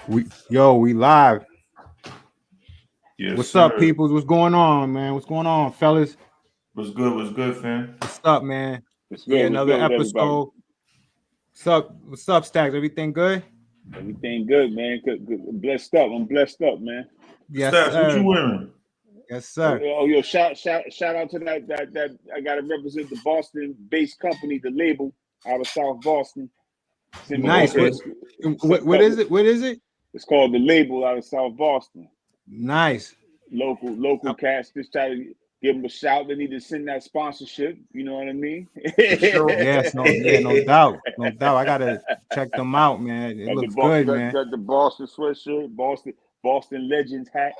We live. Yes, What's up, sir. peoples? What's going on, man? What's going on, fellas? What's good? What's good, fam? What's up, man? What's Yeah, good? What's another good with everybody? episode. What's up? What's up, Stacks? Everything good? Everything good, man. Good. Blessed up. I'm blessed up, man. Yes, Stats, what you sir. wearing? Yes, Oh, sir. yo, shout out to that I gotta represent the Boston-based company, the label out of South Boston. Send me the Nice. Okay. What is it? What is it? It's called the label out of South Boston. Nice. Local cast. Just try to give them a shout. They need to send that sponsorship. You know what I mean? For sure. Yes, no doubt. No doubt. I gotta check them out, man. It looks good, man. Got the Boston sweatshirt, Boston Legends hat.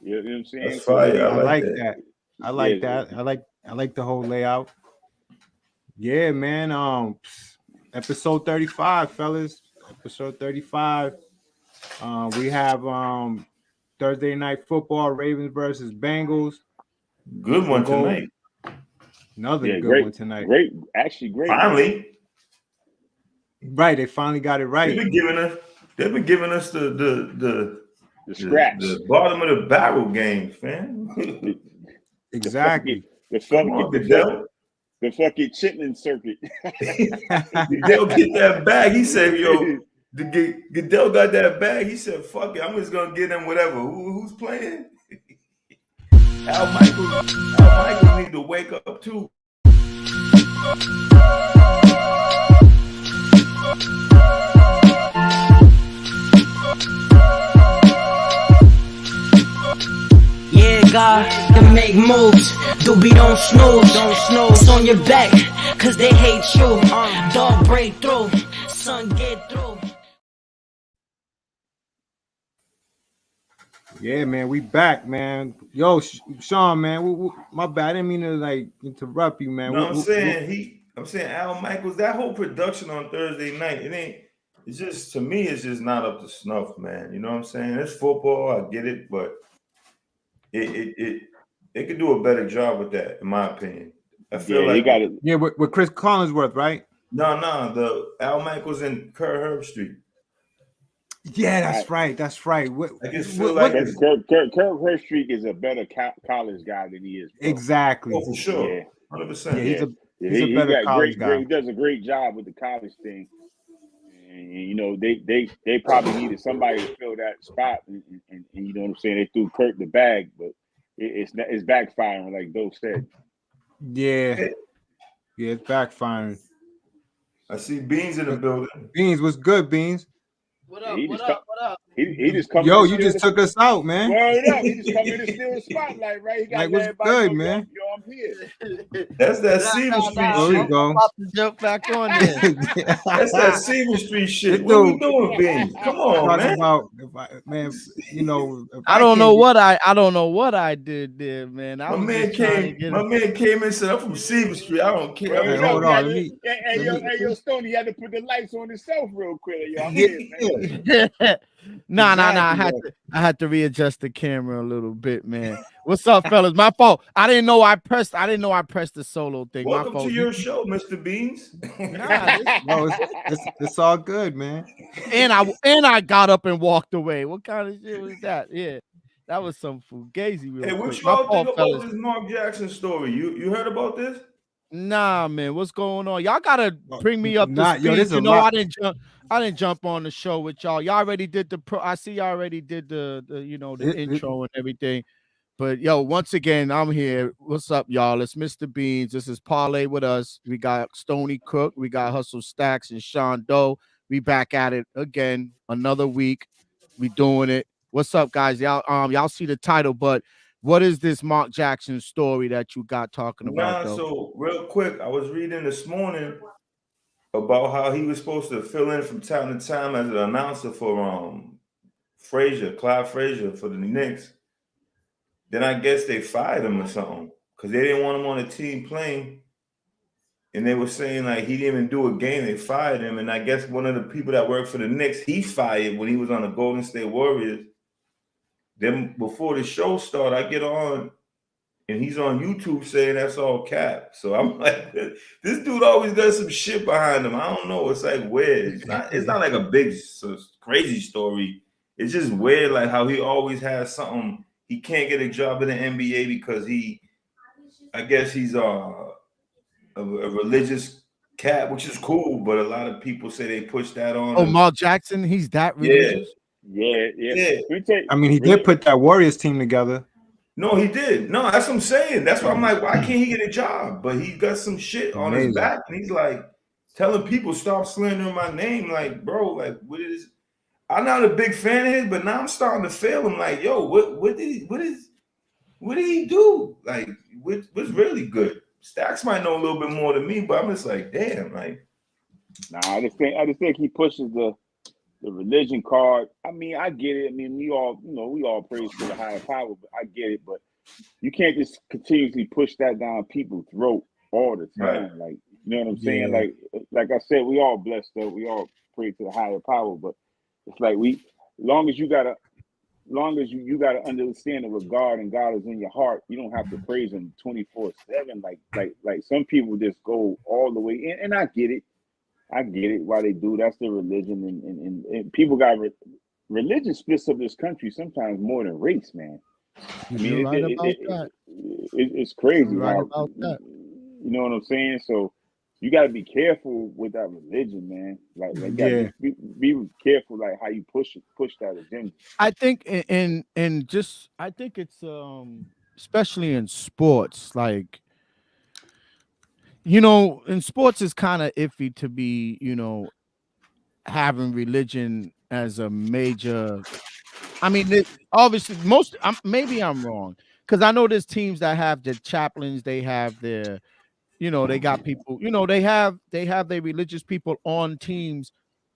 You know what I'm saying? That's fire. I like that. that. I like Yeah. that. I like the whole layout. Yeah, man. Episode 35, fellas. Episode 35. We have Thursday night football, Ravens versus Bengals. Good one tonight. Another good great one tonight. Great. Finally. Right, they finally got it right. They've been giving us the scraps. The bottom of the barrel games, fam. Exactly. The fucking Chitlin circuit. Goodell get that bag. He said, yo, Goodell got that bag. He said, fuck it, I'm just gonna get him whatever. Who's playing? Al Michaels need to wake up too. Yeah, God, to make moves. Doobie don't snooze. It's on your back, cause they hate you. Dog break through, son get through. Yeah, man, we back, man. Yo, Sean, man, my bad. I didn't mean to like interrupt you, man. No, I'm saying Al Michaels, that whole production on Thursday night, it's just, to me, it's just not up to snuff, man. You know what I'm saying? It's football, I get it, but it could do a better job with that, in my opinion. I feel like you got it. Yeah, with Chris Collinsworth, right? No, the Al Michaels and Kurt Herbstreit. Yeah, that's right. I just feel like Kurt Herbstreit is a better college guy than he is. Bro. Exactly. Oh, for sure. Yeah. 100%. Yeah, he's a better college guy. He does a great job with the college thing. And you know, they probably needed somebody to fill that spot, and you know what I'm saying. They threw Kurt the bag, but it's backfiring, like Doe said. Yeah, it's backfiring. I see Beans in the building. Beans, what's good, Beans? What up? He just come. Yo, you just took us out, man. Word up! He just come in and steal the spotlight, right? He got like, what's good, man? Yo, I'm here. That's that Seaver Street shit. There we go. I'm about to jump back on there. That's that Seaver Street shit. What we doing, Beans? Come on, man. Man, you know, I don't know what I did there, man. My man came and said, I'm from Seaver Street. I don't care. Hey, hold on. Hey, yo, Stoney, you had to put the lights on himself real quick. Yo, I'm here, man. Nah. I had to readjust the camera a little bit, man. What's up, fellas? My fault. I didn't know I pressed the solo thing. Welcome My fault. to your show, Mr. Beans. No, it's all good, man. And I got up and walked away. What kind of shit was that? Yeah, that was some fugazi. Hey, what you all think about this Mark Jackson story? You heard about this? Nah, man. What's going on? Y'all gotta bring me up to speed. Yo, I didn't jump on the show with y'all. Y'all already did I see y'all already did the intro and everything. But yo, once again, I'm here. What's up, y'all? It's Mr. Beans. This is Parlay with us. We got Stony Cook, we got HustleStackz and Sean Doe. We back at it again. Another week. We doing it. What's up, guys? Y'all see the title, but what is this Mark Jackson story that you got talking about? So real quick, I was reading this morning about how he was supposed to fill in from time to time as an announcer for Clyde Frazier for the Knicks. Then I guess they fired him or something because they didn't want him on the team playing. And they were saying like he didn't even do a game. They fired him. And I guess one of the people that worked for the Knicks, he fired when he was on the Golden State Warriors. Then before the show started, I get on and he's on YouTube saying that's all cap. So I'm like, this dude always got some shit behind him. I don't know. It's like weird. It's not like a big crazy story. It's just weird, like how he always has something. He can't get a job in the NBA because I guess he's a religious cat, which is cool, but a lot of people say they push that on. Oh, Mark Jackson, he's that religious? Yeah. I mean, he did put that Warriors team together. No, he did. No, that's what I'm saying. That's why I'm like, why can't he get a job? But he got some shit on his back, and he's like telling people stop slandering my name. Like, bro, like, what is? I'm not a big fan of his, but now I'm starting to feel him. Like, yo, what did he do? Like, what's really good? Stackz might know a little bit more than me, but I'm just like, damn, like. Nah, I just think he pushes the religion card. I mean, I get it. I mean, we all praise to the higher power, but I get it. But you can't just continuously push that down people's throat all the time. Right. Like, you know what I'm saying? Like I said, we all blessed up. We all pray to the higher power, but it's like as long as you gotta understand the regard and God is in your heart, you don't have to praise him 24/7. Like some people just go all the way in, and I get it. Why they do. That's their religion, and people got religion splits up this country sometimes more than race, man. I mean, it's crazy. You're right about that. You know what I'm saying? So you got to be careful with that religion, man. Like be careful, like how you push that agenda. I think I think it's especially in sports, like, you know, in sports it's kind of iffy to be, you know, having religion as a major. I mean, obviously maybe I'm wrong, because I know there's teams that have their chaplains, they have their, you know, they got people, you know, they have their religious people on teams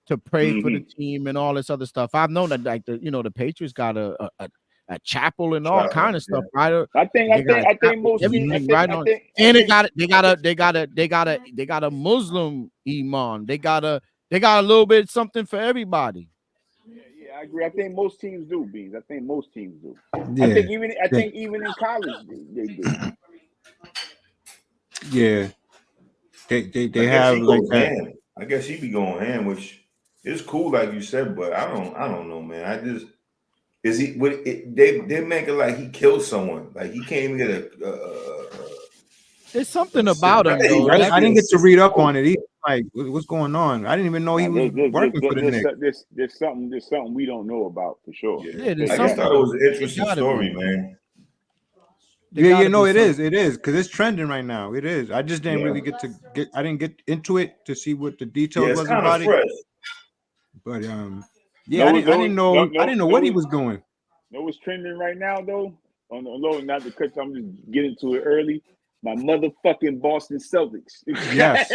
to pray for the team and all this other stuff. I've known that, like, the Patriots got a chapel and all kind of stuff, right? I think most teams, right on. And they got a Muslim imam. They got a little bit something for everybody. Yeah, I agree. I think most teams do, Beans. I think most teams do. Yeah. I think even in college they do. Yeah, they have like that. I guess he be going ham, which is cool, like you said, but I don't know, man. They make it like he killed someone, like he can't even get There's something about him, though. I didn't get to read up on it. Like, what's going on? I didn't even know he was working for the Knicks. There's something we don't know about for sure. Yeah, I just thought it was an interesting story, man. Yeah, you know, it is because it's trending right now. It is. I just didn't really I didn't get into it to see what the details was about it. But yeah, I didn't know what he was doing. You know what's trending right now, though? On the low, not to cut, I'm just getting to it early. My motherfucking Boston Celtics. Yes.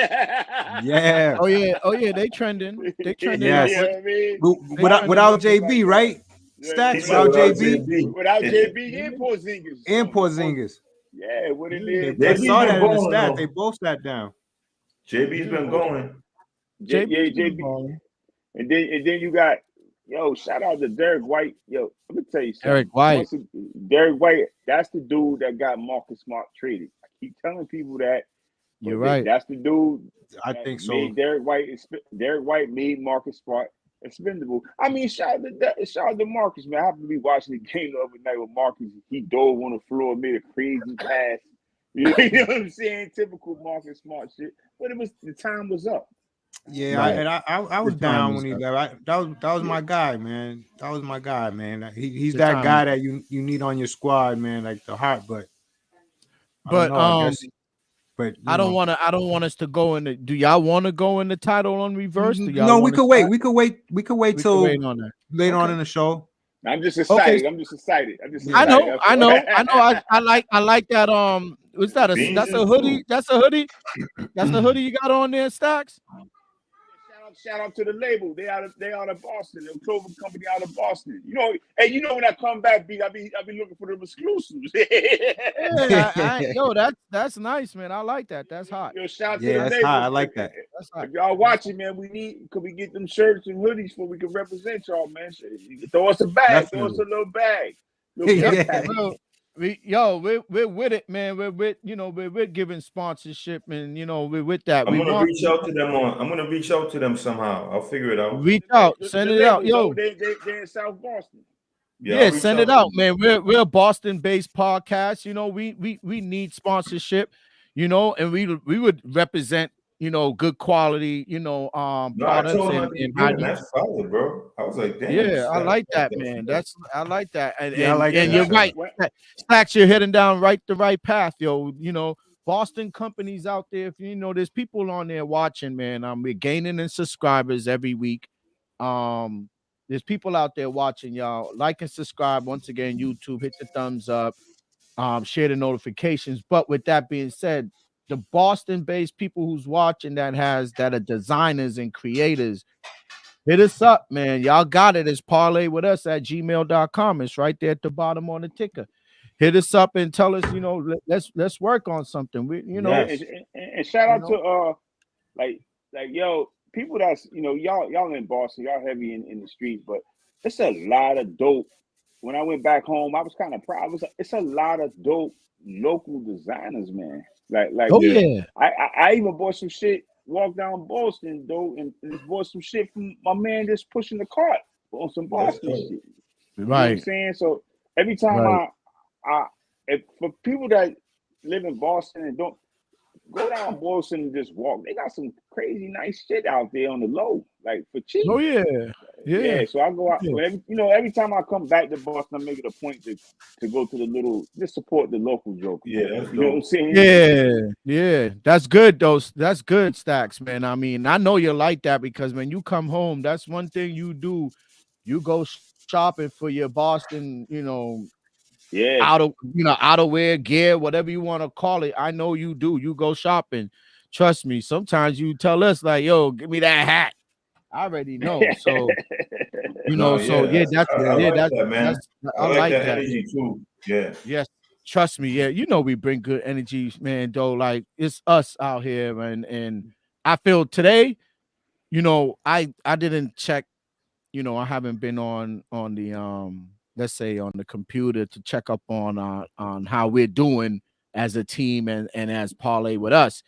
Yeah. Oh yeah, they trending. They trending. Yes. You know what I mean? Without JB, right? Stackz without JB. Without JB and Porzingis. And Porzingis. Yeah, what it is. I saw that in the stats. They both sat down. JB's been going. JB. And then you got, shout out to Derek White. Yo, let me tell you something. Derek White, that's the dude that got Marcus Smart traded. I keep telling people that. You're right. That's the dude. I think so. Derek White made Marcus Smart expendable. I mean, shout out to Marcus, man. I happened to be watching the game the other night with Marcus. He dove on the floor, made a crazy pass. You know what I'm saying? Typical Marcus Smart shit. But the time was up. Yeah, right. I was down when he left. That was my guy, man. That was my guy, man. He's that guy that you need on your squad, man, like the heart. But I don't want us to go in. Do y'all want to go in the title on reverse? No, we could wait. We could wait till later on in the show. I'm just excited. Okay. I know. I like that. What's that? That's a hoodie. That's a hoodie. That's the hoodie you got on there, Stackz. Shout out to the label. They out of Boston. The clothing company out of Boston. When I come back, I be looking for them exclusives. That's nice, man. I like that. That's hot. Shout out to the label. Hot. I like that. That's hot. If y'all watching, man, could we get them shirts and hoodies so we can represent y'all, man? Throw us a bag. Definitely. Throw us a little bag. we're with it, man. We're with giving sponsorship, and we're with that. I'm gonna reach out to them somehow. I'll figure it out. Reach out, send it out, yo. They're in South Boston. Yeah, send it out, man. We're a Boston-based podcast. We need sponsorship, and we would represent, good quality, products and that's solid, bro. I was like, damn. Yeah, I like that, man. I like that. And, I like that. you're right. Stacks, you're heading down the right path, yo. Boston companies out there. If there's people on there watching, man. We're gaining in subscribers every week. There's people out there watching, y'all. Like and subscribe. Once again, YouTube, hit the thumbs up, share the notifications. But with that being said, the Boston-based people who's watching that are designers and creators, hit us up, man. Y'all got it. It's parlay with us at gmail.com. It's right there at the bottom on the ticker. Hit us up and tell us, let's work on something. And shout out to yo, people that's y'all in Boston, y'all heavy in the streets, but it's a lot of dope. When I went back home, I was kind of proud. It's a lot of dope local designers, man. I even bought some shit. Walked down Boston though, and bought some shit from my man just pushing the cart on some Boston shit. Right. You know what I'm saying? So every time if for people that live in Boston and don't go down Boston and just walk, they got some crazy nice shit out there on the low, like for cheap. Oh yeah. So I go out. Every time I come back to Boston, I make it a point to go to the little, just support the local joke. Yeah, you know what I'm saying. Yeah. That's good, though. That's good, Stacks, man. I mean, I know you're like that because when you come home, that's one thing you do. You go shopping for your Boston, outerwear, gear, whatever you want to call it. I know you do. You go shopping. Trust me. Sometimes you tell us like, "Yo, give me that hat." I already know. So I like that energy too. Yeah. Yes. Trust me. Yeah. We bring good energy, man. Though, like it's us out here, and I feel today, I didn't check. I haven't been on the let's say on the computer to check up on how we're doing as a team and as parlay with us.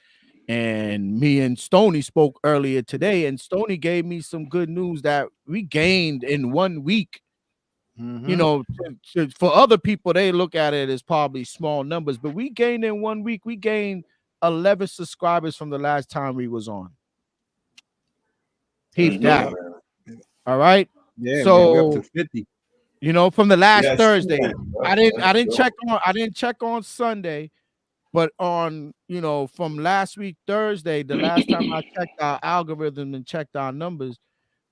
And me and Stoney spoke earlier today, and Stoney gave me some good news that we gained in 1 week. For other people, they look at it as probably small numbers, but we gained in 1 week. We gained 11 subscribers from the last time we was on. Keep that. All right. Yeah. So man, we're up to 50. From the last Thursday, I didn't check on Sunday. But on, from last week, Thursday, the last time I checked our algorithm and checked our numbers,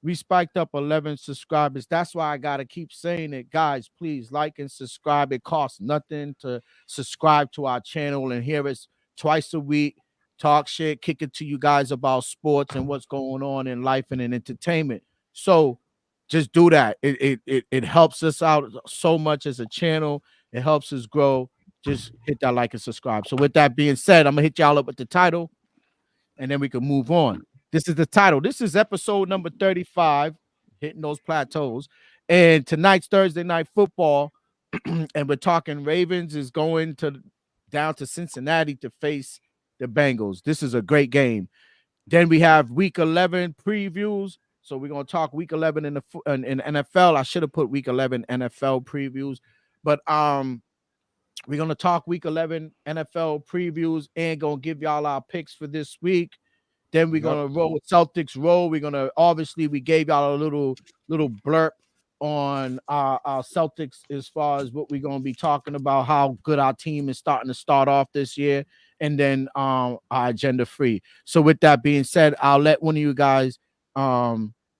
we spiked up 11 subscribers. That's why I got to keep saying it. Guys, please like and subscribe. It costs nothing to subscribe to our channel and hear us twice a week, talk shit, kick it to you guys about sports and what's going on in life and in entertainment. So just do that. It helps us out so much as a channel. It helps us grow. Just hit that like and subscribe. So with that being said, I'm gonna hit y'all up with the title, and then we can move on. This is the title. This is episode number 35, hitting those plateaus. And tonight's Thursday night football, and we're talking Ravens is going down to Cincinnati to face the Bengals. This is a great game. Then we have Week 11 previews. So we're gonna talk Week 11 in NFL. I should have put Week 11 NFL previews, but we're going to talk Week 11 NFL previews and going to give y'all our picks for this week. Then we're going to roll with Celtics roll. We're going to, obviously, we gave y'all a little blurb on our Celtics as far as what we're going to be talking about, how good our team is starting to start off this year, and then our agenda free. So with that being said, I'll let one of you guys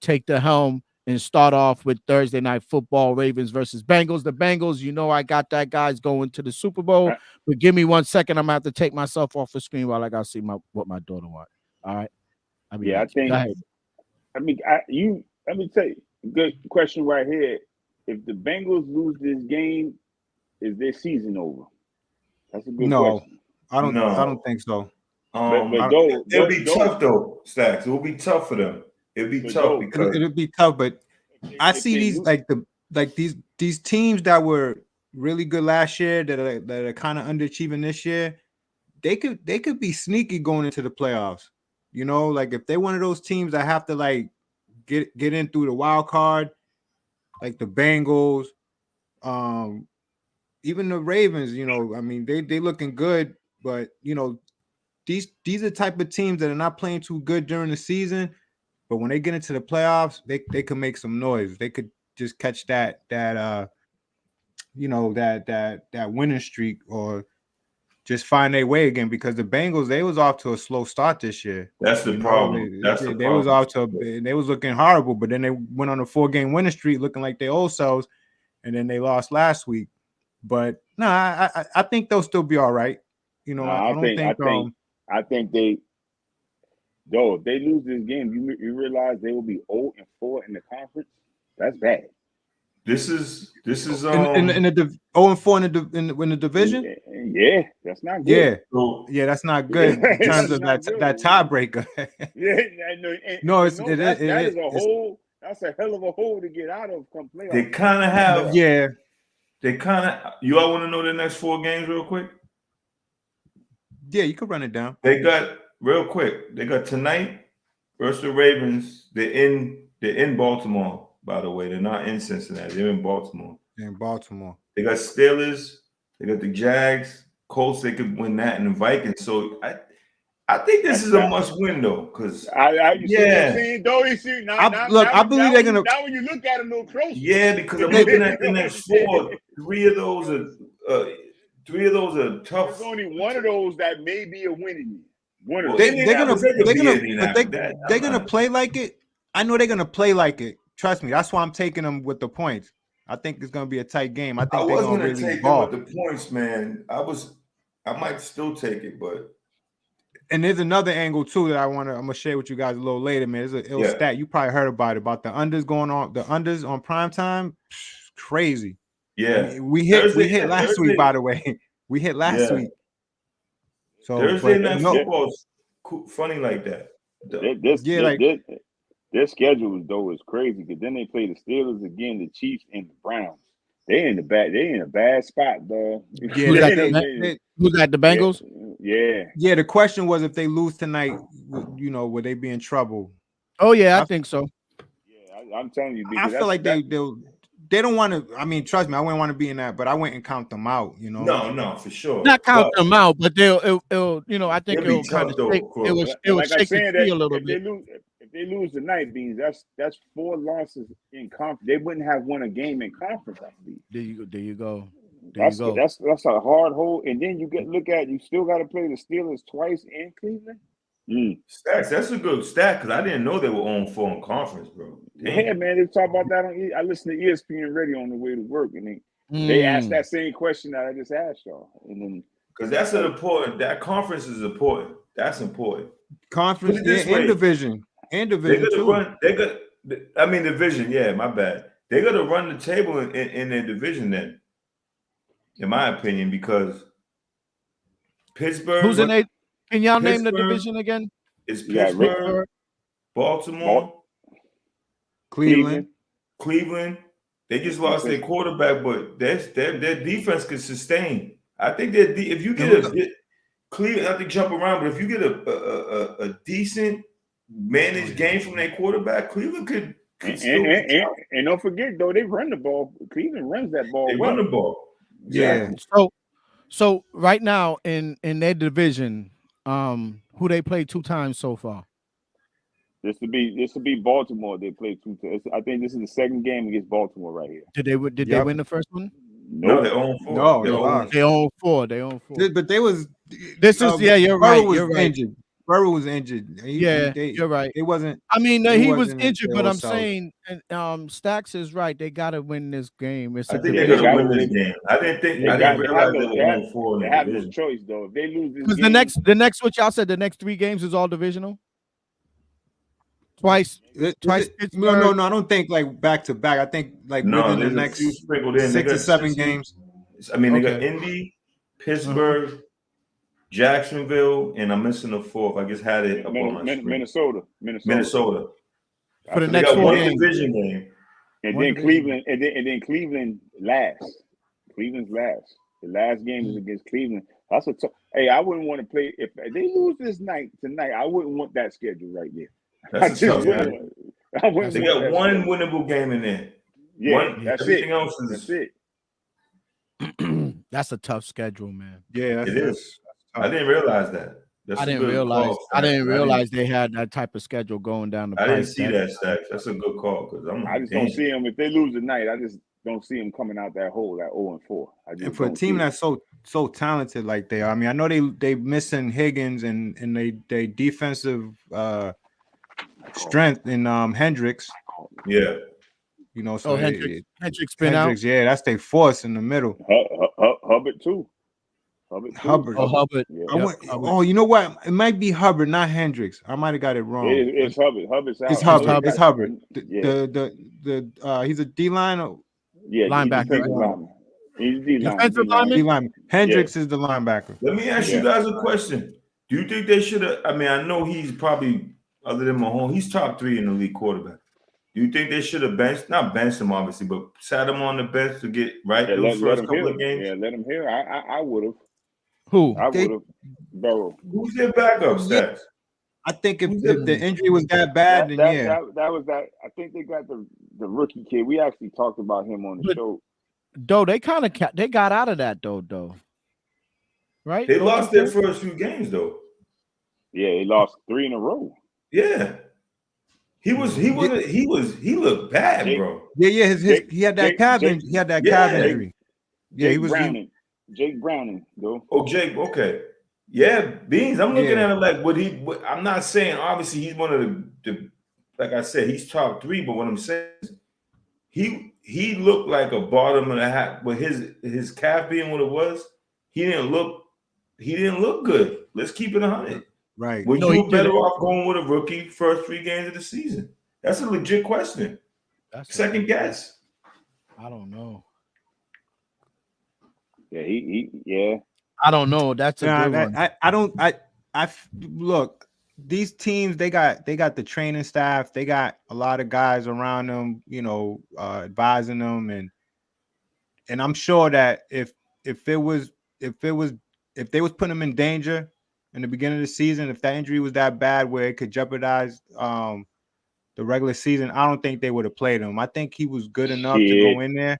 take the helm and start off with Thursday night football, Ravens versus Bengals. The Bengals, I got that guys going to the Super Bowl. But give me 1 second. I'm going to have to take myself off the screen while I got to see what my daughter wants. All right? I think, let me tell you, good question right here. If the Bengals lose this game, is their season over? That's a good question. I don't think so. It'll be tough, though, Stacks. It will be tough for them. It'll be tough because it'll be tough, but I see these these teams that were really good last year that are kind of underachieving this year, they could be sneaky going into the playoffs. You know, like if they're one of those teams that have to like get in through the wild card, like the Bengals, even the Ravens, you know, I mean, they looking good, but you know, these are the type of teams that are not playing too good during the season, but when they get into the playoffs, they can make some noise. They could just catch that you know, that winning streak, or just find their way again, because the Bengals, they was off to a slow start this year. That's the problem. They was off to they was looking horrible, but then they went on a 4-game winning streak looking like their old selves, and then they lost last week. But no, I think they'll still be all right. You know, I think they, though, if they lose this game, you realize they will be 0-4 in the conference. That's bad. This is in the 0-4 in the division. Yeah, that's not good. Yeah, yeah, that's not good in terms of that tiebreaker. That's a hell of a hole to get out of come playoffs. They kind of have. Yeah. You all want to know the next 4 games real quick? Yeah, you could run it down. They got real quick. They got tonight versus the Ravens. They're in Baltimore, by the way. They're not in Cincinnati. They're in Baltimore. They're in Baltimore. They got Steelers. They got the Jags. Colts. They could win that, and the Vikings. So I think this is a must win though, because I believe they're gonna. Now when you look at them a little closer, yeah, because I'm looking at the next 4. 3 of those are tough. There's only one of those that may be a winning. They're gonna play like it. I know they're gonna play like it. Trust me. That's why I'm taking them with the points. I think it's gonna be a tight game. I think they're gonna really take ball. them with the points, man. I might still take it, but. And there's another angle too that I'm gonna share with you guys a little later, man. There's an stat you probably heard about the unders going on. The unders on prime time, crazy. Yeah, I mean, we hit last week, by the way. We hit last week. So Thursday night football is funny like that. Their schedule though is crazy, because then they play the Steelers again, the Chiefs, and the Browns. They in a bad spot, dog. Yeah, who's that? The Bengals? Yeah. The question was, if they lose tonight, you know, would they be in trouble? Oh yeah, I think so. Yeah, I'm telling you. I feel like they don't want to. I mean, trust me, I wouldn't want to be in that, but I wouldn't count them out. You know, no, for sure. Not count them out, but it'll you know, I think it'll kind of shake the tree a little bit. If they lose tonight, Beans, that's 4 losses in conference. They wouldn't have won a game in conference, I believe. There you go. That's a hard hole. And then you still got to play the Steelers twice in Cleveland. Stacks, that's a good stat, because I didn't know they were on 4 in conference, bro. Damn. Yeah, man, they talk about that I listen to ESPN radio on the way to work, and they asked that same question that I just asked y'all. And then because that conference is important. That's important. Conference and division. And division division, yeah, my bad. They're gonna run the table in their division then, in my opinion, because Pittsburgh. Who's in it? Can y'all name the division again? It's Pittsburgh, Baltimore, Cleveland. They just lost their quarterback, but their defense could sustain. I think that if you get Cleveland, I have to jump around, but if you get a decent managed game from their quarterback, Cleveland could and don't forget though, they run the ball. Cleveland runs that ball. They run the ball. Yeah. So right now in their division, who they played 2 times so far? This would be Baltimore. They played 2 times. I think this is the second game against Baltimore right here. Did they win the first one? No, they own 4. No, they own 4. They own 4. But they was. You're right. You're right. Injured. Burrow was injured. You're right. It wasn't. I mean, he was injured, but I'm saying, Stacks is right. They got to win this game. I think they're going to win this game. I didn't realize they won 4 in the division. No choice though. If they lose this game, because the next what y'all said, the next 3 games is all divisional. Twice. No. I don't think like back to back. I think like within the next 6 or 7 games. I mean, they got Indy, Pittsburgh, Jacksonville, and I'm missing the 4th. I just had it up on my screen. Minnesota. For the next 4 games. Division game. And then Cleveland, and then Cleveland last. Cleveland's last. The last game is against Cleveland. That's a hey, I wouldn't want to play if they lose this night tonight. I wouldn't want that schedule right there. That's a tough game. I wouldn't They want got that one schedule. winnable game in there. Yeah, that's everything it. else is That's it. That's a tough schedule, man. Yeah, it is. I didn't realize that. That's I a didn't good realize. call, I didn't Stacks. realize they had that type of schedule going down the I pipe. didn't see that, Stacks. That's a good call because I just don't see them if they lose tonight. I just don't see them coming out that hole at 0-4. I just And for a don't team see it. that's so talented like they are, I mean, I know they missing Higgins and they defensive strength in Hendricks. Yeah. You know, so Hendricks been out. Yeah, that's their force in the middle. Hubbard too. Hubbard. Oh, Hubbard. Yeah. Oh, you know what? It might be Hubbard, not Hendricks. I might have got it wrong. It's Hubbard. Hubbard's out. It's Hubbard. It's Hubbard. Yeah. The he's a D line. Yeah, linebacker. He's D defensive lineman. lineman. Hendricks is the linebacker. Let me ask you guys a question. Do you think they should have? I mean, I know he's probably, other than Mahomes, he's top 3 in the league quarterback. Do you think they should have not benched him, obviously, but sat him on the bench to get those first couple of games? Yeah, let him hear. I would have. Who? I would have. Burrow. Who's their backup, Stacks? I think if the injury was that bad, then yeah. That was that. I think they got the rookie kid. We actually talked about him on the show. Though they kind of they got out of that though. Right? They lost their first few games though. Yeah, they lost 3 in a row. Yeah. He looked bad, bro. Yeah. He had that calf injury. Yeah, he was Jake Browning, though. Oh, Jake, okay. Yeah, Beans. I'm looking at him like I'm not saying obviously he's one of the like I said, he's top 3, but what I'm saying is he looked like a bottom of the hat with his calf being what it was. He didn't look good. Let's keep it 100. Right. Would you be better off going with a rookie first 3 games of the season? That's a legit question. Second guess. I don't know. Yeah, yeah. I don't know. That's a good one. I look, these teams, they got the training staff, they got a lot of guys around them, you know, advising them, and I'm sure that if they was putting them in danger in the beginning of the season, if that injury was that bad where it could jeopardize the regular season, I don't think they would have played him. I think he was good enough to go in there,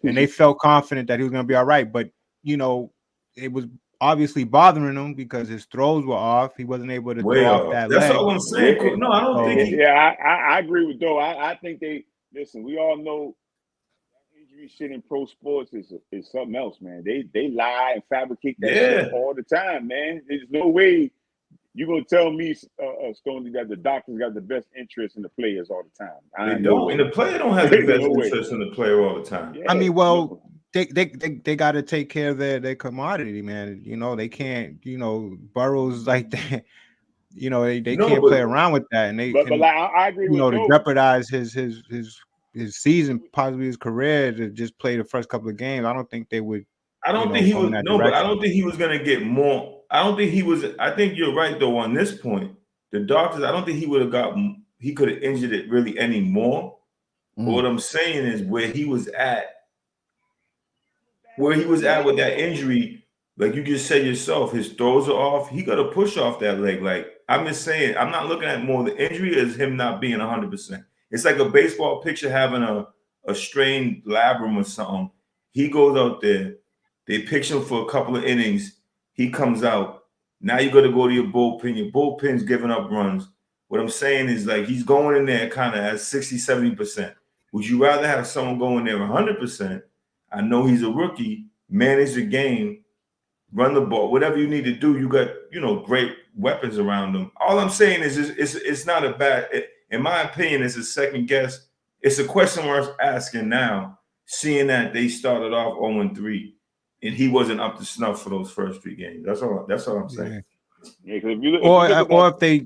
and they felt confident that he was going to be all right. But, you know, it was obviously bothering him because his throws were off. He wasn't able to throw off that leg. That's all I'm saying. No, I don't think. I agree with Doe. I think they listen. We all know injury shit in pro sports is something else, man. They lie and fabricate that shit all the time, man. There's no way you're gonna tell me, Stoney, that the doctors got the best interest in the players all the time. They don't, and the player don't have the best interest in the player all the time. I mean, well. They got to take care of their commodity, man. You know, they can't, you know, Burrows like that. You know, they can't play around with that, and I agree with to jeopardize his season, possibly his career, to just play the first couple of games. I don't think they would. I don't think he was but I don't think he was going to get more. I don't think he was. I think you're right though on this point. The doctors, I don't think he would have gotten. He could have injured it really any more. But what I'm saying is where he was at with that injury, like you just said yourself, his throws are off. He got to push off that leg. Like I'm just saying, I'm not looking at more the injury as him not being 100%. It's like a baseball pitcher having a strained labrum or something. He goes out there, they pitch him for a couple of innings. He comes out. Now you got to go to your bullpen. Your bullpen's giving up runs. What I'm saying is like he's going in there kind of at 60, 70%. Would you rather have someone go in there 100%? I know he's a rookie, manage the game, run the ball, whatever you need to do. You got, you know, great weapons around them. All I'm saying is it's not a bad, in my opinion, it's a second guess. It's a question worth asking now, seeing that they started off 0-3 and he wasn't up to snuff for those first 3 games. That's all I'm saying. Yeah, if you look, or if they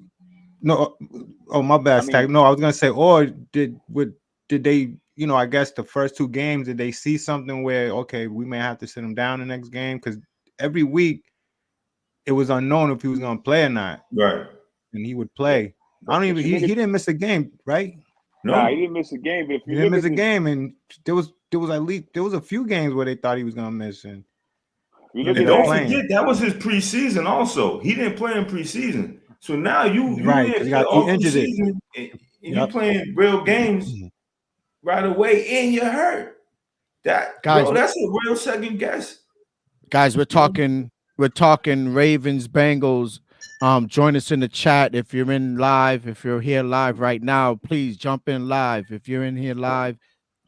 my bad, Stack. No, I was gonna say, or did they, you know, I guess the first 2 games, did they see something where, okay, we may have to sit him down the next game? Because every week it was unknown if he was going to play or not. Right. And he would play. He didn't miss a game, right? No, he didn't miss a game. But if he didn't miss a game, and there was there was at least there was a few games where they thought he was gonna miss. And You he look And ended at up don't that. playing. forget that was his preseason. Also, he didn't play in preseason. So now you Right, didn't he play all injured it. preseason, and you Yep. playing real games right away, and you're hurt. That Guys, bro, that's a real second guess. Guys, we're talking Ravens, Bengals. Join us in the chat if you're in live. If you're here live right now, please jump in live. If you're in here live,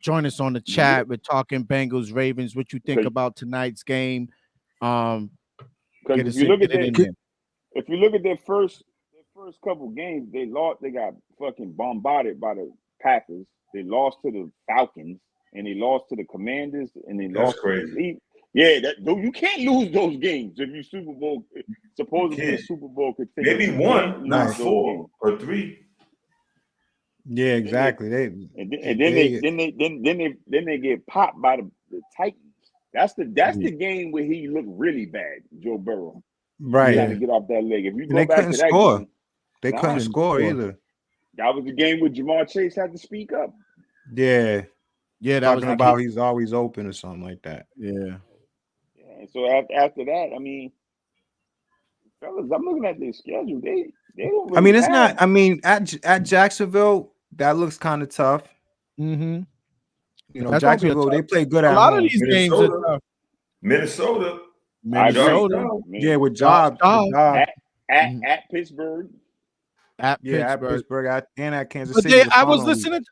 join us on the chat. We're talking Bengals, Ravens. What you think Okay. about tonight's game? Because Get if us you in, look at get it that, in there. if you look at their first couple games, they lost. They got fucking bombarded by the Packers. They lost to the Falcons, and they lost to the Commanders, and they That's lost crazy. to the Eagles. Yeah, you can't lose those games if you Super Bowl supposedly a can't. Super Bowl contender. Maybe You can't one, lose not those 4 games. or 3. Yeah, exactly. And then they get popped by the Titans. That's the game where he looked really bad, Joe Burrow. right. Trying to get off that leg. If you And go they back couldn't to that score. game, They couldn't couldn't score score. either. that was the game where Jamar Chase had to speak up. Yeah, Yeah, that was talking the about key. he's always open or something like that. Yeah. And so after that, I mean, fellas, I'm looking at their schedule. They don't really I mean, it's have- not. I mean, at Jacksonville, that looks kind of tough. Mm-hmm. You know, That's gonna be a Jacksonville, they tough- play good A at lot home. of these games are Minnesota. tough. Minnesota. I agree. Minnesota Man. Yeah, with Jobs. At Pittsburgh. at Yeah, at Pittsburgh. Pittsburgh and at Kansas But City. I was listening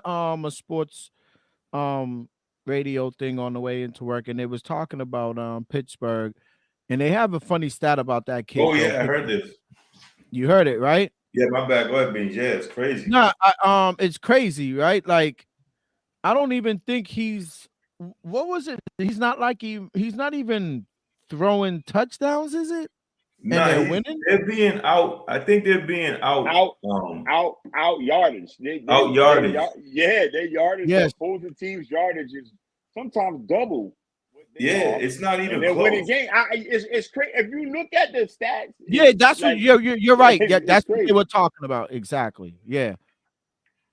to a sports radio thing on the way into work, and they was talking about Pittsburgh, and they have a funny stat about that kid. Oh yeah, I heard this. You heard it, right? Yeah, my bad. Go ahead, Beans. Yeah, it's crazy. No, it's crazy, right? Like, I don't even think he's. What was it? He's not even throwing touchdowns, is it? Nah, they're winning? They're being out. I think they're being out. Out yardage. Out yardage. Their yardage. Yes. The opposing team's yardage is sometimes double. what they Yeah, are, it's not even and they're close. winning game. It's crazy. If you look at the stats, Yeah, that's like, what you're right. Yeah, it's that's what crazy. they were talking about. Exactly. Yeah.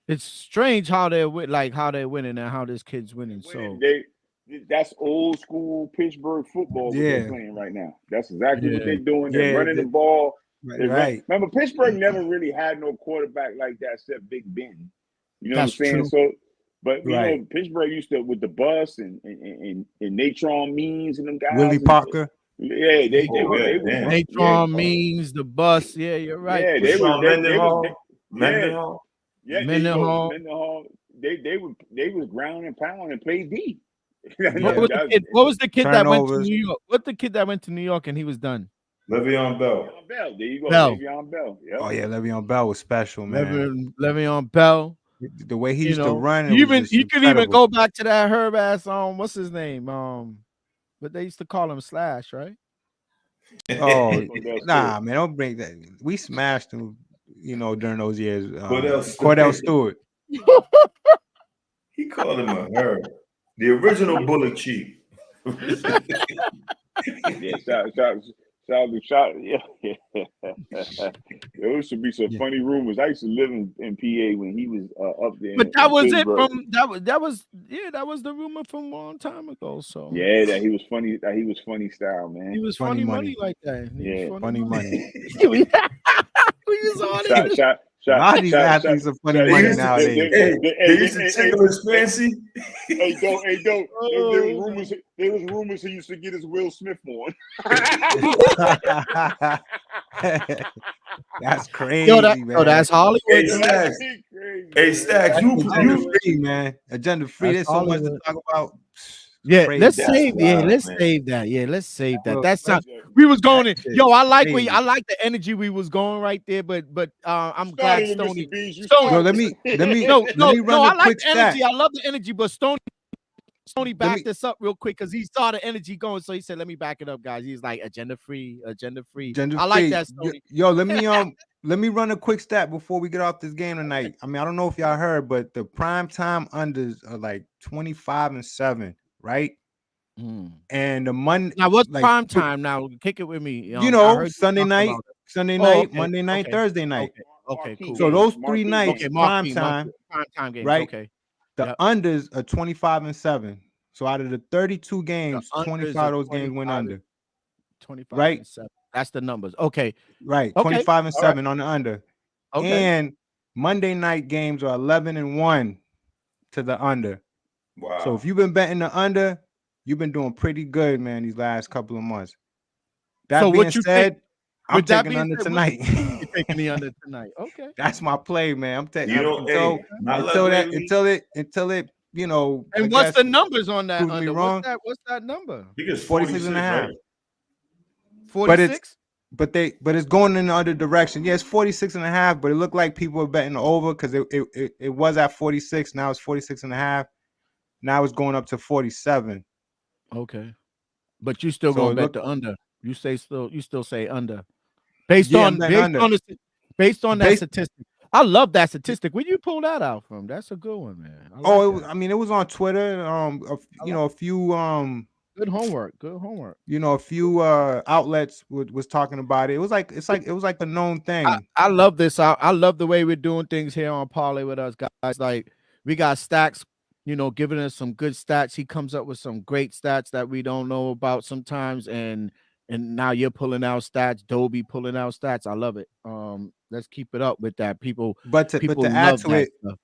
It's strange how they're winning and how this kid's winning. So that's old school Pittsburgh football what Yeah. they're playing right now. That's exactly what Yeah. they're doing. They're Yeah, running the ball. Right. Remember, Pittsburgh never really had no quarterback like that except Big Ben. You know That's what I'm saying? true. So, but you Right. know, Pittsburgh used to with the bus and Natron Means and them guys. Willie and- Parker. Yeah, they Oh, were. yeah, They were damn. Natron Means the bus. Yeah, you're right. Yeah, they Sean were. Mendenhall. Mendenhall. Yeah, Mendenhall. Mendenhall. They was ground and pound and played D. What was the kid that went to Turnovers. New York? What the kid that went to New York and he was done? Le'Veon Bell. Le'Veon Bell. There you go. Bell. Le'Veon Bell. Yep. Oh yeah, Le'Veon Bell was special, man. Le'Veon Bell. The way he You used to know, run, he could even incredible. go back to that Herb ass what's his name? But they used to call him Slash, right? Oh Cordell nah, man, don't bring that. We smashed him, you know, during those years. Cordell Stewart. He called him a herb. The original bullet chief. Yeah, shout. Yeah. There should be some funny rumors. I used to live in PA when he was up there. But that in was it Pittsburgh. from that was the rumor from a long time ago. So Yeah, that he was funny. That he was funny style, man. he was Funny funny money. money like that. He was Yeah, Funny money. we was on it. A lot of these athletes are funny money nowadays. They used to tickle his fancy. Hey, don't. Oh. There was rumors he used to get his Will Smith on. That's crazy, Yo, man. that's Hollywood. Hey, That's Stacks. crazy. Hey, Stacks, Agenda you free, man. Agenda free. That's There's so much to Hollywood. talk about. Yeah, Crazy. let's That's save. Yeah, wild, let's man. save that. Yeah, let's save that. Well, That's not. That's- We was going in. That shit Yo, I like crazy. I like the energy we was going right there. But I'm Started glad with Stoney. Mr. Beans, you Stoney- started. Yo, let me No, let me no, run I a like quick the energy. stat. I love the energy, but Stoney backed me- this up real quick because he saw the energy going. So he said, "Let me back it up, guys." He's like, "Agenda free, agenda free." Agenda I like free. that, Stoney. Yo, let me run a quick stat before we get off this game tonight. I mean, I don't know if y'all heard, but the prime time unders are like 25-7, right? And the Monday Now, what's like, prime time? Now, kick it with me. You I know, heard you Sunday talk night, about it. Sunday Oh, night, okay, Monday night, okay, Thursday night. Okay, cool. So those Marquee three games. nights, Okay, prime marquee time, prime time games. right? Okay. The unders are 25-7. So out of the 32 games, unders 25 are of those games went 25 under. 25 Right? and 7. That's the numbers. Okay. Right. Okay. 25 and All right. 7 on the under. Okay. And Monday night games are 11-1 to the under. Wow. So if you've been betting the under, you've been doing pretty good, man, these last couple of months. That So being what you said, think? I'm With that taking being under said, tonight. You're taking the under tonight. Okay. That's my play, man. I'm taking You know, hey, my luck until it, you know. And I what's guess the numbers on that proves me under? wrong. What's that number? I think it's 46 and a half. right? 46? But it's going in the other direction. Yeah, it's 46 and a half, but it looked like people were betting over because it was at 46. Now it's 46 and a half. Now it's going up to 47. Okay. But you still So gonna bet look- the under. You still say under. Based Yeah, on I'm betting under. that Based- statistic. I love that statistic. Where you pull that out from? That's a good one, man. I like that. it was on Twitter. A few Good homework. Good homework. a few outlets was talking about it. It was like a known thing. I love this. I love the way we're doing things here on Parlay with us guys. Like we got Stacks, giving us some good stats. He comes up with some great stats that we don't know about sometimes, and now you're pulling out stats. Dobie pulling out stats. I love it. Let's keep it up with that. People But to add love to that it, stuff.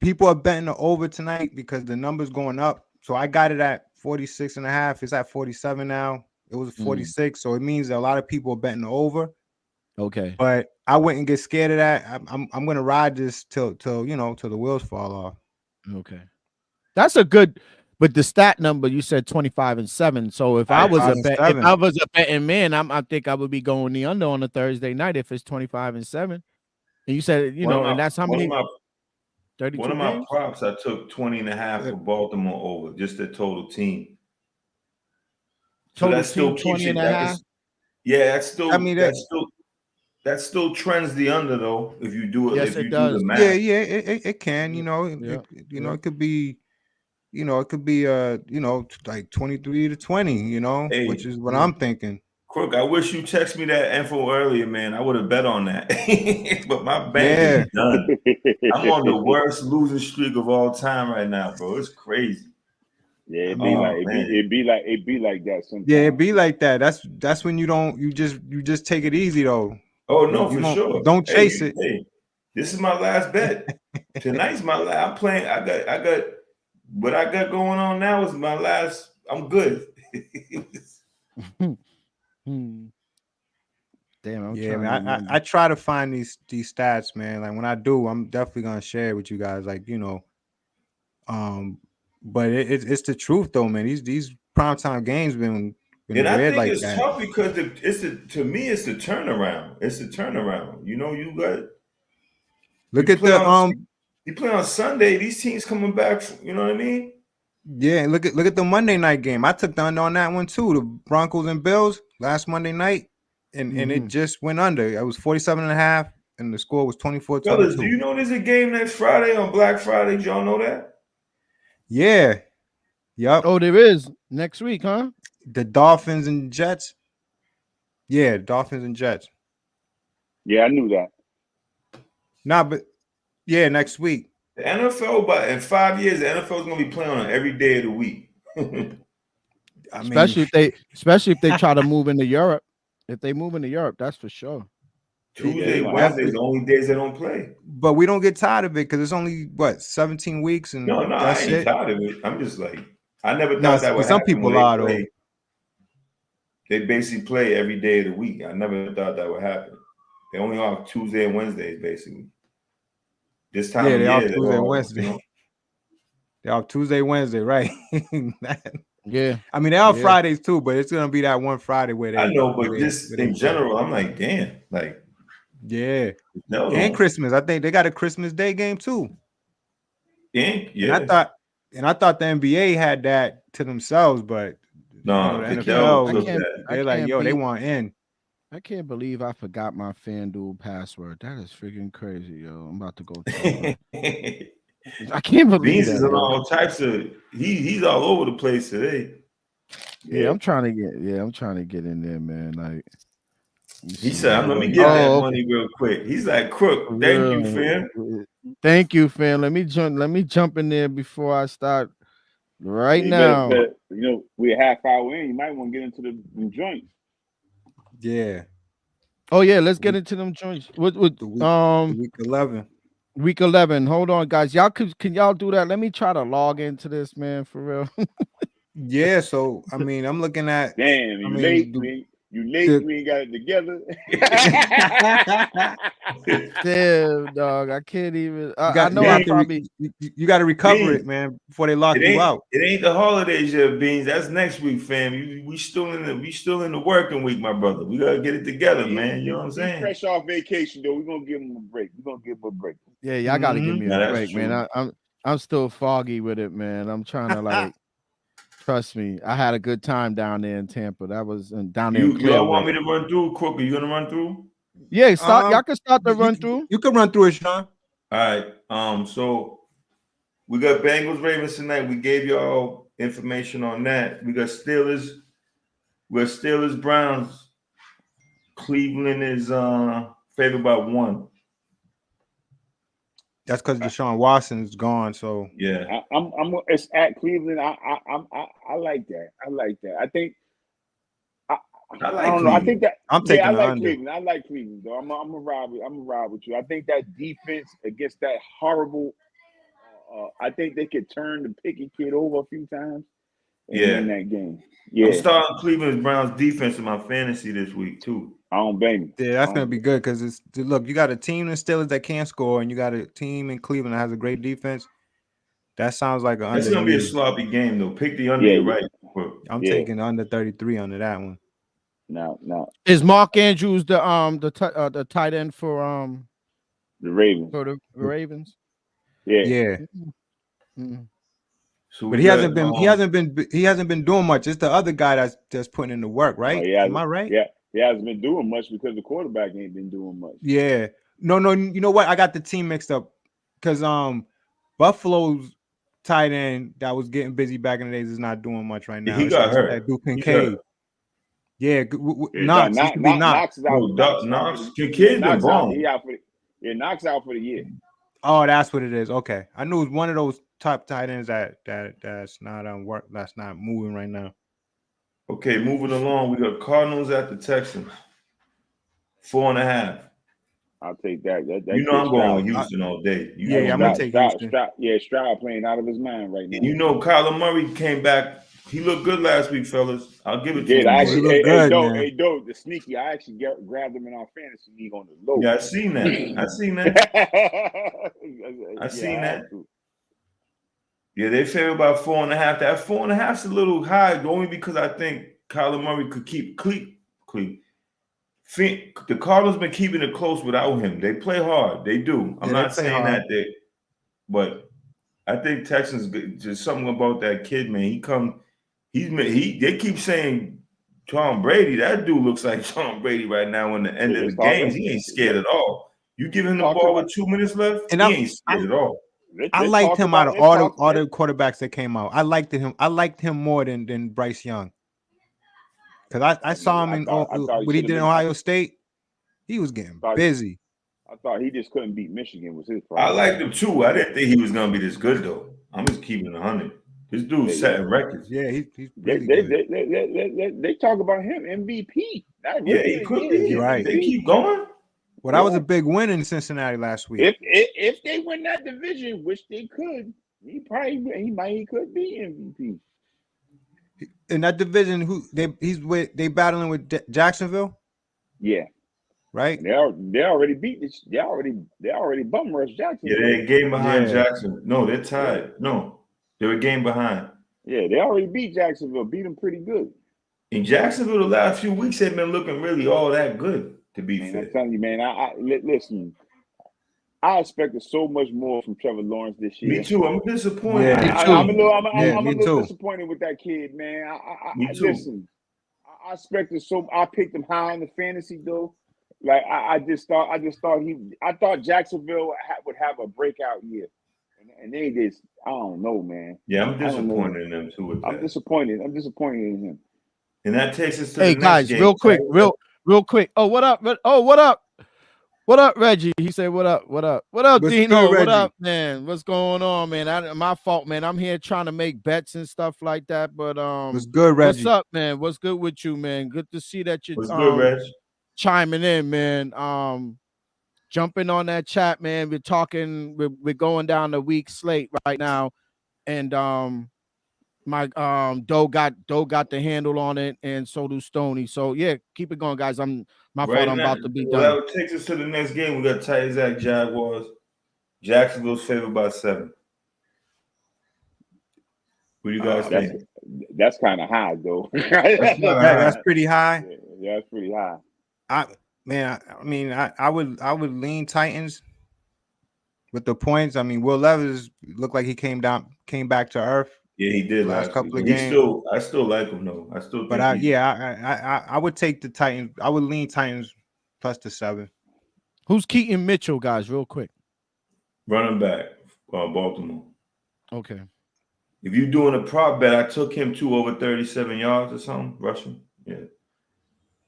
people are betting the over tonight because the number's going up. So I got it at 46 and a half. It's at 47 now. It was 46. So it means that a lot of people are betting the over. Okay. But I wouldn't get scared of that. I'm gonna ride this till the wheels fall off. Okay. That's a good, but the stat number you said 25 and 7. So if I was a betting man, I think I would be going the under on a Thursday night if it's 25 and 7. And you said, and that's how many 32 One of my games? props, I took 20 and a half for Baltimore over, just the total team. So Total that still team, keeps 20 it. and a half? That still trends the under though. If you do it, Yes, if it you does. do the math. Yeah, it can. It could be. It could be like 23-20. Hey, which is what I'm thinking. Crook, I wish you texted me that info earlier, man. I would have bet on that. But my bank is done. I'm on the worst losing streak of all time right now, bro. It's crazy. Yeah, it'd be like that sometimes. Yeah, it be like that. That's when you just take it easy though. Oh no, for sure. Don't chase it. Hey, this is my last bet. Tonight's my last. I'm playing. I got what I got going on now is my last. I'm good. Damn, man. I try to find these stats, man. Like when I do, I'm definitely gonna share it with you guys. Like but it's the truth though, man. These primetime games been and I think like it's that. tough because to me it's the turnaround. It's the turnaround. You got you play on Sunday. These teams coming back. You know what I mean? Yeah, look at the Monday night game. I took the under on that one too. The Broncos and Bills last Monday night, and it just went under. It was 47 and a half, and the score was 24-22. Fellas, do you know there's a game next Friday on Black Friday? Did y'all know that? Yeah. Yep. Oh, there is next week, huh? The Dolphins and Jets. Yeah, Dolphins and Jets. Yeah, I knew that. Nah, but yeah, next week. The NFL, but in 5 years, the NFL is gonna be playing on every day of the week. Especially if they try to move into Europe. If they move into Europe, that's for sure. Tuesday, Wednesday, the only days they don't play. But we don't get tired of it because it's only 17 weeks and no, that's I ain't it. tired of it. I'm just like, I never thought that would happen. Some people are though. They basically play every day of the week. I never thought that would happen. They only off Tuesday and Wednesdays, basically. This time of year, off Tuesday and Wednesday. They're off Tuesday, Wednesday, right? Yeah. I mean, they're off Fridays too, but it's gonna be that one Friday where they. I know, but just in general, I'm like, damn, like. Yeah. And Christmas. I think they got a Christmas Day game too. Yeah. And I thought the NBA had that to themselves, but no, the NFL, they're like, yo, they want in. I can't believe I forgot my FanDuel password. That is freaking crazy, yo. I'm about to go. I can't believe Beans that. Is on all types of. He's all over the place today. Yeah, I'm trying to get in there, man. Like he said, "Let me get that money real quick." He's like, "Crook, thank you, fam." Thank you, fam. Let me jump in there before I start right You now. better, we're a half hour in. You might want to get into the joints. Yeah. Oh yeah, let's get into them joints. With The week 11. week 11. Hold on, guys. Y'all can y'all do that? Let me try to log into this, man, for real. Yeah, so I mean, I'm looking at. Damn, you late, man. You late. We ain't got it together. Damn, dog. I can't even. I know you I got to probably. you got to recover Beans. it, man, before they lock you out. It ain't the holidays yet, Beans. That's next week, fam. We still in the working week, my brother. We gotta get it together, man. You know what I'm saying? Fresh off vacation, though. We're gonna give him a break. Yeah, y'all got to give me Yeah, a break, true. man. I'm still foggy with it, man. I'm trying to like. Trust me, I had a good time down there in Tampa. That was down there. You all want me to run through, Crook? Are you gonna run through? Yeah, start. Y'all can start the run through. You can run through it, Sean. All right. So we got Bengals Ravens tonight. We gave y'all information on that. We got Steelers. We're Steelers Browns. Cleveland is favored by 1. That's because Deshaun Watson's gone. So yeah, it's at Cleveland. I like that. I like that. I think. I don't know. I think that I'm taking I like under. Cleveland. I like Cleveland, though. I'm a ride with you. I think that defense against that horrible. I think they could turn the picky kid over a few times and win that game. Yeah, I'm starting Cleveland Browns defense in my fantasy this week too. I don't blame you. Yeah, that's gonna be good because it's look. You got a team in Steelers that can't score, and you got a team in Cleveland that has a great defense. That sounds like an. It's gonna be a sloppy game though. Pick the under, right? I'm taking under 33 under that one. No. Is Mark Andrews the tight end for the Ravens? For the Ravens. Yeah. Mm-hmm. So but he hasn't been doing much. It's the other guy that's putting in the work, right? Am I right? Yeah, he hasn't been doing much because the quarterback ain't been doing much. Yeah. No. You know what? I got the team mixed up because Buffalo's tight end that was getting busy back in the days is not doing much right now. He got hurt. Duke Kincaid. Yeah, Knox. Knox is out. Knox. Kincaid's been wrong. Knox out for the year. Oh, that's what it is. Okay, I knew it was one of those top tight ends that's not moving right now. Okay, moving along, we got Cardinals at the Texans. 4.5. I'll take that. I'm going with Houston all day. I'm gonna take Houston. Stroud playing out of his mind right now. And Kyler Murray came back. He looked good last week, fellas. I'll give it to him. Hey, the sneaky. I actually grabbed him in our fantasy league on the low. Yeah, I seen that. I seen that. Yeah, they favored by 4.5. That 4.5 is a little high, only because I think Kyler Murray could keep clean. The Cardinals been keeping it close without him. They play hard. They do. I'm not saying hard. But I think Texans just something about that kid, man. They keep saying Tom Brady. That dude looks like Tom Brady right now in the end of the games. He ain't scared at all. You give him the ball with 2 minutes left, and he ain't scared at all. I liked him out of all the quarterbacks that came out. I liked him more than Bryce Young. Because I saw him what he did in Ohio State. He was getting busy. I thought he just couldn't beat Michigan was his problem. I liked him too. I didn't think he was gonna be this good though. I'm just keeping it 100. This dude's setting records. Yeah, he's really good. They talk about him MVP. He could be. You're right. They keep going. Well, that was a big win in Cincinnati last week. If they win that division, which they could, he could be MVP. In that division, they battling with Jacksonville? Yeah. Right? They already beat this. They already bum rushed Jacksonville. Yeah, they're a game behind Jacksonville. No, they're tied. No, they're a game behind. Yeah, they already beat Jacksonville. Beat them pretty good. In Jacksonville, the last few weeks have been looking really all that good. To be fair, I'm telling you, man. Listen. I expected so much more from Trevor Lawrence this year. Me too. I'm disappointed. Yeah, I'm a little disappointed with that kid, man. Me too. Listen, I expected so. I picked him high in the fantasy though. Like I thought Jacksonville would have a breakout year, and they just I don't know, man. Yeah, I'm disappointed in them too. With that. I'm disappointed in him. And that takes us to the next guys, game. real quick. Oh, what up? What up, Reggie? He said, "What up? What up? What up, What's Dino? good, What Reggie? up, man? What's going on, man? My fault, man. I'm here trying to make bets and stuff like that. But What's good, Reggie? what's up, man? What's good with you, man? Good to see that you're What's good, Reg? chiming in, man. Jumping on that chat, man. We're talking. We're going down the week slate right now, and my Doe got the handle on it, and so do Stoney. So yeah, keep it going, guys. My fault. I'm about to be done. That takes us to the next game. We got Titans at Jaguars. Jacksonville's favored by 7. What do you guys think? That's kind of high, though. That's pretty high. Yeah, that's pretty high. I would lean Titans with the points. I mean, Will Levis looked like he came back to earth. Yeah, he did last couple of games. games. I still like him though. I would take the Titans. I would lean Titans plus the 7. Who's Keaton Mitchell, guys? Real quick. Running back, Baltimore. Okay. If you're doing a prop bet, I took him to over 37 yards or something rushing. Yeah.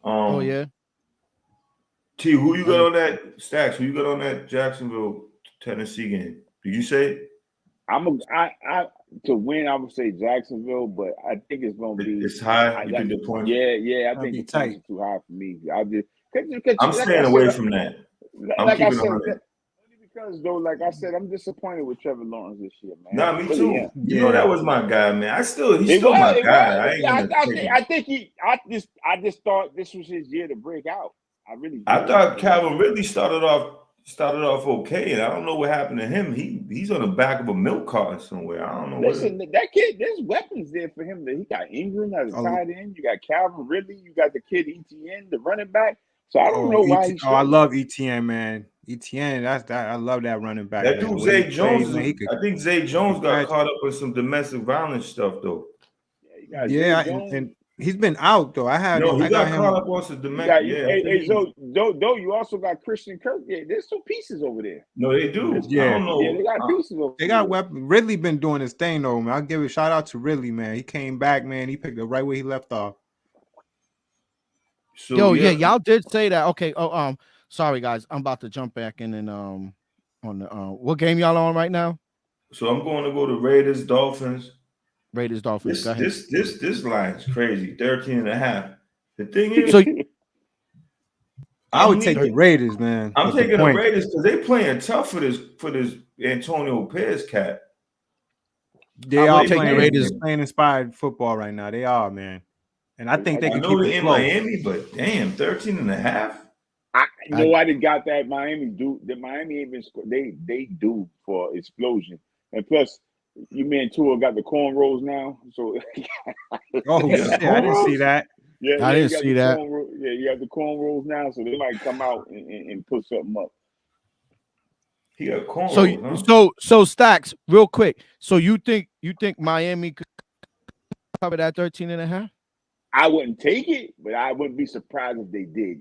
Oh yeah. T, who you got on that Stacks? Who you got on that Jacksonville Tennessee game? Did you say? I to win, I would say Jacksonville, but I think it's going to be. It's high. You think the points? Yeah. I think the points are too high for me. I'm staying away from that. Like I said, only because though, like I said, I'm disappointed with Trevor Lawrence this year, man. Nah, me too. Yeah. You know that was my guy, man. He's still my guy. I just thought this was his year to break out. I thought Calvin Ridley started off okay, and I don't know what happened to him. He's on the back of a milk carton somewhere. I don't know. Listen, that kid, there's weapons there for him. He got Ingram as a tight end. You got Calvin Ridley. You got the kid ETN, the running back. So I don't know why. I love ETN, man. ETN, I love that running back. That dude Zay Jones. I think Zay Jones got caught up with some domestic violence stuff though. And he's been out though. He got caught up on some domestic. Though you also got Christian Kirk. Yeah, there's some pieces over there. No, they do. Yeah, I don't know. Yeah, they got pieces over there. They got weapons. Ridley been doing his thing though, man. I'll give a shout out to Ridley, man. He came back, man. He picked it right where he left off. So, y'all did say that. Okay. Oh, sorry guys. I'm about to jump back in and on the what game y'all on right now? So I'm going to go to Raiders Dolphins. This line's crazy. 13.5. The thing is, I would take the Raiders, man. I'm taking the Raiders because they're playing tough for this Antonio Pierce cat. They are playing the Raiders. Playing inspired football right now. They are, man. And I think they can keep it in close. Miami, but damn, 13.5. I didn't got that. Miami ain't been scored. They do for explosion. And plus, you man Tua got the cornrows now. So I didn't see that. Yeah, I didn't see that. You have the cornrows now, so they might come out and put something up. He got cornrows. So Stacks, real quick. So you think Miami could cover that 13.5? I wouldn't take it, but I wouldn't be surprised if they did,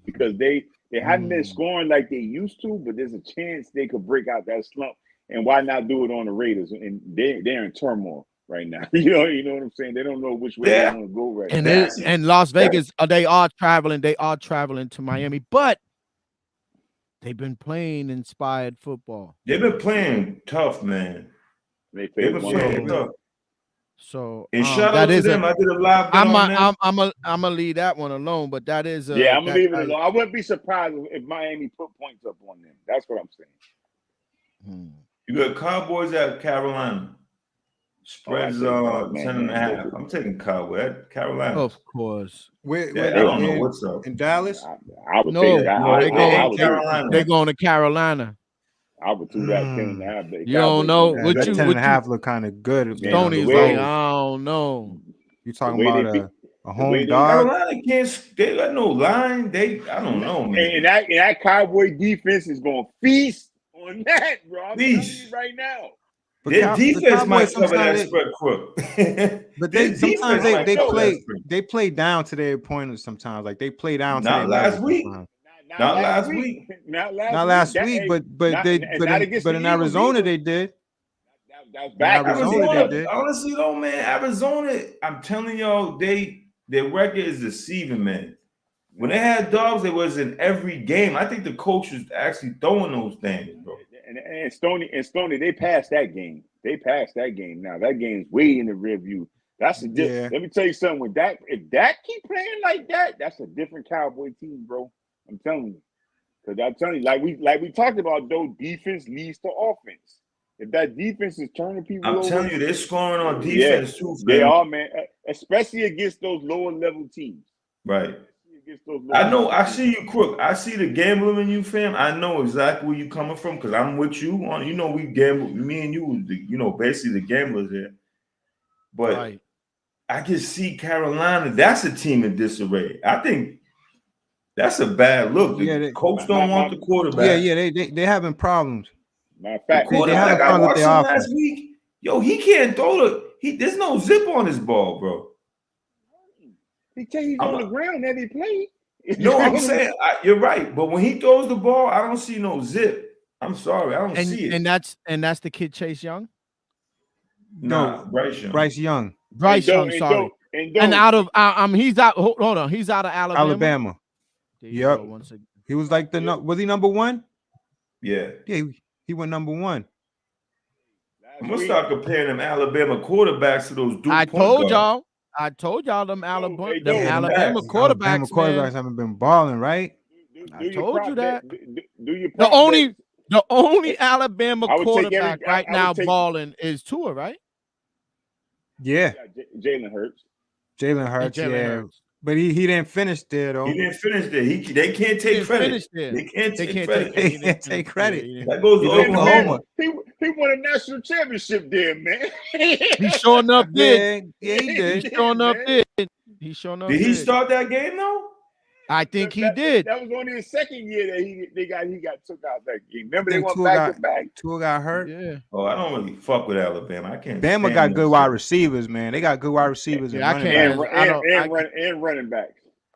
because they haven't been scoring like they used to. But there's a chance they could break out that slump, and why not do it on the Raiders? And they're in turmoil right now. You know what I'm saying? They don't know which way they want to go right now. And Las Vegas, they are traveling to Miami, but they've been playing inspired football. They've been playing tough, man. They've been playing tough. So and shout out to them. I did a live. I'm gonna leave that one alone, but that is I'm gonna leave it alone. I wouldn't be surprised if Miami put points up on them. That's what I'm saying. You got Cowboys at Carolina. Spreads 10.5. I'm taking Cowboys at Carolina. Of course. I don't know what's up in Dallas. I would take that. They're going to Carolina. I would do that 10.5. You don't know what 10.5 look kind of good. Tony's like, I don't know. You talking about a home dog? Carolina they got no line. I don't know, man. And that Cowboy defense is going to feast on that, bro. I'm telling you right now. Their defense might cover that spread crook. But sometimes they play down to their opponents. Sometimes, like they play down. Not last week. Not last week. Not last week. But in Arizona they did. That's back. Arizona, they did. Honestly, though, man, Arizona. I'm telling y'all, their record is deceiving, man. When they had dogs, it was in every game. I think the coach was actually throwing those things, bro. And Stoney, they passed that game. They passed that game. Now that game's way in the rear view. That's a Yeah. Let me tell you something. When if Dak keep playing like that, that's a different Cowboy team, bro. I'm telling you. Because I'm telling you, like we talked about, though, defense leads to offense. If that defense is turning people I'm over, telling you, they're scoring on defense too. They fam. are, man. Especially against those lower level teams. Right. Against those I know. I teams. see you, Crook. I see the gambling in you, fam. I know exactly where you coming from because I'm with you on. You know, we gamble. Me and you, basically the gamblers here. But Right. I can see Carolina. That's a team in disarray. I think that's a bad look. The coach don't want the quarterback. Yeah. They having problems. Matter of fact, They have Quarterback, a I problem with watched their him offense. last week. Yo, he can't throw there's no zip on his ball, bro. he tell you he's on the ground that he played. No, I'm saying you're right, but when he throws the ball, I don't see no zip. I'm sorry, I don't see it. And that's the kid Chase Young. No, Bryce Young. Bryce Young, sorry. And out of he's out. Hold on, he's out of Alabama. Yep. He was like was he number one? Yeah. Yeah, he went number one. I'm gonna start comparing them Alabama quarterbacks to those Duke I told y'all them Alabama quarterbacks haven't been balling, right? I told you that. The only Alabama quarterback right now balling is Tua, right? Yeah. Jalen Hurts. Yeah. But he didn't finish there though. He didn't finish there. They can't take credit. They can't take credit. That goes to Oklahoma. He won a national championship there, man. He sure enough did. Yeah, he did. He sure enough did. Did he start that game though? I think he did. That was only his second year that he got took out that game. Remember they went back to back. Tua got hurt. Yeah. Oh, I don't really fuck with Alabama. I can't. Bama got good wide receivers, man. They got good wide receivers and running backs.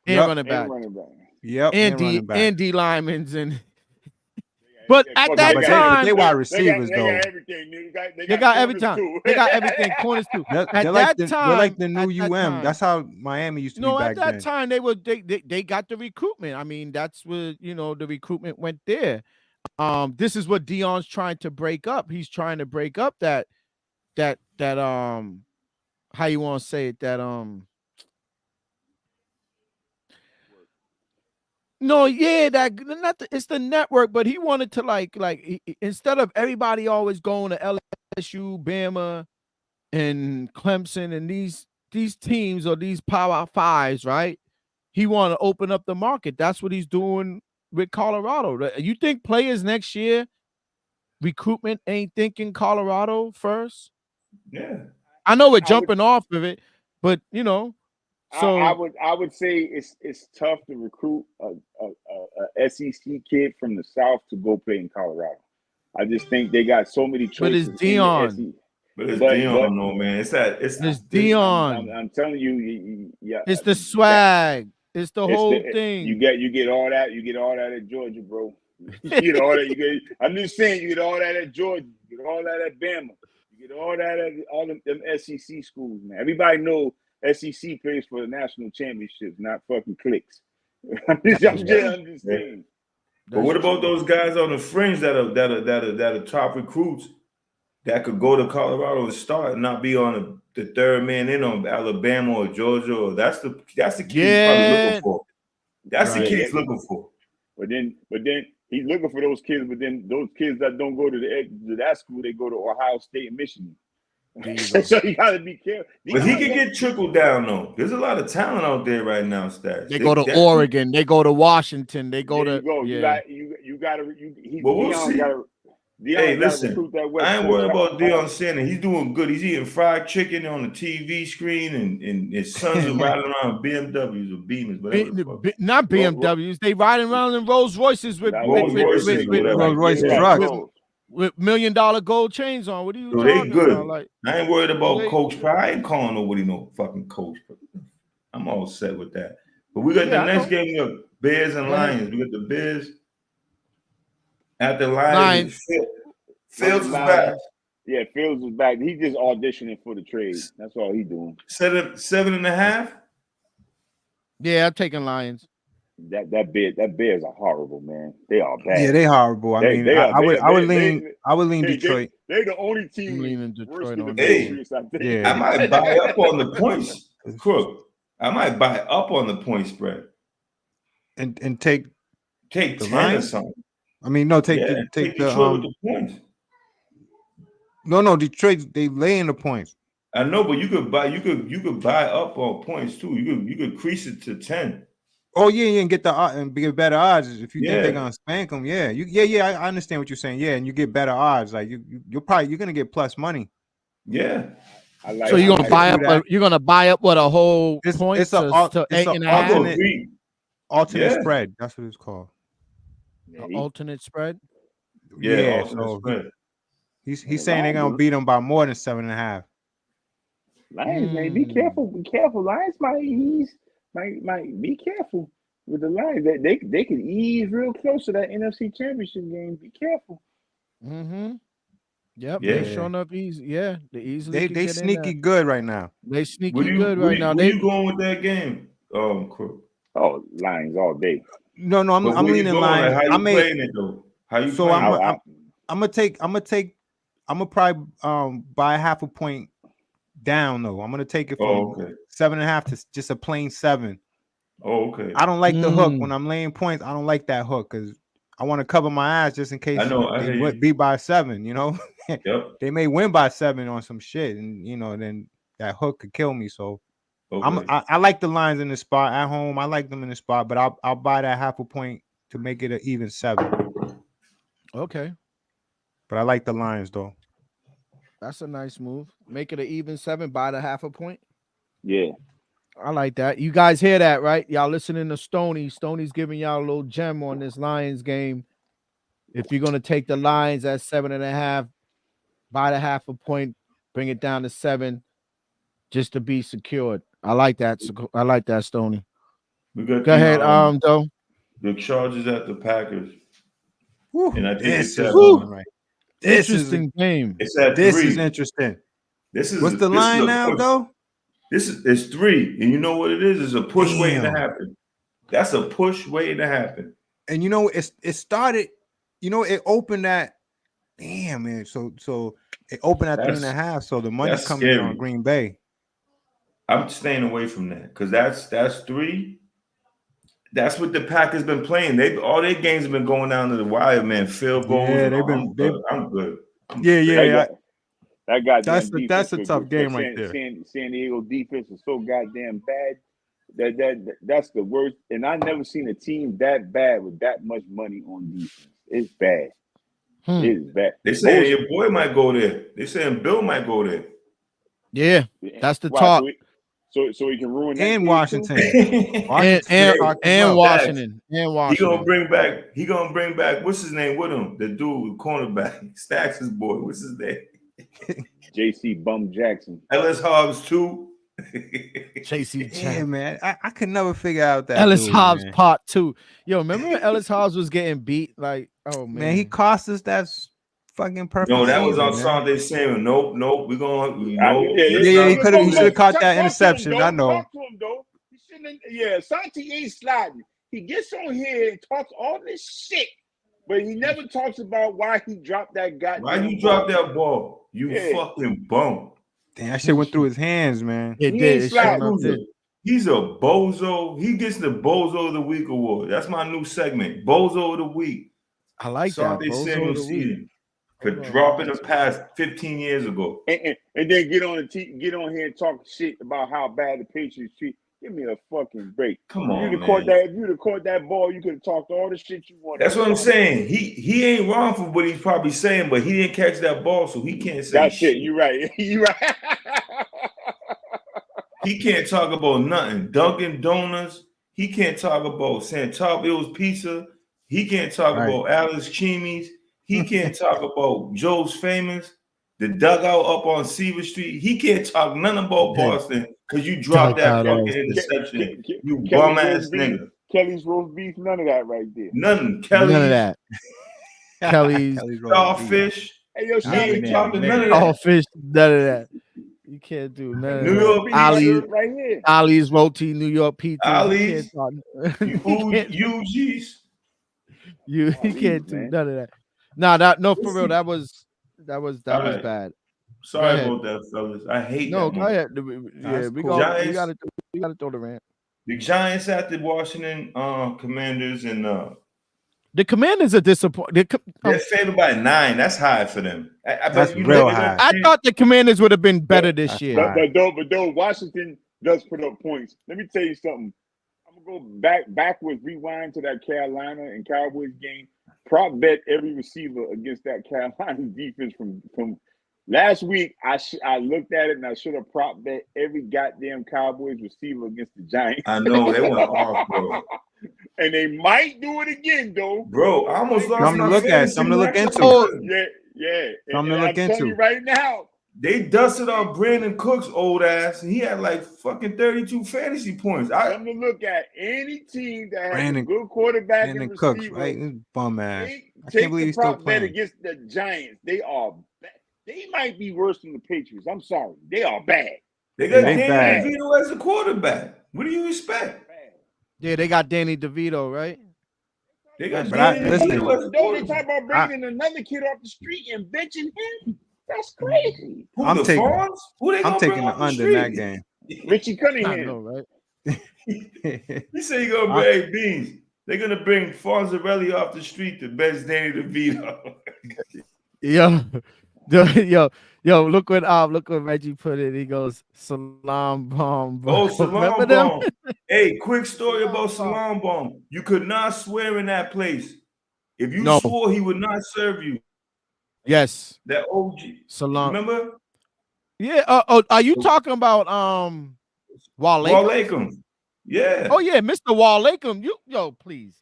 Running back. Yep. And D linemen's and. But at that time, they wide receivers though. They got everything. They got everything. Corners too. At that time, they're like the new UM. That's how Miami used to be back then. At that time, they got the recruitment. I mean, that's where the recruitment went there. This is what Deion's trying to break up. He's trying to break up that how you want to say it, no, yeah, it's the network, but he wanted to like instead of everybody always going to LSU, Bama, and Clemson and these teams or these Power Fives, right? He want to open up the market. That's what he's doing with Colorado. You think players next year recruitment ain't thinking Colorado first? Yeah, I know we're jumping off of it, but So I would say it's tough to recruit a SEC kid from the South to go play in Colorado. I just think they got so many choices. But it's Deion. But it's Deion, no man. It's Deion. I'm telling you, yeah. It's the swag. It's the whole thing. You get all that. You get all that at Georgia, bro. You get all that. I'm just saying, you get all that at Georgia. You get all that at Bama. You get all that at all them SEC schools, man. Everybody knows SEC plays for the national championships, not fucking clicks. I'm just saying. But what about those guys on the fringe that are top recruits that could go to Colorado and start and not be on the third man in on Alabama or Georgia? Or that's the kid he's probably looking for. That's the kid he's looking for. But then he's looking for those kids. But then those kids that don't go to that school, they go to Ohio State and Michigan. So you gotta be careful. But he can get trickled down though. There's a lot of talent out there right now, Stackz. They go to Oregon, they go to Washington, they go to you gotta we'll see. Hey, listen, I ain't worried about Deion Sanders. He's doing good. He's eating fried chicken on the TV screen, and his sons are riding around BMWs or Beamers, whatever. Not BMWs. They riding around in Rolls Royces with Rolls Royce trucks. With $1 million gold chains on. What are you talking about? Like, I ain't worried about Coach Pride. I ain't calling nobody no fucking coach. I'm all set with that. But we got the next game. We got Bears and Lions. We got the Bears at the Lions. Fields is back. Yeah, Fields is back. He's just auditioning for the trade. That's all he's doing. 7.5. Yeah, I'm taking Lions. That Bears are horrible, man. They are bad. Yeah, they horrible. I mean, I would lean Detroit. They're the only I'm team leaning worse Detroit than the on that. Patriots, I think. Yeah. I might buy up on the points, Crook. I might buy up on the point spread. and take Take the 10 or Lions? something. I mean, no, take Yeah, take the Detroit with the points. no, Detroit, they laying the points. I know, but you could buy up on points too. You could increase it to 10. Oh yeah, and get the and get better odds if you think Yeah. they're gonna spank them. Yeah, I understand what you're saying. Yeah, and you get better odds. Like you're gonna get plus money. Yeah. I like So you're gonna I buy do up? that. You're gonna buy up what a whole point it's a to it's 8.5? a I will alternate agree. alternate Yeah. spread. That's what it's called. Alternate spread. Yeah, so alternate spread. he's saying they're gonna beat them by more than 7.5. Lions, man, be careful. Lions might be careful with the Lions. They could ease real close to that NFC Championship game. Be careful. Mm-hmm. Yep. Yeah. They showing up easy. Yeah, they easily. They get sneaky in good right now. there. They sneaky Where good right now. Where you going with that game? Crook? Oh, Lions all day. No, I'm But where you leaning going? Lions. Like, how you I playing it though? How you So playing it? I'm gonna probably buy half a point down though. I'm gonna take it from 7.5 to just a plain 7. Oh, okay. I don't like the hook when I'm laying points. I don't like that hook because I want to cover my eyes just in case I know, I they hear would you. be by 7. You know, Yep. they may win by 7 on some shit, and then that hook could kill me. So Okay. I like the Lions in the spot at home. I like them in the spot, but I'll buy that half a point to make it an even 7. Okay, But I like the Lions though. that's a nice move. Make it an even 7. Buy the half a point. Yeah. I like that. You guys hear that, right? Y'all listening to Stoney. Stoney's giving y'all a little gem on this Lions game. If you're gonna take the Lions at 7.5, buy the half a point, bring it down to 7, just to be secured. I like that. I like that, Stoney. We got Go ahead, though. the Chargers at the Packers. Whew, And I think this it's is at, one right. This Interesting game. It's at This 3. is interesting. This is What's the this line is a now, push. though? It's 3, and you know what it is? It's a push waiting to Damn. happen. That's a push waiting to happen. And it started. It opened at. Damn, man. So it opened at 3.5. So the money's that's coming in scary. on Green Bay. I'm staying away from that because that's 3. That's what the Packers been playing. All their games have been going down to the wire, man. Field goals. Yeah, I'm good. Yeah. That goddamn That's defense a tough game right there. San Diego defense is so goddamn bad. That's the worst. And I never seen a team that bad with that much money on defense. It's bad. It is bad. They saying your boy might go there. They saying Bill might go there. Yeah, that's the Why, talk. So he can ruin that And team Washington. And Washington. He gonna bring back what's his name with him? The dude, cornerback, Stack's boy. What's his name? JC Bum Jackson. Ellis Hobbs too. JC Yeah, Jackson. man. I could never figure out that. Ellis dude, Hobbs man. part 2. Yo, remember when Ellis Hobbs was getting beat? Like, oh Man, he cost us that fucking perfect. No, that was season, on man. Sunday saying nope. We're going. He should have caught that interception. I know. Talk to him, though. He shouldn't. Yeah, Santi ain't sliding. He gets on here and talks all this shit, but he never talks about why he dropped that goddamn. Why you dropped that ball? You fucking bum. Damn, that shit went through his hands, man. It did. He's a bozo. He gets the Bozo of the Week award. That's my new segment. Bozo of the Week. I like that. Bozo of the Week. For dropping a pass 15 years ago. And then get on here and talk shit about how bad the Patriots treat. Give me a fucking break. Come on, if you'd have caught that ball, you could have talked all the shit you wanted. That's what I'm saying. He ain't wrong for what he's probably saying, but he didn't catch that ball, so he can't say that's shit. It. You're right. You're right. He can't talk about nothing. Dunkin' Donuts. He can't talk about Santarville's Pizza. He can't talk about Alice Chimi's. He can't talk about Joe's Famous, the dugout up on Seaver Street. He can't talk nothing about Boston because you dropped that fucking interception. You bum ass nigga. Kelly's roast beef, none of that right there. None. None of that. Kelly's Starfish. Hey, yo, Starfish, none of that. You can't do nothing. New York Ali, right here. Ali's roti, New York pizza. Ali's, You Ali's, can't do man. none of that. No, for real. That was Alright. bad. Sorry ahead. about that, fellas. I hate No, that. go ahead. Yeah, That's we cool. gotta throw the rant. The Giants at the Washington Commanders, and The Commanders are disappointed. they're favored by 9. That's high for them. That's real high. I thought the Commanders would have been better this That's year. fine. But though Washington does put up points. Let me tell you something. I'm gonna go backwards, rewind to that Carolina and Cowboys game. Prop bet every receiver against that Carolina defense from last week. I looked at it and I should have prop bet every goddamn Cowboys receiver against the Giants. I know they went off, bro. And they might do it again, though. Bro, I almost lost Something to my look at, fantasy something to look record. into. Yeah. Something to And look I'm telling into. you right now. They dusted off Brandon Cook's old ass, and he had like fucking 32 fantasy points. Something to look at. Any team that has Brandon- a good quarterback Brandon and Cooks, receiver, right? This bum ass. I take can't believe the he's still prop bet playing. against the Giants. They might be worse than the Patriots. I'm sorry. They are bad. They got They Danny bad. DeVito as a quarterback. What do you expect? Yeah, they got Danny DeVito, right? They got But I- Danny listen, DeVito as a Don't they quarterback. talk about bringing in another kid off the street and benching him? That's crazy. Who, I'm the taking- Fawns? Who they I'm gonna taking bring the off the under in that street? game. Richie I Cunningham. know, right? He said he gonna bring Beans. They're gonna bring Fonzarelli off the street to bench Danny DeVito. Yo, look what Reggie put in. He goes, Salam Bomb. Oh, Salam Remember them? Bomb. Hey, quick story about Salam Bomb. You could not swear in that place. If you No. swore, he would not serve you. Yes. That OG. Salam. Remember? Yeah. Are you talking about Wale? Walaikum. Yeah. Oh yeah, Mr. Walakum. Please.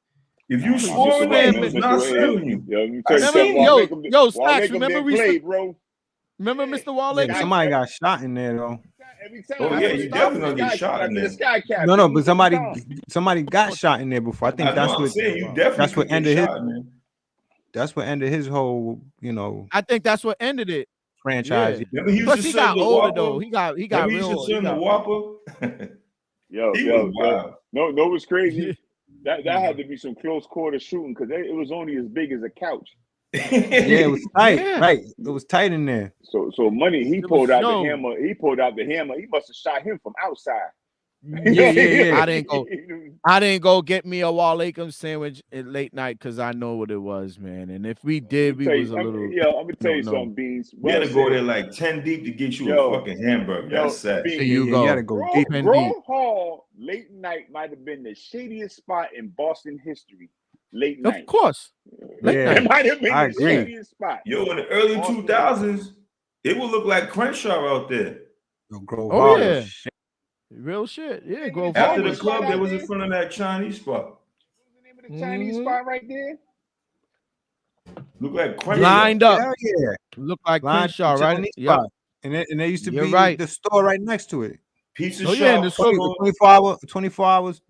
If you Oh, swore Mr. in there, he Wade, was Mr. not Wade. serving you. Yo, let me I tell you seen something. yo, Wale Stacks, didn't remember we play, bro. Remember Mr. Yeah, Wale? but somebody got shot in there though. Every time. Oh, yeah, you definitely gonna get shot in there. The sky cap. No, but somebody got shot in there before. I think I know, that's I'm what saying, you definitely that's what could get ended his shot, man. that's what ended his whole, I think that's what ended it. franchise. Remember he used Plus to he serve got the older Whopper? though. He got Remember he used real. to serve the Whopper? Yo, He was wild. No, what's crazy? That had to be some close quarter shooting because it was only as big as a couch. Yeah, it was tight. Yeah. Right. It was tight in there. So money, he It pulled was out no- the hammer. He pulled out the hammer. He must have shot him from outside. Yeah. I didn't go get me a Walakum sandwich at late night because I know what it was, man. And if we did, we was a little. I'm gonna tell you No. something, Beans. We had to go said. there like 10 deep to get you Yo. a fucking hamburger. Yo, That's sad. Beans, There you You go. gotta go Grove, deep. Grove Hall late night might have been the shadiest spot in Boston history. Late night. Of course. Late Yeah. It might have been I the agree. shadiest spot. Yo, in the early 2000s, it would look like Crenshaw out there. Grove Oh, Hall yeah. was shit. Real shit. Yeah, Grove After Hall. the club, they was in front of that Chinese spot. What's the name of the Chinese Mhm. spot right there? Look like Crenshaw. Lined up. Hell yeah. Look like Line- Crenshaw, right? Chinese Yep. spot. And there used to You're be right. the store right next to it. Pizza Oh, shop. yeah, and the store- 24 hours.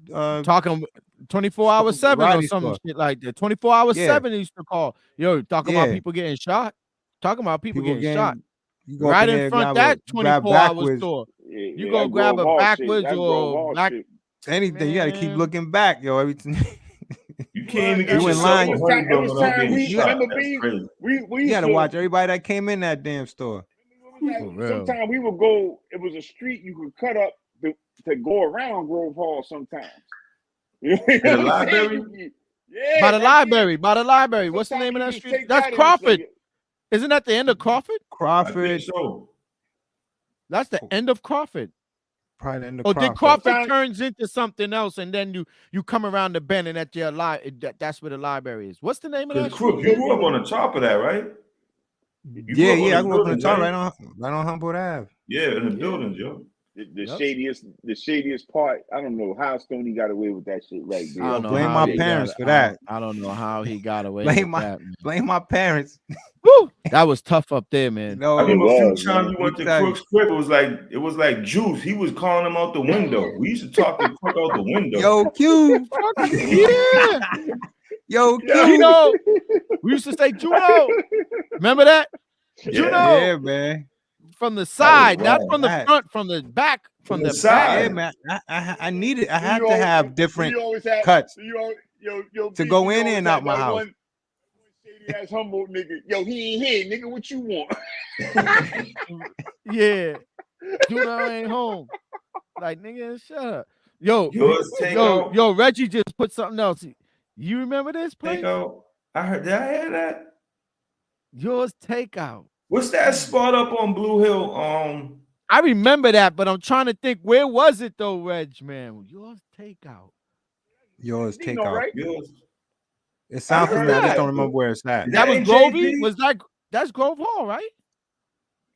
Talking 24 hours 7 or Variety some store. shit like that. 24 hours Yeah. 7 they used to call. Yo, talking about Yeah. people getting shot. Talking about people getting shot. You go up Right in in there, front of grab that a- grab 24-hour backwards. store. Yeah, You go that grab Grove a Hall backwards shit. That or Grove Hall back- shit. Anything. You got to keep Man. looking back, yo. Everything. You can't even You get in yourself line. a It honey was bun without time getting we shot. remember That's being crazy. we You used got to to watch everybody that came in that damn store. For real. Sometimes we would go. It was a street you could cut up to go around Grove Hall. Sometimes. You know what I'm library? saying? Yeah. By the right library. By the library. What's the Sometimes name of you that just street? take That's that and Crawford. say, Isn't that the end of Crawford? I think Crawford. so. That's the end of Crawford. Probably the end of Or did Crawford. Crawford Sometimes- turns into something else and then you come around the bend and that's your that's where the library is. What's the name of that Because Crook, street? you grew up on the top of that, right? You grew Yeah, up on I grew up on the buildings, top right? right on Humboldt Ave. Yeah, in the buildings, yo. The Yep. shadiest part. I don't know how Stoney got away with that shit right there. I don't know Blame how my he parents got- for that. I don't know how he got away Blame with my- that. Man. Blame my parents. Woo! That was tough up there, man. No, I remember a few was, times man. we went to Let me tell Crook's crib. It was like Juice. He was calling him out the window. We used to talk to Crook out the window. yo, Q. Yeah, Yo, Q. Juno. We used to say Juno. Remember that? Yeah. Juno. Yeah, man. from the side, not wild. from the front, from the back, from the side. back. Yeah, man. I needed. I had to have different You always have cuts to go in and out my house. One shady ass Humboldt nigga. Yo, he ain't here, nigga. What you want? Yeah, Judah ain't home. Like, nigga, shut up. Yo, Reggie just put something else. You remember this place? Takeout. I heard. Did I hear that? Yours Takeout. What's that spot up on Blue Hill? I remember that, but I'm trying to think, where was it though, Reg, man? Yours Takeout. Yours You know, Takeout. right? It sounds familiar. I just that. don't remember where it's at. That was ain't Grovey? JP? That's Grove Hall, right?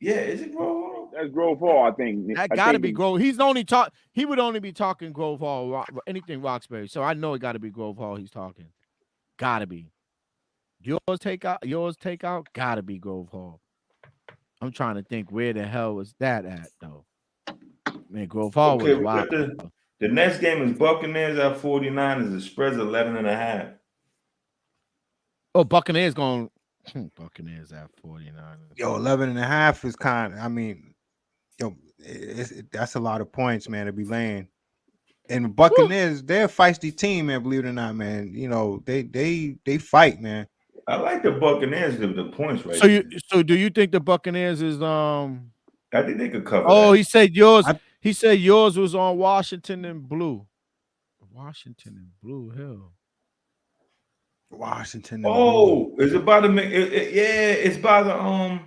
Yeah, is it Grove? That's Grove Hall, I think. That gotta be Grove. He would only be talking Grove Hall, anything Roxbury. So I know it gotta be Grove Hall he's talking. Gotta be. Yours Takeout, gotta be Grove Hall. I'm trying to think where the hell was that at though. Man, Grove Hall was wild. The next game is Buccaneers at 49. The spread's 11.5. Oh, Buccaneers going. Buccaneers at 49. Yo, 11.5 is kind of. I mean, that's a lot of points, man, to be laying. And Buccaneers, they're a feisty team, man. Believe it or not, man. You know, they fight, man. I like the Buccaneers, the points right. So do you think the Buccaneers is I think they could cover. Oh, that. he said yours. He said yours was on Washington and Blue. Washington and Blue Hill. Washington. Oh, is it by the? Yeah, it's by the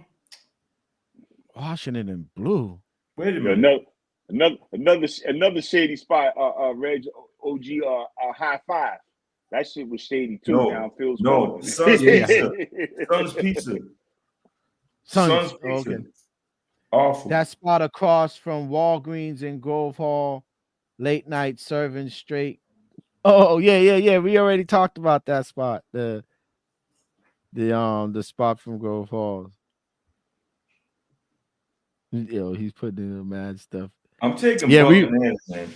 Washington and Blue. Wait a minute. Another shady spot. Reg OG. High Five. That shit was shady too. No, Sun's Pizza. Sun's Pizza. Sun's Pizza. Okay. Awful. That spot across from Walgreens in Grove Hall, late night serving straight. Oh yeah. We already talked about that spot. The spot from Grove Hall. Yo, he's putting in the mad stuff. I'm taking Buccaneers, man.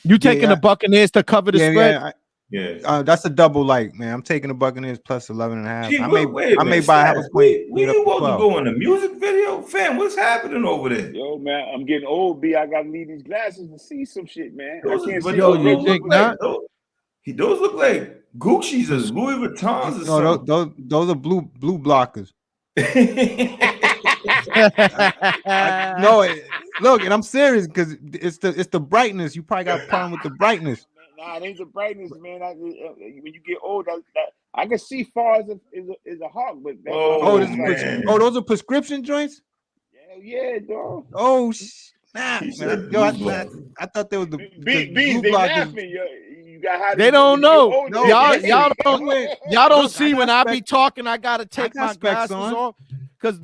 You taking the Buccaneers to cover the spread? Yeah. That's a double like, man. I'm taking the Buccaneers plus 11.5. Gee, I may buy half a point. We you want to go in the music video, fam? What's happening over there? Yo, man, I'm getting old. B, I gotta need these glasses to see some shit, man. Those I can't see. You think not? Those look like Gucci's or Louis Vuittons or something. Those are blue blockers. Look, and I'm serious because it's the brightness. You probably got a problem with the brightness. Nah, it ain't the brightness, man. When you get old, I can see far as a hawk, but those are prescription joints. Yeah, dog. Oh snap, man! Yo, I thought they was the blue they laughing. You got they don't know. No, y'all don't see when I be talking. I gotta take my glasses off because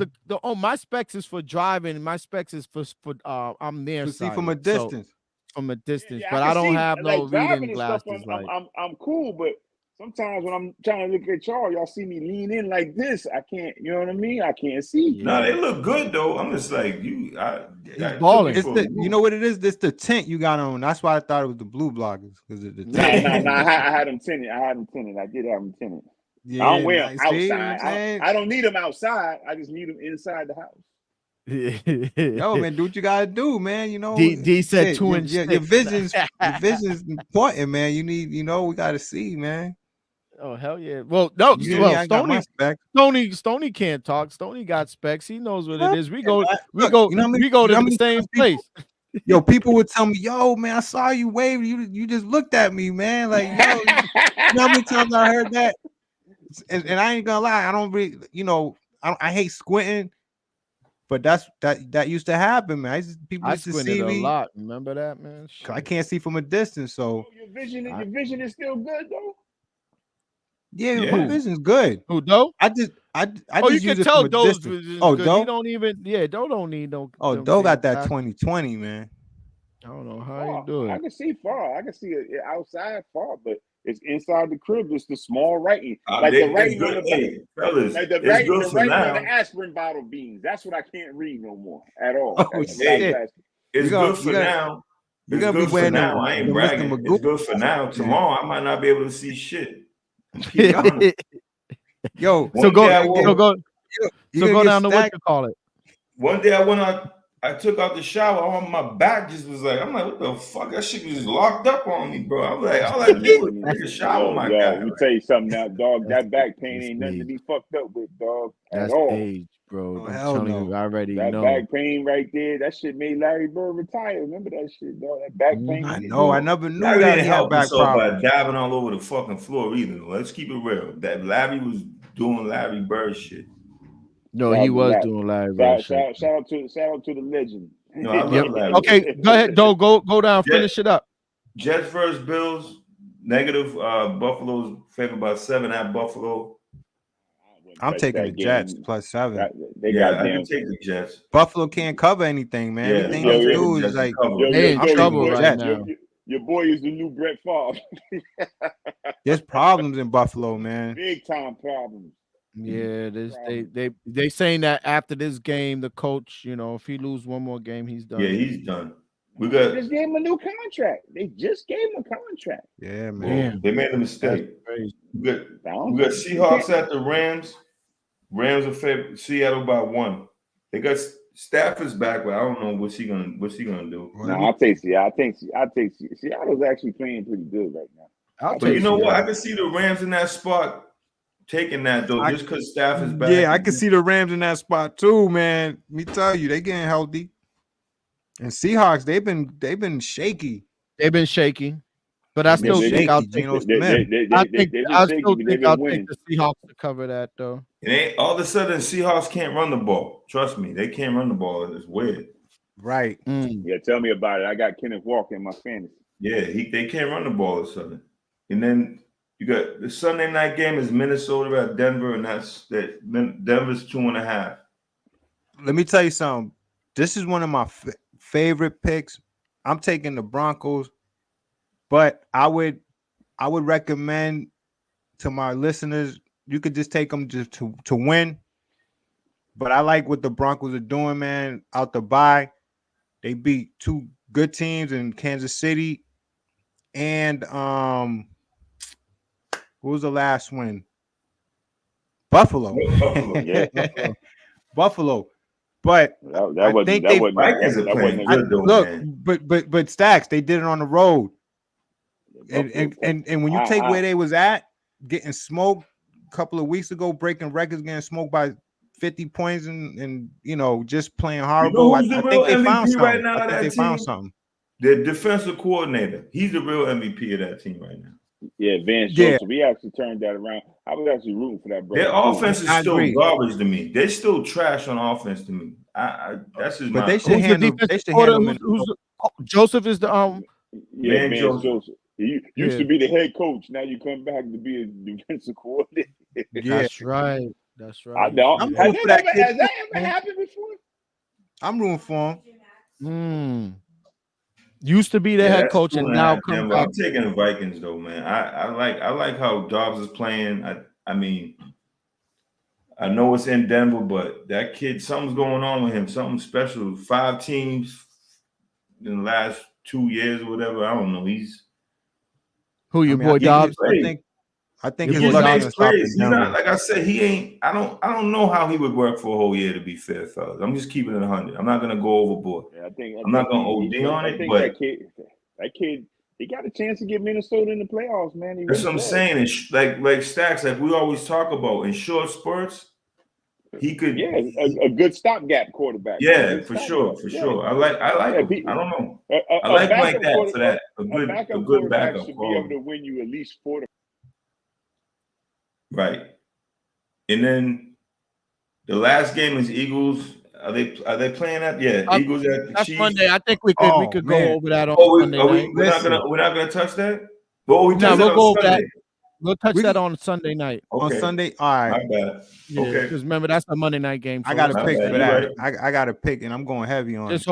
my specs is for driving. My specs is for I'm near. See from a distance. From a distance, but I don't have no reading glasses. I'm cool, but sometimes when I'm trying to look at y'all see me lean in like this. I can't, you know what I mean? I can't see. No, they look good though. I'm just like you. Balling. You know what it is? This the tint you got on. That's why I thought it was the blue blockers because of the tint. Nah. I had them tinted. I did have them tinted. Yeah, I don't wear them outside. I don't need them outside. I just need them inside the house. Yo, man, do what you gotta do, man. You know, D said 2 inch. Your vision's important, man. You need, we gotta see, man. Oh hell yeah! Well, no, Stoney can't talk. Stoney got specs. He knows what it is. We go to the same place. Yo, people would tell me, "Yo, man, I saw you wave. You just looked at me, man. Like, yo, you know how many times I heard that?" And I ain't gonna lie, I don't really, I hate squinting. But that used to happen, man. People used to see me a lot. Remember that, man? I can't see from a distance, so your vision is still good though. Yeah, my vision's good. Who Doe? I just you use can it tell from a Doe's distance. vision. Oh, good. Doe? He don't even. Yeah, Doe don't need no. Oh, Doe got that 20/20, man. I don't know how you do it. I can see far. I can see it outside far, but it's inside the crib. It's the small writing, the writing on the the aspirin bottle beans. That's what I can't read no more at all. Oh shit! It's good for now. It's good for now. I ain't bragging. It's good for now. Tomorrow I might not be able to see shit. Yo, go down to what you call it. one day I went out, I took out the shower, my back just was like, I'm like, what the fuck? That shit was just locked up on me, bro. I'm like, all I did was take a shower, my guy. Let me tell you something now, dog. That's That back pain that's ain't nothing to age. be fucked up with, dog. At That's all. age, bro. Oh, I'm hell telling no. you, I already That know. back pain right there, that shit made Larry Bird retire. Remember that shit, dog? That back pain. I know. I never knew Larry that didn't he had help back himself by problems. diving all over the fucking floor either. Let's keep it real. That Larry was doing Larry Bird shit. No, he was doing Larry Bird shit. Shout out to the legend. No, I love Yep. Larry. Okay, go ahead, go down, finish it up. Jets versus Bills. Negative. Buffalo's favored by 7 at Buffalo. I'm taking the Jets plus 7. I can take the Jets. Buffalo can't cover anything, man. Yeah, Everything they do is like they in trouble right now. Your boy is the new Brett Favre. There's problems in Buffalo, man. Big time problems. Yeah, they saying that after this game, the coach, you know, if he lose one more game, he's done. Yeah, he's done. They just gave him a new contract. They just gave him a contract. Yeah, man. They made a mistake. We got Seahawks at the Rams. Rams are favored Seattle by 1. They got Stafford's back, but I don't know what's he gonna do. No, I'll take Seattle. I take Seattle's actually playing pretty good right now. But you know what? I can see the Rams in that spot taking that though, just because Stafford's back. Yeah, I can see the Rams in that spot too, man. Let me tell you, they getting healthy. And Seahawks, they've been shaky. They've been shaky. But I still think I'll take the Seahawks to cover that though. It ain't all of a sudden Seahawks can't run the ball. Trust me, they can't run the ball. It's weird. Right. Yeah, tell me about it. I got Kenneth Walker in my fantasy. Yeah, they can't run the ball all of a sudden. And then you got the Sunday night game is Minnesota at Denver, and Denver's 2.5. Let me tell you something. This is one of my favorite picks. I'm taking the Broncos, but I would recommend to my listeners, you could just take them just to win. But I like what the Broncos are doing, man. Out the bye, they beat 2 good teams in Kansas City, and who was the last win? Buffalo. Yeah. Buffalo. But that wasn't good, but Stacks, they did it on the road. And when you take where they was at, getting smoked a couple of weeks ago, breaking records, getting smoked by 50 points, and you know, just playing horrible. You know I think they found something. Right now, I think they found something. The defensive coordinator, he's the real MVP of that team right now. Yeah, Vance Joseph. We actually turned that around. I was actually rooting for that. Their offense is still garbage to me. They're still trash on offense to me. That's just but they should handle. Joseph is the Yeah, Vance Joseph. He used to be the head coach. Now you come back to be a defensive coordinator. That's right. That's right. I'm rooting for that kid. Has that ever happened before? I'm rooting for him. Used to be the head coach, and now come back. I'm taking the Vikings though, man. I like how Dobbs is playing. I mean, I know it's in Denver, but that kid, something's going on with him. Something special. 5 teams in the last 2 years or whatever. I don't know. Boy Dobbs? I think his luck is crazy. He's not, like I said, he ain't. I don't know how he would work for a whole year. To be fair, fellas, I'm just keeping it 100. I'm not gonna go overboard. Yeah, I'm not gonna OD on it. But that kid, he got a chance to get Minnesota in the playoffs, man. That's what I'm saying. It's like Stacks, like we always talk about in short spurts. He could, a good stopgap quarterback. Yeah, for sure. I like him. I don't know. I like him like that for that. A good backup should be able to win you at least 4 to. Right. And then the last game is Eagles. Are they playing that? Yeah, Eagles at the that's Chiefs. Monday. I think we could go over that on Monday night. We're not gonna touch that? But we'll go over that. We'll touch that on Sunday night. Okay. On Sunday, all right. My bad. Yeah, because remember that's the Monday night game. I got a pick for that. I got a pick, and I'm going heavy on. Just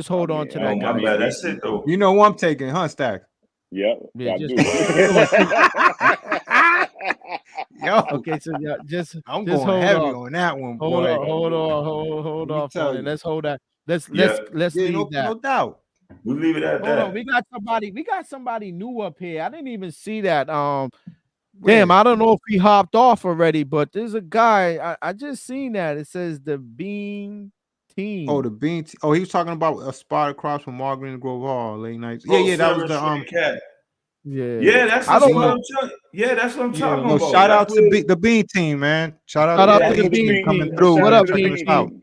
hold on to that. My bad. That's it though. You know what I'm taking, huh, Stack? Yeah. Yo, okay, so I'm going heavy on that one, boy. Hold on. Let's hold that. Let's leave that. No doubt. We leave it at that. On. We got somebody new up here. I didn't even see that. Damn, I don't know if he hopped off already, but there's a guy. I just seen that. It says the Bean team. Oh, the bean. Oh, he was talking about a spot across from Margaret Grove Hall, late nights. Full Yeah, that was service the cat. Yeah, Yeah, that's I what don't know. I'm talking No, about. shout That's out to where- the bean team, man. Shout Shout out out to to the the bean team Bean coming team. through Shout What out and up, to the checking Bean us Bean out. team.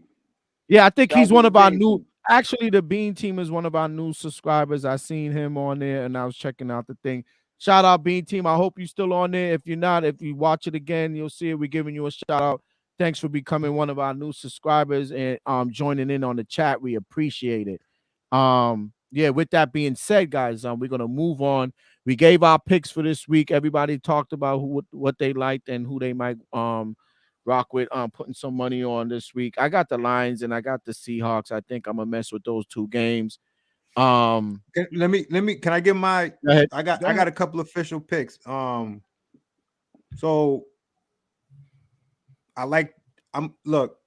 Yeah, I think Shout he's out to one the of our Bean new. team. Actually, the Bean team is one of our new subscribers. I seen him on there, and I was checking out the thing. Shout out Bean team. I hope you're still on there. If you're not, if you watch it again, you'll see it. We're giving you a shout out. Thanks for becoming one of our new subscribers and joining in on the chat. We appreciate it. Yeah, with that being said, guys, we're gonna move on. We gave our picks for this week. Everybody talked about what they liked and who they might rock with putting some money on this week. I got the Lions and I got the Seahawks. I think I'm gonna mess with those two games. Let me can I get my Go ahead. I got a couple official picks. So look,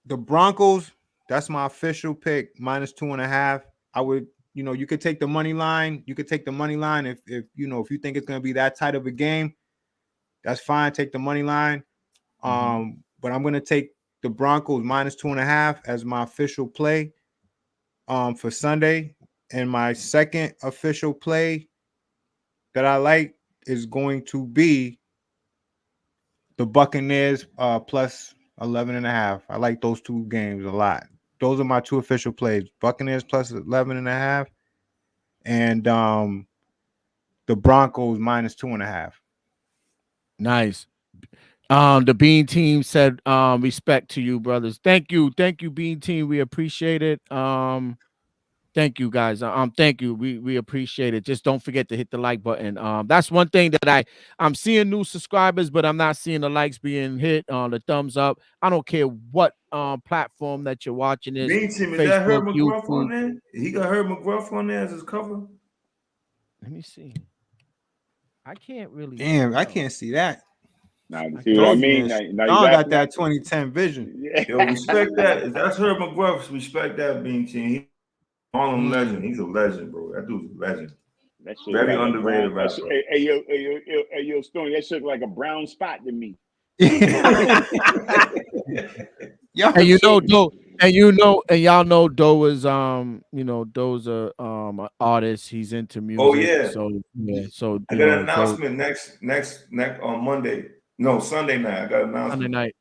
the Broncos, that's my official pick, -2.5. I would, you could take the money line. You could take the money line if if you think it's gonna be that tight of a game, that's fine. Take the money line. But I'm gonna take the Broncos -2.5 as my official play for Sunday. And my second official play that I like is going to be the Buccaneers plus 11.5. I like those two games a lot. Those are my two official plays: Buccaneers plus 11.5, and the Broncos -2.5. Nice. The Bean team said respect to you, brothers. Thank you, Bean team. We appreciate it. Thank you, guys. Thank you. We appreciate it. Just don't forget to hit the like button. That's one thing that I'm seeing new subscribers, but I'm not seeing the likes being hit on the thumbs up. I don't care what platform that you're watching this. Bean team, is Facebook, that Herb McGruff YouTube. on there? He got Herb McGruff on there as his cover. Let me see. I can't really. Damn, I can't see that. Now, you see what I mean? Now you Don got laughing that at- 2010 vision. Yeah. Yo, respect that. If that's Herb McGruff, respect that, Bean team. He Harlem legend. He's a legend, bro. That dude's a legend. That shit Very like a underrated brown- rapper. Hey, yo, Stone, that shit like a brown spot to me. Yo, And Doe, and y'all know Doe is Doe's a artist. He's into music. Oh, yeah. So I got an announcement next on Monday. No, Sunday night. I got an announcement. Sunday night.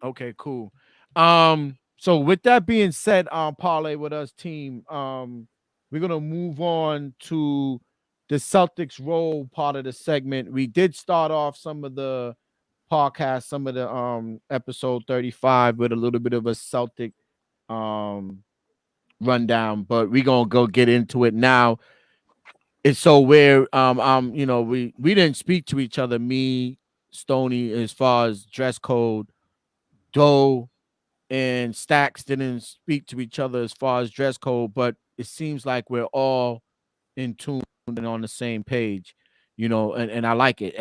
Okay, cool. So with that being said, parlay with us team. We're gonna move on to the Celtics role part of the segment. We did start off some of the podcast, some of the episode 35 with a little bit of a Celtic rundown, but we're gonna go get into it now. It's so weird. We didn't speak to each other, me, Stoney, as far as dress code. Doe and Stacks didn't speak to each other as far as dress code, but it seems like we're all in tune and on the same page, and I like it.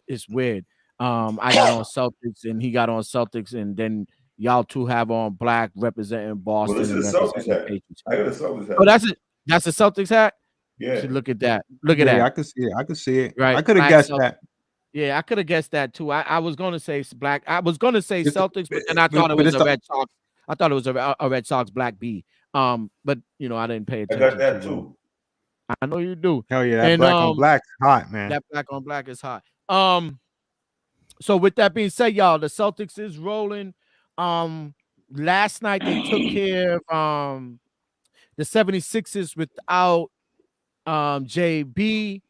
It's weird. I got on Celtics and he got on Celtics, and then y'all two have on black representing Boston. Well, this is and a Celtics representing hat. Patriots. I got a Celtics hat. Oh, that's it. That's a Celtics hat. Yeah. So look at that. Look at Yeah, that. I could see it. I could see it. Right. I could have Black guessed Celtics. that. Yeah, I could have guessed that too. I was going to say black. I was going to say It's the- Celtics, but then I but- thought it but was it's a the- Red Sox. I thought it was a Red Sox black B. But I didn't pay I attention. got that to too. I know you do. Hell yeah, that And, black on black's hot, man. That black on black is hot. So with that being said, y'all, the Celtics is rolling. Last night they took care of the 76ers without JB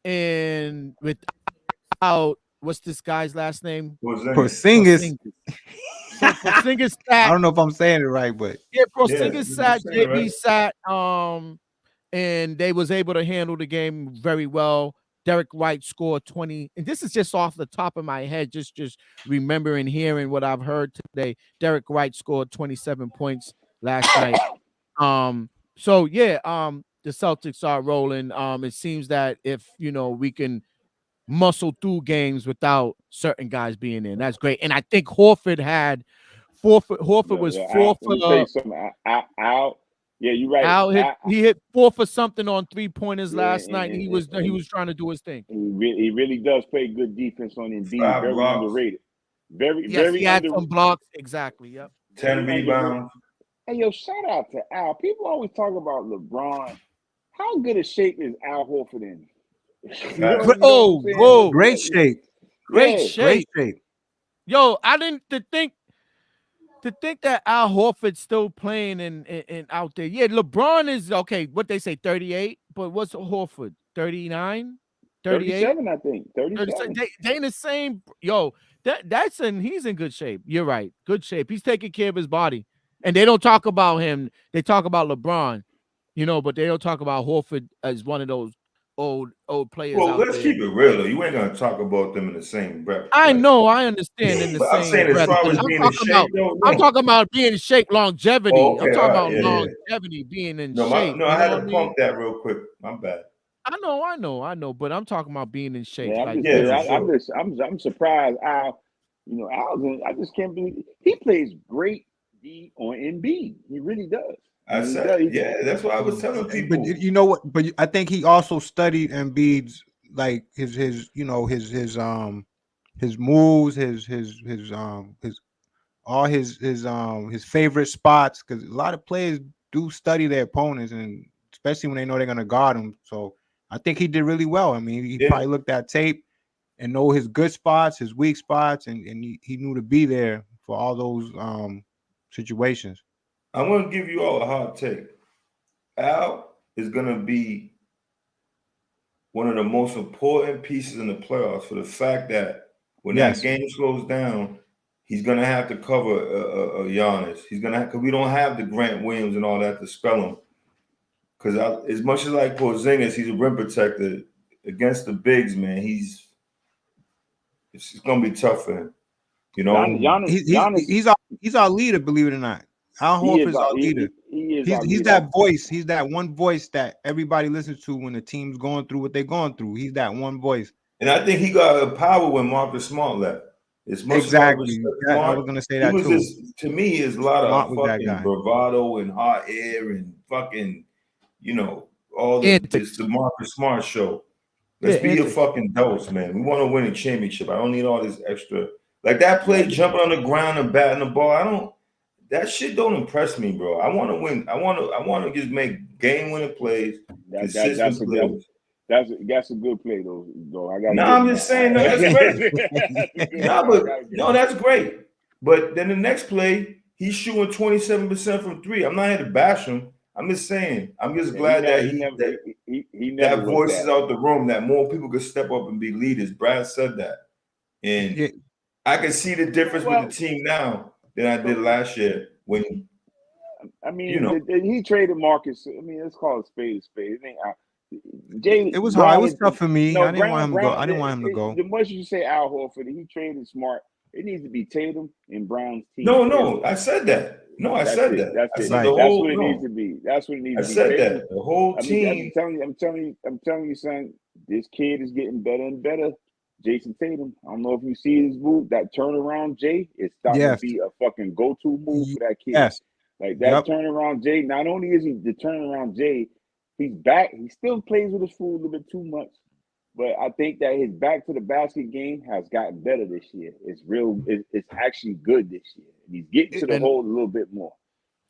and without what's this guy's last name? Porzingis. So Porzingis I sat. don't know if I'm saying it right, but Yeah, Porzingis sat. you're saying it JB right. sat. And they was able to handle the game very well. Derek White scored 20, and this is just off the top of my head, just remembering hearing what I've heard today. Derek White scored 27 points last night. So yeah, the Celtics are rolling. It seems that if we can muscle through games without certain guys being in, that's great. And I think Horford had Horford was 4 for Yeah, you're right. Al he hit 4 for something on 3-pointers last night. He was trying to do his thing. He really does play good defense on Embiid. 5 Very blocks. underrated. Very Yes, he had underrated. some blocks. Exactly. Yep. 10 rebounds. Hey, yo, shout out to Al. People always talk about LeBron. How good a shape is Al Horford in? Oh, whoa. Great shape. Great Yeah. shape. Great shape. Yo, I didn't to think that Al Horford's still playing in out there. Yeah, LeBron is okay. What they say, 38, but what's Horford? 39, 38, 37, I think. 37. They in the same. Yo, he's in good shape. You're right, good shape. He's taking care of his body, and they don't talk about him. They talk about LeBron, but they don't talk about Horford as one of those old players. Well, out let's there. keep it real though. You ain't gonna talk about them in the same breath. I know, I understand in the But I'm same saying as breath, far but as being in shape, I'm talking about being in shape, longevity. Oh, okay, I'm talking about yeah. longevity, being in No, shape. I You had know to what I pump mean? that real quick. My bad. I know, but I'm talking about being in shape. Yeah, Like, I'm surprised Al. I just can't believe he plays great D on Embiid. He really does. I said, yeah, that's what I was telling people. But you know what? But I think he also studied Embiid's like his moves, his favorite spots, because a lot of players do study their opponents, and especially when they know they're gonna guard them. So I think he did really well. I mean, he probably looked at tape and know his good spots, his weak spots, and he knew to be there for all those situations. I'm gonna give you all a hot take. Al is gonna be one of the most important pieces in the playoffs for the fact that when that game slows down, he's gonna have to cover a Giannis. He's gonna because we don't have the Grant Williams and all that to spell him. Because as much as like Porzingis, he's a rim protector against the bigs, man. It's gonna be tough for him. He's our leader, believe it or not. Al Horford's our leader. He's that voice. He's that one voice that everybody listens to when the team's going through what they're going through. He's that one voice. And I think he got a power when Marcus Smart left. As much exactly. As I was gonna say that too. Just, to me, is a lot of fucking bravado and hot air and fucking, all the it's the Marcus Smart show. Let's be a fucking dose, man. We want to win a championship. I don't need all this extra. Like that play jumping on the ground and batting the ball. That shit don't impress me, bro. I want to win. I want to just make game-winning plays. That's a good play, though. I'm just saying that's great. That's great. But then the next play, he's shooting 27% from three. I'm not here to bash him. I'm just saying. I'm just glad that voice is out the room. That more people could step up and be leaders. Brad said that, and I can see the difference with the team now than I did last year. When he traded Marcus. I mean, let's call it spade a spade. It was hard. It was tough for me. I didn't want him to go. I didn't want him to go. The much you say Al Horford, he traded Smart. It needs to be Tatum and Brown's team. No, I said that. No, I said that. That's what it needs to be. That's what it needs to be. I said that. The whole team. I'm telling you, son. This kid is getting better and better. Jason Tatum. I don't know if you see his move. That turnaround, Jay, is starting to be a fucking go-to move for that kid. Yes. Like that turnaround, Jay. Not only is he the turnaround, Jay, he's back. He still plays with his foot a little bit too much. But I think that his back to the basket game has gotten better this year. It's real. It's actually good this year. He's getting to the hole a little bit more.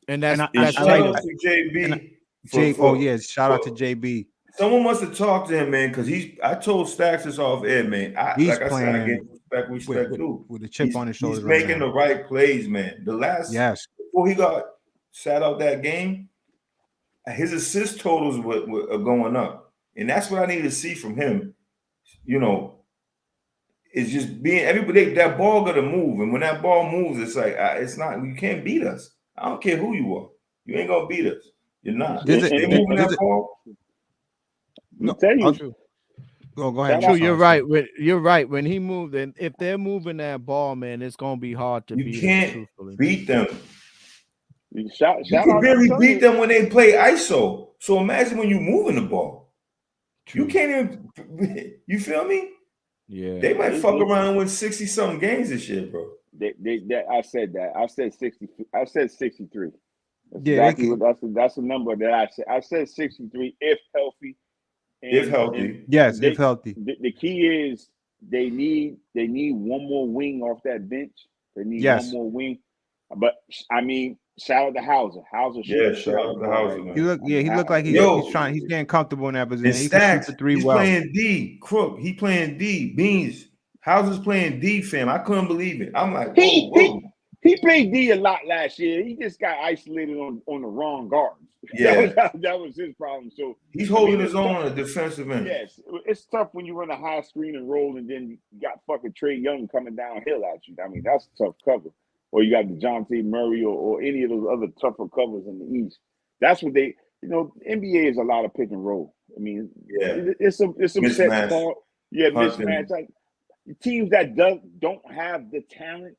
And that's shout out to JB. Shout out to JB. Someone must have talked to him, man, because I told StreamYard this off air, man. I gave respect too. With a chip on his shoulder. He's making the right plays, man. Before he got sat out that game, his assist totals are going up. And that's what I need to see from him. It's just being everybody. That ball got to move, and when that ball moves, it's like it's not. You can't beat us. I don't care who you are. You ain't gonna beat us. You're not. Moving that ball. No, tell you. Go ahead. True, you're right. You're right. When he moved, and if they're moving that ball, man, it's gonna be hard to beat. You can't beat them. You can barely beat them when they play ISO. So imagine when you're moving the ball. True. You can't even. You feel me? Yeah. They might fuck around and win 60-something games this year, bro. I said that. I said 60. I said 63. That's the number that I said. I said 63 if healthy. If healthy. Yes, if healthy. The key is they need one more wing off that bench. They need one more wing. But I mean, Shout out to Hauser. Hauser Yeah, shooting shout out to Hauser, man. He look, yeah, he looked like Yo. he's getting comfortable in that position. And He can shoot Stacks, the three he's well. playing D. Crook, he playing D. Beans, Hauser's playing D, fam. I couldn't believe it. I'm like, whoa. He played D a lot last year. He just got isolated on the wrong guards. Yeah. that was his problem. So he's holding his own on the defensive end. Yes, it's tough when you run a high screen and roll, and then you got fucking Trey Young coming downhill at you. I mean, that's a tough cover. Or you got DeJounte Murray or any of those other tougher covers in the East. That's what they, NBA is a lot of pick and roll. I mean, it's some set call. Yeah, mismatch. Like, teams that don't have the talent,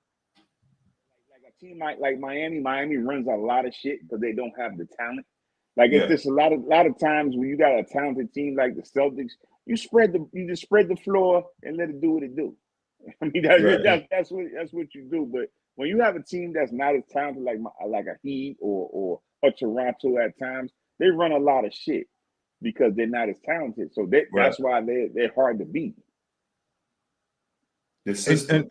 like a team like Miami runs a lot of shit because they don't have the talent. Like it's just a lot of times when you got a talented team like the Celtics, you just spread the floor and let it do what it do. I mean that's what you do. But when you have a team that's not as talented like a Heat or Toronto at times, they run a lot of shit because they're not as talented. So that's why they're hard to beat. An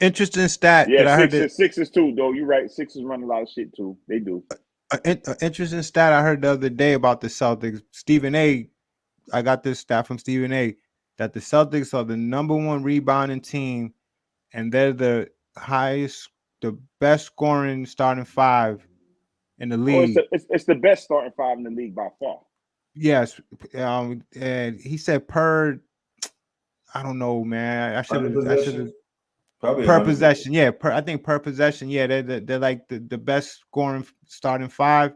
interesting stat. Yeah, that I heard Sixers too, though. You're right. Sixers run a lot of shit too. They do. An interesting stat I heard the other day about the Celtics. Stephen A. I got this stat from Stephen A. that the Celtics are the #1 rebounding team, and they're the best scoring starting five in the league. It's the best starting five in the league by far. Yes, and he said I don't know, man. I should have. Probably per possession, yeah. I think per possession, yeah. They're like the best scoring starting five,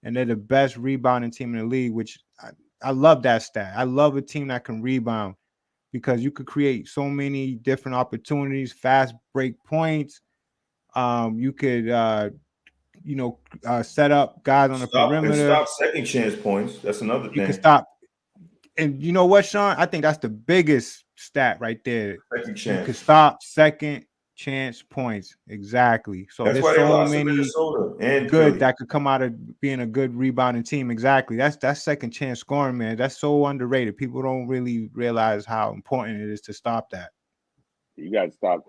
and they're the best rebounding team in the league. Which I love that stat. I love a team that can rebound because you could create so many different opportunities, fast break points. You could set up guys on the perimeter. Stop second chance points. That's another thing. You can stop. And you know what, Sean? I think that's the biggest stat right there. Second chance. You can stop second chance points. Exactly. So that's there's so many and good that could come out of being a good rebounding team. Exactly. That's second chance scoring, man. That's so underrated. People don't really realize how important it is to stop that. You got to stop.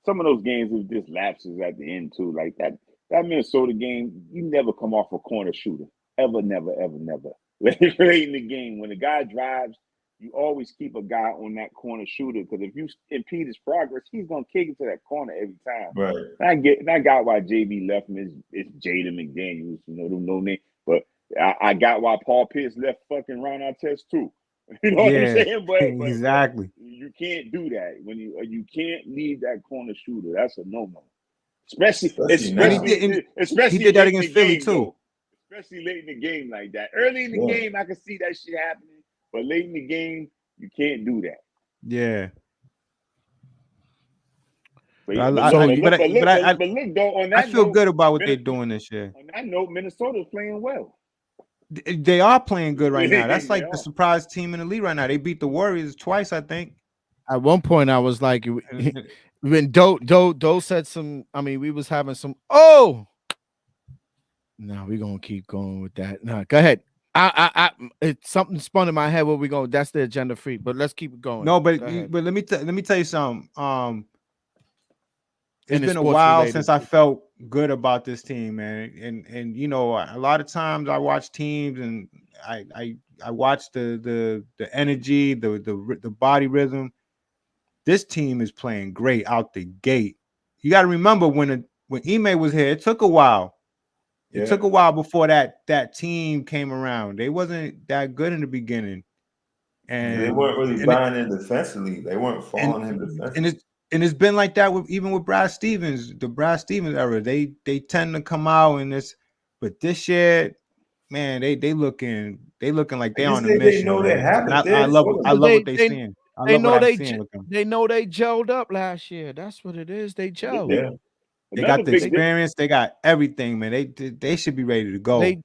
Some of those games with just lapses at the end too. Like that Minnesota game, you never come off a corner shooter. Ever, never, ever, never. Late in the game, when the guy drives, you always keep a guy on that corner shooter because if you impede his progress, he's gonna kick it to that corner every time. Right. And I got why JB left him. It's Jaden McDaniels, them no name. But I got why Paul Pierce left fucking Ron Artest too. You know what I'm saying? But exactly. You can't do that when you can't leave that corner shooter. That's a no-no. Especially he did that against Philly too. Especially late in the game like that. Early in the game, I can see that shit happening, but late in the game, you can't do that. Yeah. But look, though, on that I feel good about what they're doing this year. On that note, Minnesota's playing well. They are playing good right now. That's like the surprise team in the league right now. They beat the Warriors twice, I think. At one point, I was like, when Doe said some. I mean, we was having some. Oh. No, we're gonna keep going with that. No, go ahead. It's something spun in my head where we go. That's the agenda free, but let's keep it going. No, but let me tell you something. It's been a while since I felt good about this team, man. And a lot of times I watch teams and I watch the energy, the body rhythm. This team is playing great out the gate. You got to remember when Ime was here, it took a while. It took a while before that team came around. They wasn't that good in the beginning, and they weren't really buying in defensively. They weren't following him defensively. And it's been like that even with Brad Stevens, the Brad Stevens era. They tend to come out in this, but this year, man, they looking like they're on a mission. They know they have it. I love what they're seeing. They know they gelled up last year. That's what it is. They gelled. Yeah. They got the experience. They got everything, man. They should be ready to go. They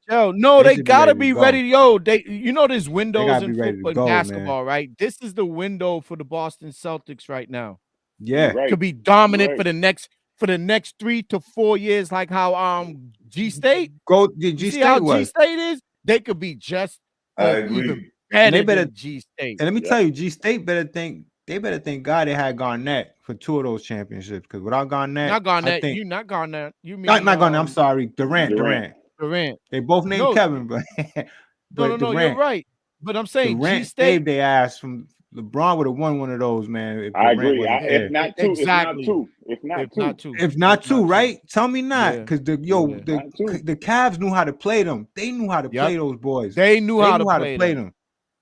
gotta be ready. Yo, there's windows in football, basketball, right? This is the window for the Boston Celtics right now. Yeah, could be dominant for the next 3 to 4 years, like how G State G State is. They could be just I agree. even better than G State. And let me tell you, G State better think they better thank God they had Garnett for 2 of those championships. Because without Garnett, Not Garnett. I think You not Garnett. You mean not Garnett. I'm sorry, Durant. Durant. They both named No, Kevin, but no. You're Durant. right. But I'm saying G Durant State. saved their ass from LeBron would have won one of those, man. If I Durant agree. wasn't there. If not two, Exactly. if not If two. not two. If not two, right? Tell me not, Yeah. because the Not two. the Cavs knew how to play them. They knew how to Yep. play those boys. They knew how to play them.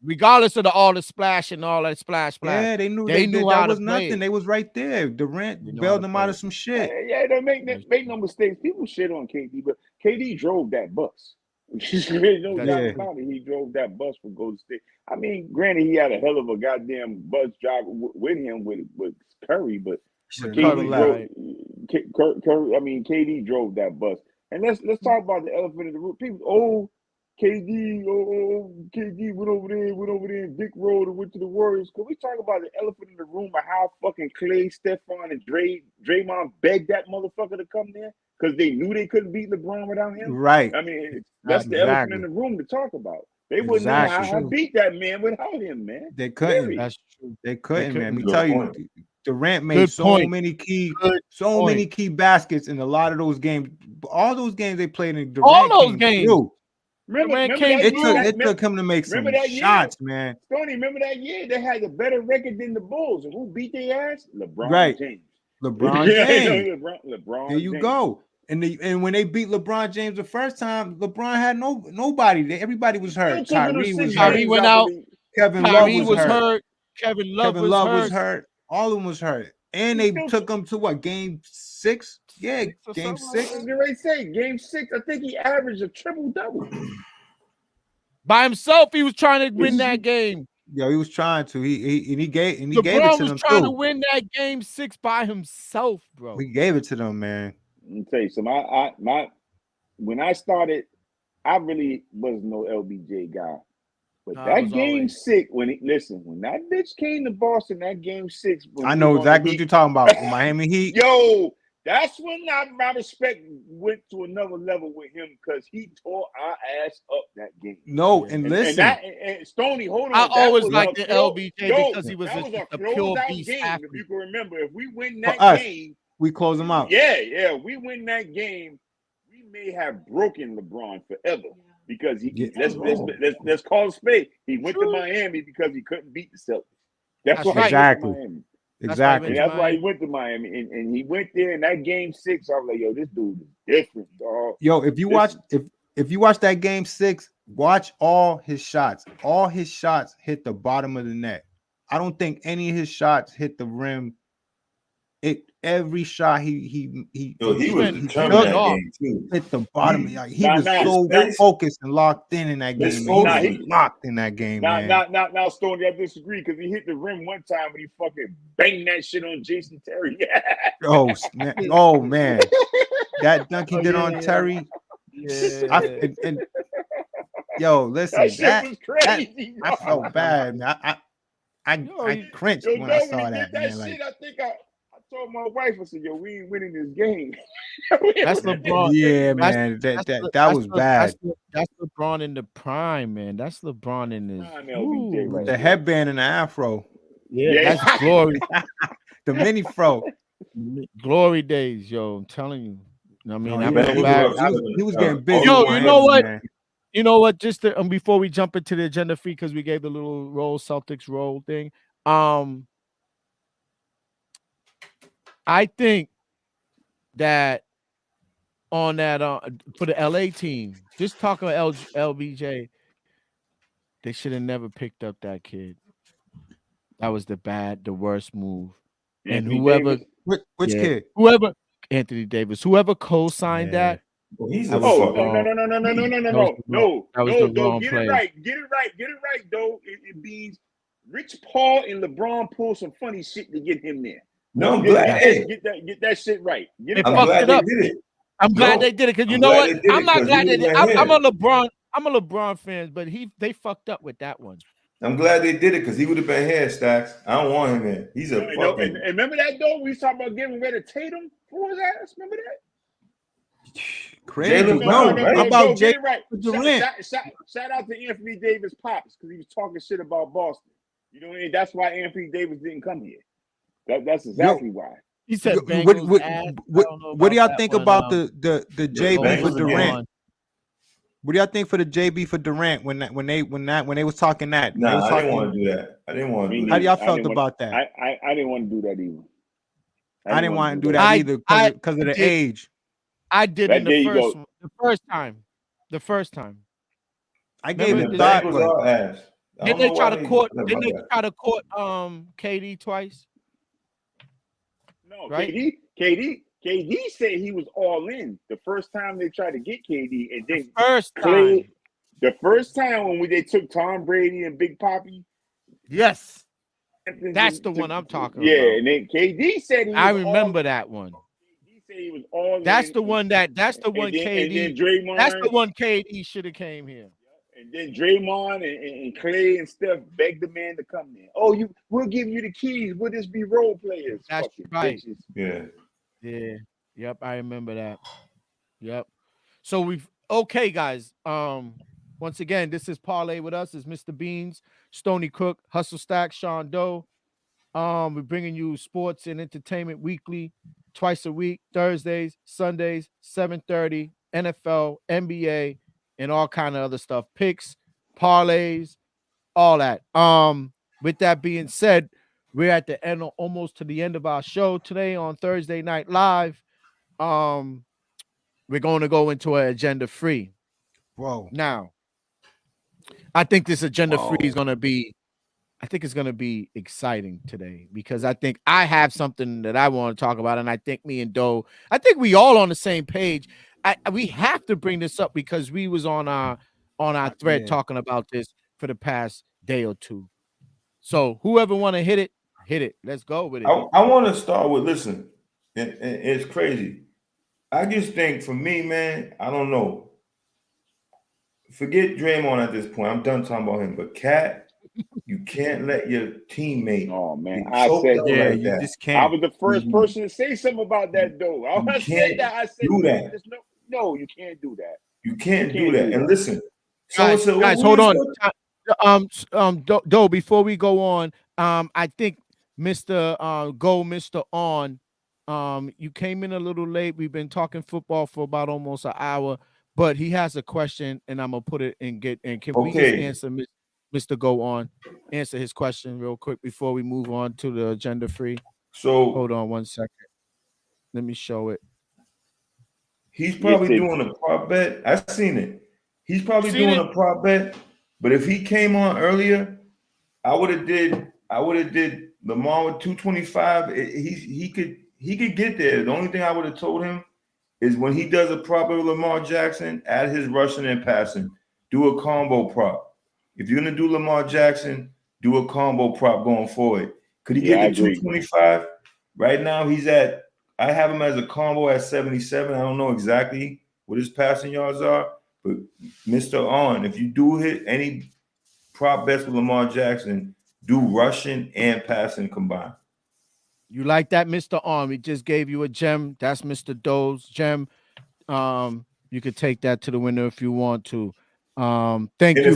Regardless of all the splash and all that splash. Yeah, they knew They knew how that was to play nothing. it. They was right there. Durant They knew how bailed to them play out of it. some shit. Yeah, don't make no mistakes. People shit on KD, but KD drove that bus. There's no doubt Yeah. about it. He drove that bus for Golden State. I mean, granted, he had a hell of a goddamn bus driver with him with Curry, but Should've KD never left. drove. Curry, I mean, KD drove that bus. And let's talk about the elephant in the room. People, KD went over there, and Dick rolled and went to the Warriors. Can we talk about the elephant in the room of how fucking Clay, Stephon, and Draymond begged that motherfucker to come there because they knew they couldn't beat LeBron without him? Right. I mean, that's the elephant in the room to talk about. They wouldn't know how to beat that man without him, man. They couldn't. Period. That's true. They couldn't, man. Let me Good tell point. you, Durant made Good so point. many key point. baskets in a lot of those games. All those games they played in, Durant All those came games. through. Remember Durant that came year? It took him to make some remember that year? shots, man. Stoney, remember that year? They had a better record than the Bulls. And who beat their ass? LeBron Right. James. LeBron Yeah, James. LeBron There you James. go. And when they beat LeBron James the first time, LeBron had nobody. Everybody was hurt. Kyrie was hurt. Kyrie went out. Kevin Love Kyrie was was hurt. hurt. Kevin Love was hurt. All of them was hurt. And they took them to what, game 6? Yeah, or game something 6. Game 6. I think he averaged a triple-double. By himself, he was trying to win that game. Yo, he was trying to. He gave it LeBron to was them trying too. to win that game 6 by himself, bro. We gave it to them, man. Let me tell you something. When I started, I really was no LBJ guy. But No, that game 6, when that bitch came to Boston, that game 6. I know exactly what you're talking about. Miami Heat. Yo, that's when my respect went to another level with him because he tore our ass up that game. No, and listen. And Stoney, hold on. I always liked the LBJ because he was a pure closeout beast game. athlete. If you can remember, if we win For that us. game, We close them out. yeah, we win that game, we may have broken LeBron forever because let's call it spade. He went to Miami because he couldn't beat the Celtics. That's why Exactly. he went to Miami. Exactly. And that's why he went to Miami. And he went there in that game 6. I was like, yo, this dude is different, dog. Yo, if you watch that game 6, watch all his shots. All his shots hit the bottom of the net. I don't think any of his shots hit the rim. Every shot he was determined that game too. Hit the bottom. He was so focused and locked in that game. He was locked in that game, man. Now, Stoney, I disagree because he hit the rim one time when he fucking banged that shit on Jason Terry. oh man, that dunk he did on Terry. Yeah. Yo, listen, that shit was crazy. I felt bad, man. I cringed when I saw that, man. Shit, I think I told my wife, I said, yo, we ain't winning this game. That's LeBron. Yeah, man. That was bad. That's LeBron in the prime, man. That's LeBron in his with the headband and the afro. Yeah, that's glory. The mini fro. Glory days, yo. I'm telling you. I mean, he was getting busy. Yo, you know what? Man. You know what? Just before we jump into the agenda feed, because we gave the little Celtics roll thing. I think that on that for the LA team, just talking about LBJ, they should have never picked up that kid. That was the worst move. And whoever, which kid? Whoever, Anthony Davis, whoever co-signed that. No. That was the wrong play. Get it right, though. It means Rich Paul and LeBron pulled some funny shit to get him there. No, I'm glad. Get that shit right. I'm glad they did it. I'm glad they did it because you know what? I'm not glad they did. I'm a LeBron fan, but they fucked up with that one. I'm glad they did it because he would have been here, Stacks. I don't want him in. He's a fucking. And remember that though? We was talking about getting rid of Tatum. What was that? Remember that? Crazy. No, how about Jalen Durant? Shout out to Anthony Davis pops because he was talking shit about Boston. You know what I mean? That's why Anthony Davis didn't come here. That's exactly why. He said What Bengals ass. I don't know what do y'all about think that about one, the JB for Bengals again. Durant? What do y'all think for the JB for Durant when they was talking that? When they was Nah, I talking, didn't want to do that. I didn't want to do how do that. y'all felt about that? I didn't want to do that either. I didn't want to do that either because of the age. I did That in there the you first go. one. The first time. I gave Remember it The a thought, Bengals but are ass. I Didn't don't know they try why to court? my Didn't they bad. try to court KD twice? No, Right? KD said he was all in the first time they tried to get KD, and then First Clay. time. The first time when they took Tom Brady and Big Papi. Yes. That's the one I'm talking about. Yeah, and then KD said he was I remember that one. KD said he was all in. That's the one KD. And then Draymond. That's the one KD should have came here. And then Draymond and Clay and Steph begged the man to come in. Oh, we'll give you the keys. We'll just be role players. That's fucking right. bitches. Yeah. Yeah. Yep. I remember that. Yep. So okay, guys. Once again, this is Parlay with us. Is Mr. Beans, Stony Cook, HustleStackz, Sean Doe. We're bringing you sports and entertainment weekly, twice a week, Thursdays, Sundays, 7:30, NFL, NBA, and all kind of other stuff. Picks, parlays, all that. With that being said, we're at the end, almost to the end of our show today on Thursday Night Live. We're going to go into an agenda free. whoa. Now, I think this agenda free is going to be, I think it's going to be exciting today because I think I have something that I want to talk about. And I think me and Doe, I think we all on the same page. We have to bring this up because we was on our thread talking about this for the past day or two. So whoever want to hit it. Let's go with it. I want to start with, listen, and it's crazy. I just think for me, man, I don't know. Forget Draymond at this point. I'm done talking about him. But Cat, you can't let your teammate. Oh man, I said you just can't. I was the first person to say something about that though. I said that. I said do that. No, you can't do that. You can't do that. And listen, guys, hold on. Doe, before we go on, I think Mr. Mr. On, you came in a little late. We've been talking football for about almost an hour, but he has a question, and I'm gonna put it and can we just answer Mr. Go On, answer his question real quick before we move on to the agenda free. So hold on 1 second. Let me show it. He's probably doing a prop bet. I've seen it. He's probably doing a prop bet. But if he came on earlier, I would have did Lamar with 225. He could get there. The only thing I would have told him is when he does a prop with Lamar Jackson, add his rushing and passing. Do a combo prop. If you're gonna do Lamar Jackson, do a combo prop going forward. Could he get the 225? Right now I have him as a combo at 77. I don't know exactly what his passing yards are, but Mr. On, if you do hit any prop bets with Lamar Jackson, do rushing and passing combined. You like that, Mr. On? We just gave you a gem. That's Mr. Doe's gem. You could take that to the winner if you want to. Thank you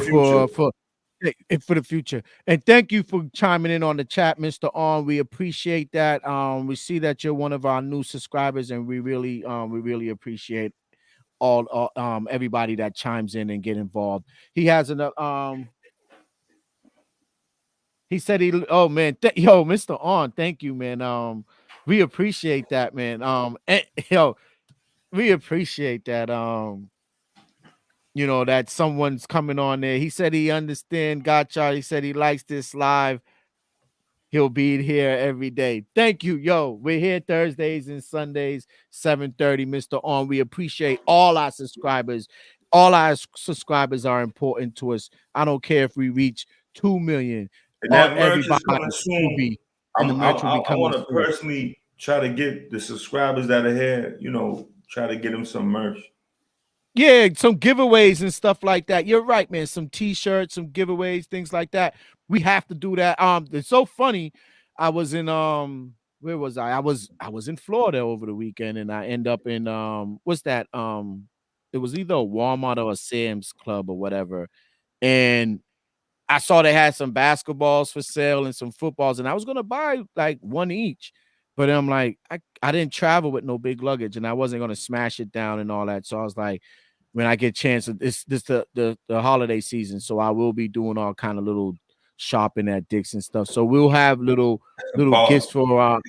for the future, and thank you for chiming in on the chat, Mr. On. We appreciate that. We see that you're one of our new subscribers, and we really appreciate all everybody that chimes in and get involved. He has an he said oh man, Mr. On, thank you, man. We appreciate that, man. We appreciate that. That someone's coming on there. He said he understand. Gotcha. He said he likes this live. He'll be here every day. Thank you. We're here Thursdays and Sundays, 7:30, Mr. On. We appreciate all our subscribers. All our subscribers are important to us. I don't care if we reach 2 million. And that merch is coming soon. I want to personally try to get the subscribers that are here, try to get them some merch. Yeah, some giveaways and stuff like that. You're right, man. Some t-shirts, some giveaways, things like that. We have to do that. It's so funny. I was in where was I? I was in Florida over the weekend, and I end up in what's that? It was either a Walmart or a Sam's Club or whatever. And I saw they had some basketballs for sale and some footballs, and I was gonna buy like one each. But I'm like, I didn't travel with no big luggage, and I wasn't gonna smash it down and all that. So I was like, when I get a chance, this the holiday season, so I will be doing all kind of little shopping at Dick's and stuff. So we'll have little Pause. gifts for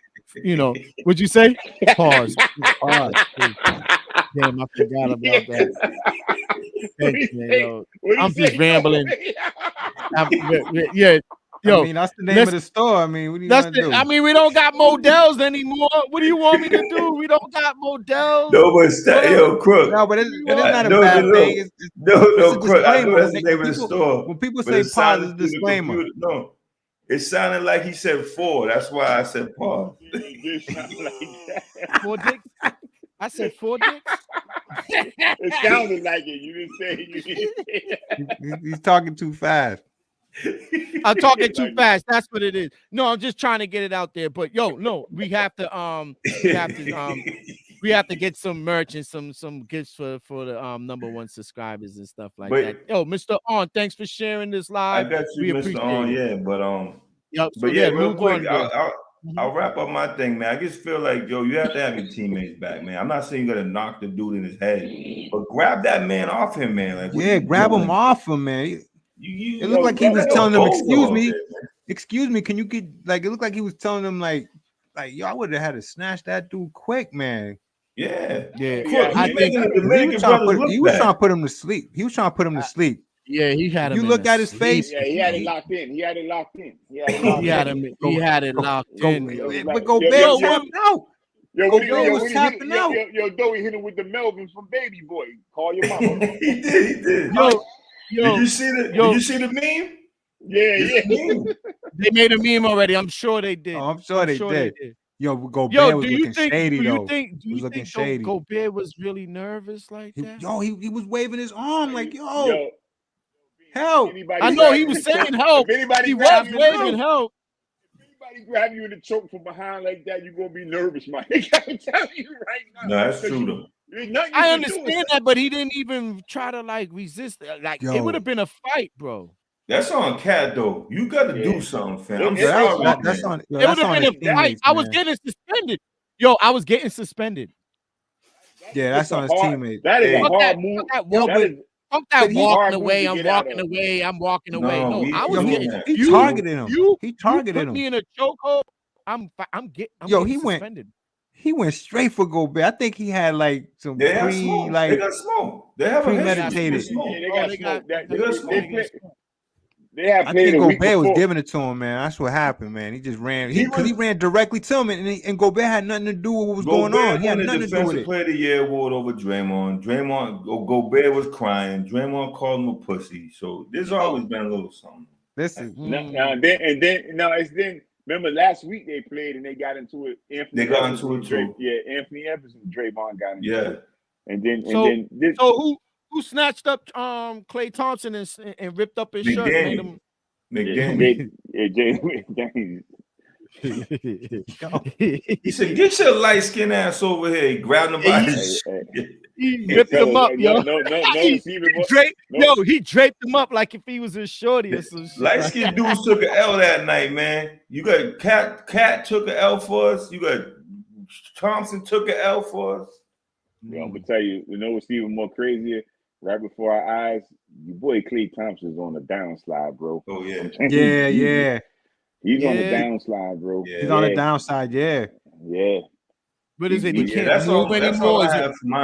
what'd you say? Pause. Pause. Damn, I forgot about that. Thanks, man, yo. I'm just rambling. Yeah. Yo, I mean, that's the name of the store. I mean, what do you want to do? I mean, we don't got Models anymore. What do you want me to do? We don't got Models. No, but Crook. No, but it's not a bad thing. No, Crook. I know that's the name of the store. When people say pause, it's a disclaimer. No, it sounded like he said 4. That's why I said pause. Four dicks? I said 4 dicks? It sounded like it. You didn't say it. He's talking too fast. I'm talking too fast. That's what it is. No, I'm just trying to get it out there. But no, we have to get some merch and some gifts for the #1 subscribers and stuff like that. Yo, Mr. On, thanks for sharing this live. I got you, Mr. On, yeah, but yep, but yeah, real quick, on, I'll wrap up my thing, man. I just feel like, yo, you have to have your teammates back, man. I'm not saying you gotta knock the dude in his head, but grab that man off him, man. Like, grab him off him, man. It looked like he was telling them, excuse me, can you get like? It looked like he was telling them like, yo, I would have had to snatch that dude quick, man. Yeah. I think he was trying to put him to sleep. He was trying to put him to sleep. Yeah, he had him. You look at his face. Yeah, he had it locked in. He had it locked in. He had it locked in. But Gobert was tapping out. Gobert was tapping out. Yo, Doe, hit him with the Melvin from Baby Boy. Call your mama. He did. Did you see the meme? Yeah. They made a meme already. I'm sure they did. Oh, I'm sure they did. Yo, Gobert was looking shady though. Do you think Gobert was really nervous like that? He was waving his arm like, yo. Help! I know he was saying help. He was waving help. If anybody grab you in the choke from behind like that, you're gonna be nervous, man. I'm telling you right now. No, that's true though. I understand that, but he didn't even try to like resist. Like it would have been a fight, bro. That's on Cat though. You got to do something, fam. That's on. It would have been a fight. I was getting suspended. I was getting suspended. Yeah, that's on his teammates. That is a hard move. Fuck that walking away. I'm walking away. I'm walking away. No, I was getting. He targeted him. He targeted him. Put me in a chokehold. I'm getting suspended. He went straight for Gobert. I think he had like some they got smoke. They have premeditated. They got smoke. I think Gobert was giving it to him, man. That's what happened, man. He just ran. He ran directly to him, and Gobert had nothing to do with what was going on. He had nothing to do with it. Player of the Year award over Draymond. Gobert was crying. Draymond called him a pussy. So there's always been a little something. Listen. Remember last week they played and they got into it. They got into it too. Yeah, Anthony Evans and Draymond got into it. And then who snatched up Klay Thompson and ripped up his shirt? McDaniel. He said, "Get your light skinned ass over here." He grabbed him by his He ripped him up, yo. He draped him up like if he was his shorty or some shit. Light skinned dudes took an L that night, man. You got Cat took an L for us. You got Thompson took an L for us. Yo, I'm gonna tell you, what's even more crazier? Right before our eyes, your boy Klay Thompson's on the downslide, bro. Oh yeah, yeah. He's on the downslide, bro. Yeah. He's on the downside, yeah. But is it he can't move anymore?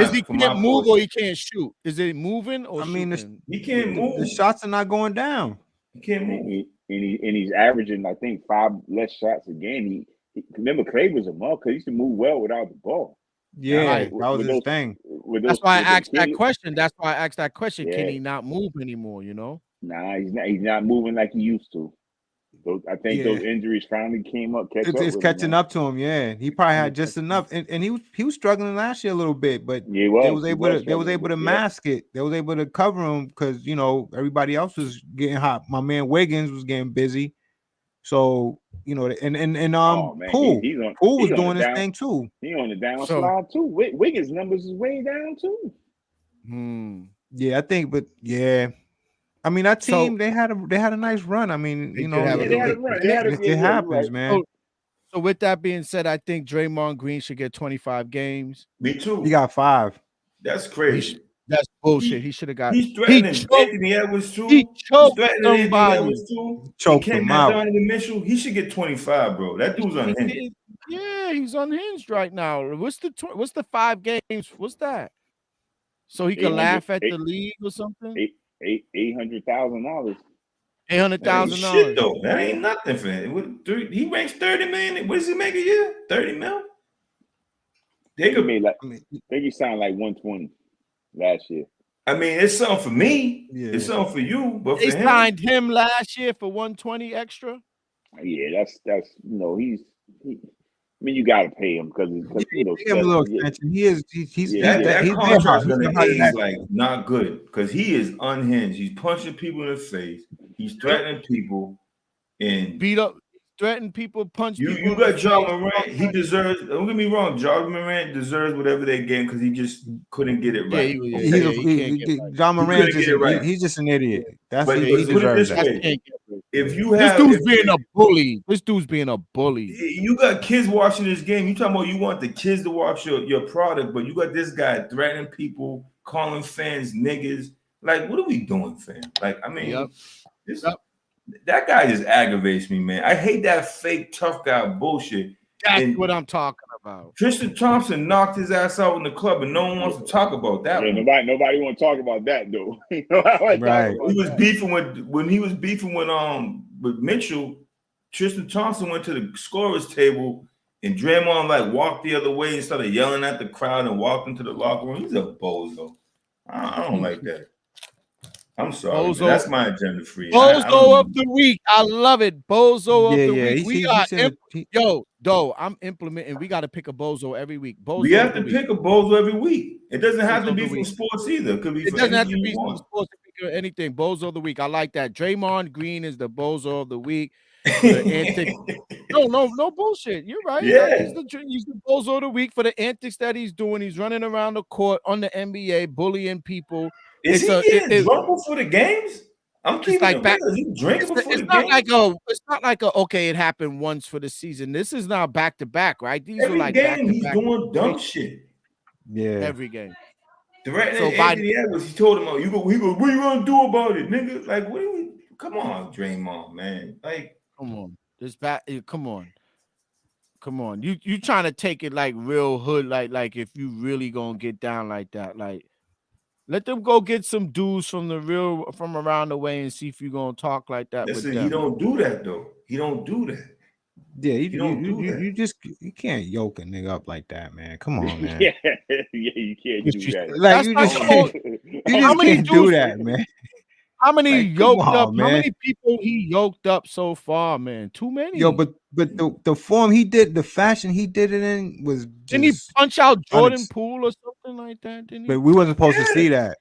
Is he can't move or he can't shoot? Is it moving or? I mean, he can't move. The shots are not going down. He can't move, and he's averaging, I think, 5 less shots a game. Remember, Klay was a mug because he used to move well without the ball. Yeah, that was his thing. That's why I asked that question. Can he not move anymore? Nah, he's not moving like he used to. I think those injuries finally came up. It's catching up to him. Yeah, he probably had just enough, and he was struggling last year a little bit, but they was able to mask it. They was able to cover him because everybody else was getting hot. My man Wiggins was getting busy, so Poole was doing his thing too. He on the downslide too. Wiggins numbers is way down too. Yeah, I think, but yeah. I mean, that So- team they had a nice run. I mean, They you did know, have a Yeah, they had a run. They had a- it yeah, happens, you're right. man. So with that being said, I think Draymond Green should get 25 games. Me too. He got 5. That's crazy. That's bullshit. He should have got. He's threatening choked- Anthony Edwards too. he choked He's threatening somebody. Anthony Edwards too. Choked He came him at out. Donovan Mitchell. He should get 25, bro. That dude's unhinged. Yeah, he's unhinged right now. What's the 5 games? What's that? So he can 800 laugh at the eight- league or something? $800,000. That ain't shit $800,000. though. That ain't nothing for him. He ranks 30 million. What does he make a year? 30 mil. They He could. made like I mean, I think he signed like 120 last year. I mean, it's something for me. Yeah. It's something for you, but They for him, signed him last year for 120 extra. That's I mean, you gotta pay him because you know give him a little yeah. extension. He's Yeah, that he's contract's he's gonna behind age that. like not good because he is unhinged. He's punching people in the face. He's threatening people, and Beat up, threaten people, punch people. you in got the Ja face. Morant. He deserves. Don't get me wrong. Ja Morant deserves whatever they gave him because he just couldn't get it Yeah, right. he- Okay? he can't get right. John He Moran couldn't get it right. he's just an idiot. That's But he put it deserves this that. way. If you This have, dude's if- being a bully. This dude's being a bully. you got kids watching this game. You talking about you want the kids to watch your product, but you got this guy threatening people, calling fans niggas. Like, what are we doing, fam? Like, I mean, Yep. that guy just aggravates me, man. I hate that fake tough guy bullshit. That's And what I'm talking about. Tristan Thompson knocked his ass out in the club, and no one wants to talk about that. Yeah, one. nobody want to talk about that though. Nobody wanna talk Right. about He was that. beefing when he was beefing with Mitchell. Tristan Thompson went to the scorer's table, and Draymond like walked the other way and started yelling at the crowd and walked into the locker room. He's a bozo. I don't like that. I'm sorry. Bozo. Man. That's my agenda for you. Bozo of the week. I love it. Bozo of the week. I'm implementing. We got to pick a bozo every week. Bozo We have of the to week. pick a bozo every week. It doesn't have Bozo to of be the from week. sports either. It could be It for doesn't have to anything be you from want. sports or anything. Bozo of the week. I like that. Draymond Green is the bozo of the week. The antics. No bullshit. You're right. Yeah. He's the bozo of the week for the antics that he's doing. He's running around the court on the NBA, bullying people. Is he getting drunk before the games? I'm keeping like it back. real. Is he drinking before It's the not game? it's not like okay, it happened once for the season. This is now back to back, right? These Every are like game he's back-to-back doing dumb shit. Yeah. every game. Threatening So Anthony Edwards, he told him, "Oh, he goes, what are you gonna do about it, nigga? Like, what? Come on, Draymond, man. Like, Come on, this back. Come on. You trying to take it like real hood, like if you really gonna get down like that, like let them go get some dudes from around the way and see if you gonna talk like that with listen, them. he don't do that though. He don't do that. Yeah, You don't do that. you can't yoke a nigga up like that, man. Come on, man. Yeah, you can't do that. Like That's you like just the can't, whole- you How just many can't do dudes- that, man. How many Like, come yoked on, up? man. How many people he yoked up so far, man? Too many. Yo, but the form he did, the fashion he did it in was just, didn't he punch out Jordan Poole or something like that? Didn't he? but we wasn't supposed to see that.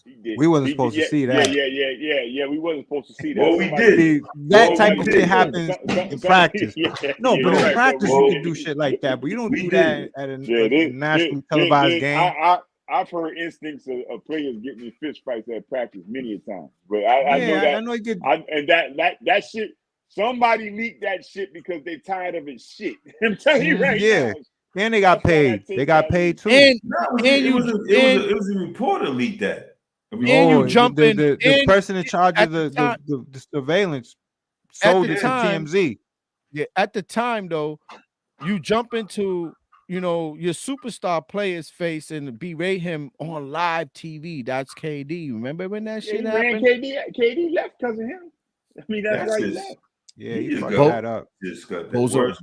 He did. We wasn't supposed to see that. Yeah. We wasn't supposed to see that. Well, we Somebody- did. See, that Well, type we of did. shit happens in practice. Yeah, No, you're but in right, practice bro. you can do shit like that, but you don't We do did. that at a Yeah, nationally televised game. I've heard instincts of players getting in fist fights at practice many a time, but I know that. I know you get. And that shit. Somebody leaked that shit because they tired of it. Shit, I'm telling you right Yeah. now. And they got That's why I paid. take They got that paid too. And No, And it you- was a reporter leaked that. And you Oh, jump in- the and person in charge at of the the time- the surveillance At sold the it to time- TMZ. yeah, at the time though, you jump into your superstar player's face and berate him on live TV. That's KD. Remember when that Yeah, shit he ran happened? KD left because of him. I mean, that's right. He just- left. Yeah, He he just fucked got- that up. Just got the Bozo. worst,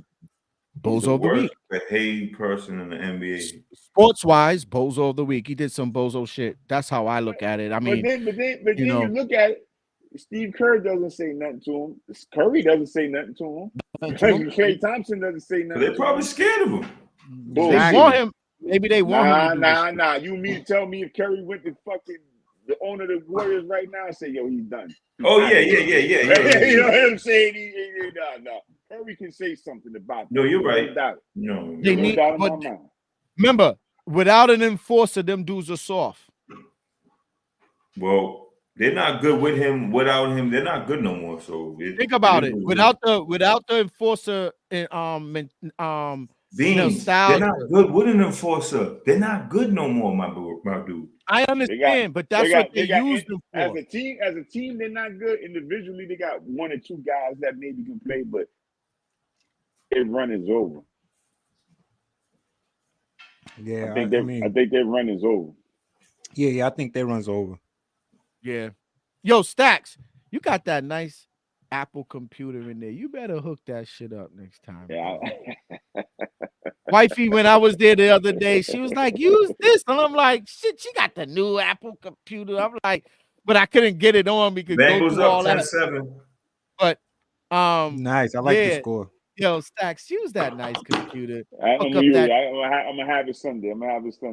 Bozo of the week. behaved person in the NBA. Sports wise, Bozo of the week. He did some Bozo shit. That's how I look at it. I mean, but then you know- you look at it. Steve Kerr doesn't say nothing to him. Curry doesn't say nothing to him. Klay Thompson doesn't say nothing. They're to probably him. scared of him. they Exactly. want him. Maybe they want him. To do this shit. Nah. You mean to tell me if Curry went to fucking the owner of the Warriors right now and say, yo, he's done. Oh yeah. You know what I'm saying? No. Curry can say something about No, that. you're right. No doubt. No, They No need- doubt in my but- mind. Remember, without an enforcer, them dudes are soft. well, They're not good with him. Without him, they're not good no more. So think about it. Without the enforcer and Beans, Styles, they're not good with an enforcer. They're not good no more, my dude. I understand, but that's what they use them for. As a team, they're not good. Individually, they got one or two guys that maybe can play, but their run is over. Yeah, I think their run is over. Yeah, I think their run's over. Yeah. Yo, Stackz, you got that nice Apple computer in there. You better hook that shit up next time. Yeah. Wifey, when I was there the other day, she was like, use this. And I'm like, shit, she got the new Apple computer. I'm like, but I couldn't get it on because Bengals go through all up that. 10-7. But nice. I like the score. Yo, Stackz, use that nice computer. I'm gonna have it Sunday.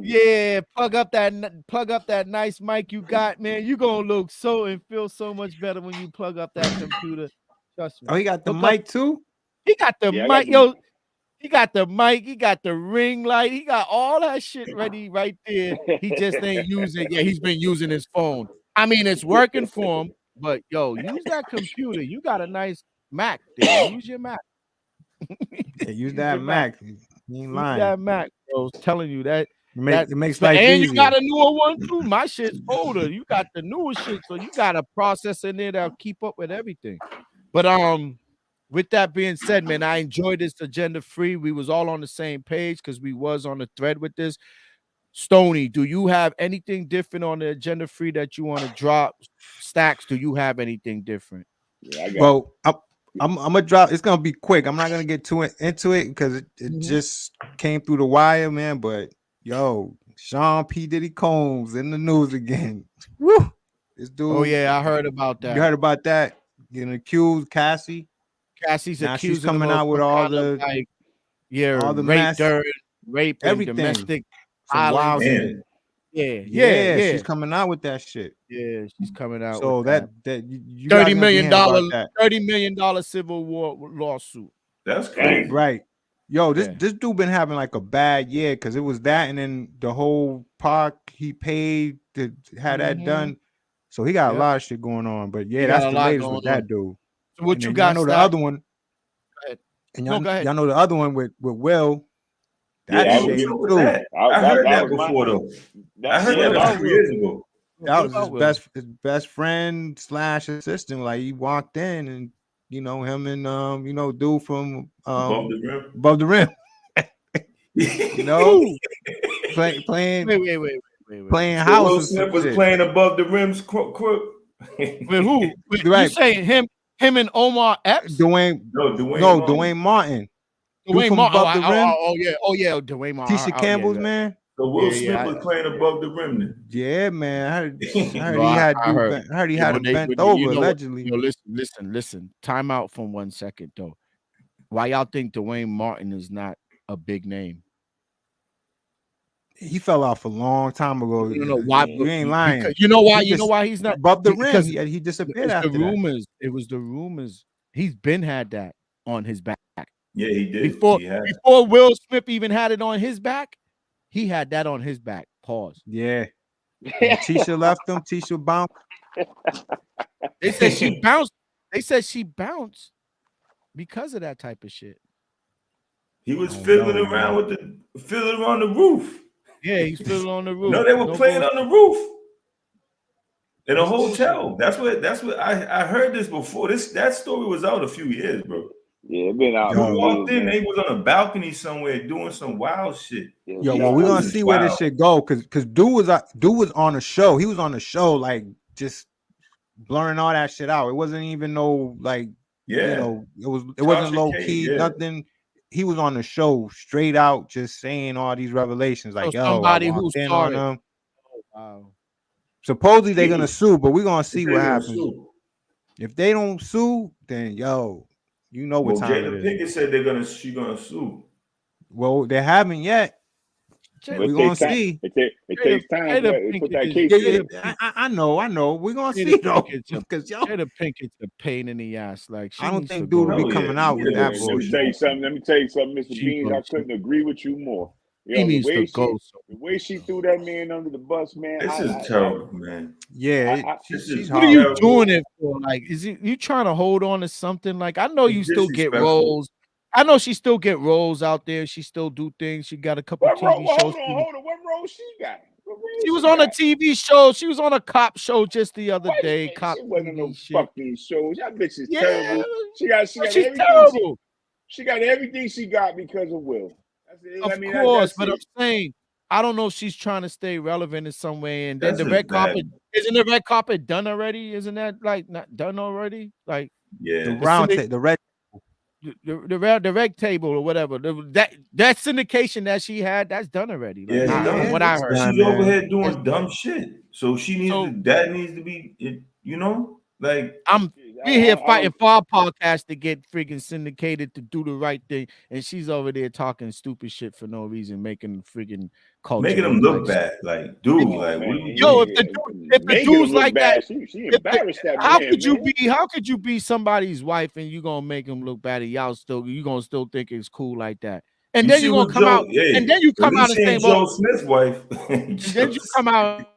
Yeah, plug up that nice mic you got, man. You gonna look so and feel so much better when you plug up that computer. Trust me. Oh, he got the mic too? He got the mic, yo. He got the mic, he got the ring light, he got all that shit ready right there. He just ain't using. Yeah, he's been using his phone. I mean, it's working for him, but yo, use that computer. You got a nice Mac there. Use your Mac. Yeah, use that Mac. You ain't lying. Use that Mac, bro. I was telling you that. It makes life and easier. You got a newer one too. My shit's older. You got the newer shit, so you got a process in there that'll keep up with everything. But with that being said, man, I enjoyed this agenda free. We was all on the same page because we was on the thread with this. Stoney, do you have anything different on the agenda free that you want to drop? Stackz, do you have anything different? Yeah, I got well, I'm gonna drop. It's gonna be quick. I'm not gonna get too into it because it just came through the wire, man. But yo, Sean P. Diddy Combs in the news again. Woo! This dude. Oh yeah, I heard about that. You heard about that? Getting accused, Cassie's now she's coming out with all the all the rape, everything, domestic violence. Yeah. She's coming out with that shit. Yeah, she's coming out. So with that you $30 million civil war lawsuit. That's crazy, right? Yo, this dude been having like a bad year because it was that, and then the whole park he paid to have that done. So he got a lot of shit going on. But yeah, that's the latest with that dude. So what you got? I know the other one. And y'all know the other one with Will. That's shit too. I heard that before though. I heard that about 3 years ago. That was his best friend / assistant. Like he walked in and him and dude from Above the rim. Playing playing house. Will Smith was playing above the rims. Crook. With who? You saying him and Omar Epps? Dwayne Martin. Dwayne Martin. Oh yeah, Dwayne Martin. Tisha Campbell's man. So Will Smith was playing above the rim then. Yeah, man. I heard he had him bent over allegedly. Listen. Time out for 1 second though. Why y'all think Dwayne Martin is not a big name? He fell off a long time ago. No, why? You ain't lying. You know why? You know why he's not above the rim? He disappeared after rumors. It was the rumors. He's been had that on his back. Yeah, he did. Before Will Smith even had it on his back, he had that on his back. Pause. Yeah. Tisha left him. Tisha bounced. They said she bounced. They said she bounced because of that type of shit. He was fiddling around on the roof. Yeah, he's fiddling on the roof. No, they were playing on the roof in a hotel. That's what I heard this before. That story was out a few years, bro. Yeah, it been out. He walked in, they was on a balcony somewhere doing some wild shit. Yo, well, we're gonna see where this shit go, because dude was on a show. He was on the show, like just blurring all that shit out. It wasn't even no like, it wasn't low key, nothing. He was on the show straight out, just saying all these revelations, like somebody who started on him. Wow. Supposedly they're gonna sue, but we're gonna see what happens. If they don't sue, then you know what time Jada Pinkett said she's gonna sue. Well, they haven't yet. We're gonna see. It takes time to put that case. I know. We're gonna see though. Because Jada Pinkett's a pain in the ass. Like I don't think dude will be coming out with that bullshit. Let me tell you something, Mr. Beans. I couldn't agree with you more. He needs to go. The way she threw that man under the bus, man. This is terrible, man. Yeah, This she's is What are you terrible. doing it for? Like, is it you trying to hold on to something? Like, I know It's you still get disrespectful. roles. I know she still get roles out there. She still do things. She got a couple What role? TV shows. Hold on. What role she got? She was on a TV show. She was on a cop show just the other day. Cop She wasn't TV no shit. fucking show. That bitch is Yeah, terrible. She got she's everything. terrible. She got everything she got because of Will. Of course, but I'm saying I don't know if she's trying to stay relevant in some way. And then That's the a red bad- carpet, isn't the red carpet done already? Isn't that like not done already? Like Yeah. the round, the red. the red table or whatever. That syndication that she had, that's done already. Like, Yeah, what I heard. She's man. over here doing dumb shit. So she needs So- that needs to be, you know, like We here fighting for our podcast to get freaking syndicated to do the right thing, and she's over there talking stupid shit for no reason, making freaking culture making them look bad. Like, dude, like, what are you Yo, doing? if the dude's like that, she embarrassed that how man. could you man. be? How could you be somebody's wife and you gonna make him look bad? And you gonna still think it's cool like that? And then see you gonna what come Joe- out, yeah, and then you at come out least and he say, ain't "Well," Joe Smith's wife. and then you come out.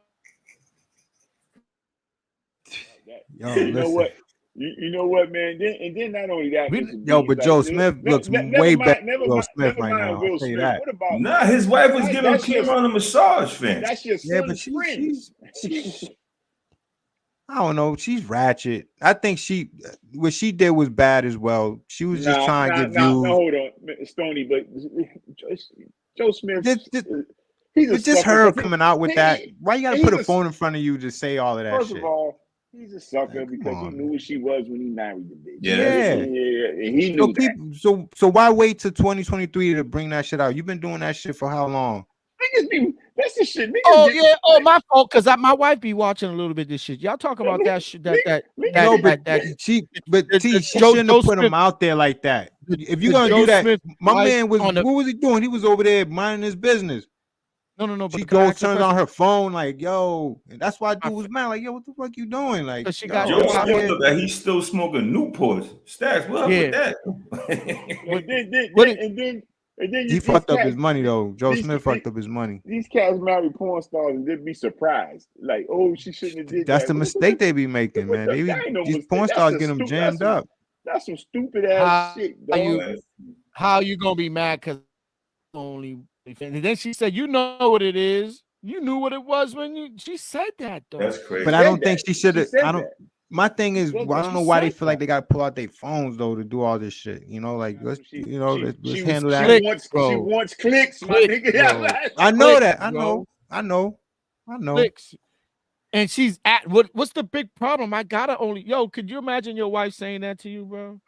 Yo, You know listen. what? You know what, man? Then not only that, but Joe Smith looks way better than Will Smith right now. Will I'll tell you Smith. that. What about Nah, his wife was giving that's Kim just- on a massage, fam. that's your Yeah, son's but friend? she's I don't know. She's ratchet. I think what she did was bad as well. She was just trying to get views. No, hold on, Stoney. But Joe Smith, he's a It's just sucker her 'cause coming out with that. Why you gotta he's put a a- phone in front of you to say all of that First shit? of all, he's a sucker Like, come because on, he knew what she was when he married the bitch. Yeah. And he knew that. So why wait till 2023 to bring that shit out? You've been doing that shit for how long? That's the shit. Niggas Oh get- yeah, my fault. Cause my wife be watching a little bit of this shit. Y'all talk about that shit. She the shouldn't Joe have put Smith- him out there like that. If you're the gonna Joe do that, Smith my wife man was on the- what was he doing? He was over there minding his business. No. But She can I goes, ask you a turns question? on her phone, like, yo, and that's why dude was mad. Like, yo, what the fuck you doing? Like, 'Cause she yo, got- Joe Joe out Smith here- look like he's still smoking Newports. Stacks, what up with that? And then he fucked up his money though. Joe these- Smith fucked up his money. These cats marry porn stars and they'd be surprised. Like, oh, she shouldn't have did That's that. the mistake they be making, man. They That ain't no these mistake. porn That's stars a get them stu- jammed that's up. That's some stupid ass How shit, you- dog. How you gonna be mad? Cause only. And then she said, "You know what it is. You knew what it was when she said that though." That's crazy. But I don't think she should have. said I don't. that. My thing is, said I that. don't She know why they said feel like that. they got to pull out their phones though to do all this shit. You know, like let's She- let's she handle was- that. Click, She bro. wants clicks, my Click, nigga. bro. I know Click, that. I bro. know. Clicks. And she's at what's the big problem? I gotta could you imagine your wife saying that to you, bro?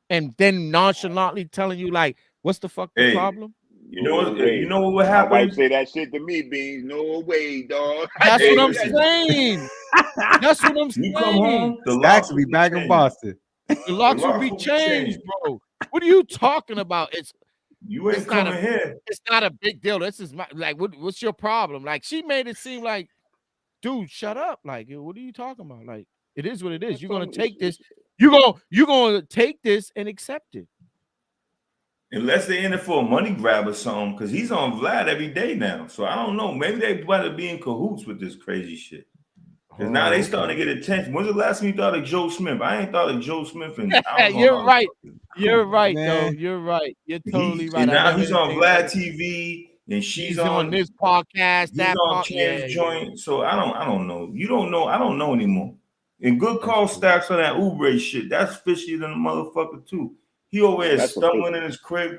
And then nonchalantly telling you, like, what's the fuck the Hey, problem? You know what? way. You know what My wife happened? say that shit to me, Beans. No way, dog. That's Hey, what I'm listen. saying. That's what I'm You come saying. home, the Stacks locks will be back in changed. Boston. The locks will be will be changed, changed. bro. What are you talking about? You ain't It's not coming here. It's not a big deal. This is what's your problem? Like, she made it seem like, dude, shut up. Like, what are you talking about? Like, it is what it is. You're gonna take this. You're gonna take this and accept it. Unless they're in it for a money grab or something, because he's on Vlad every day now. So I don't know. Maybe they better be in cahoots with this crazy shit. Because now they starting to get attention. When's the last time you thought of Joe Smith? I ain't thought of Joe Smith in. I don't know You're how- right. You're right, man. though. You're right. You're totally right. And I now never he's on think Vlad that. TV, and she's He's on on this podcast, He's that on podcast. Cam's joint. So I don't know. You don't know. I don't know anymore. And good call Stacks on that Ubre shit. That's fishy than a motherfucker too. He over there That's stumbling in his crib.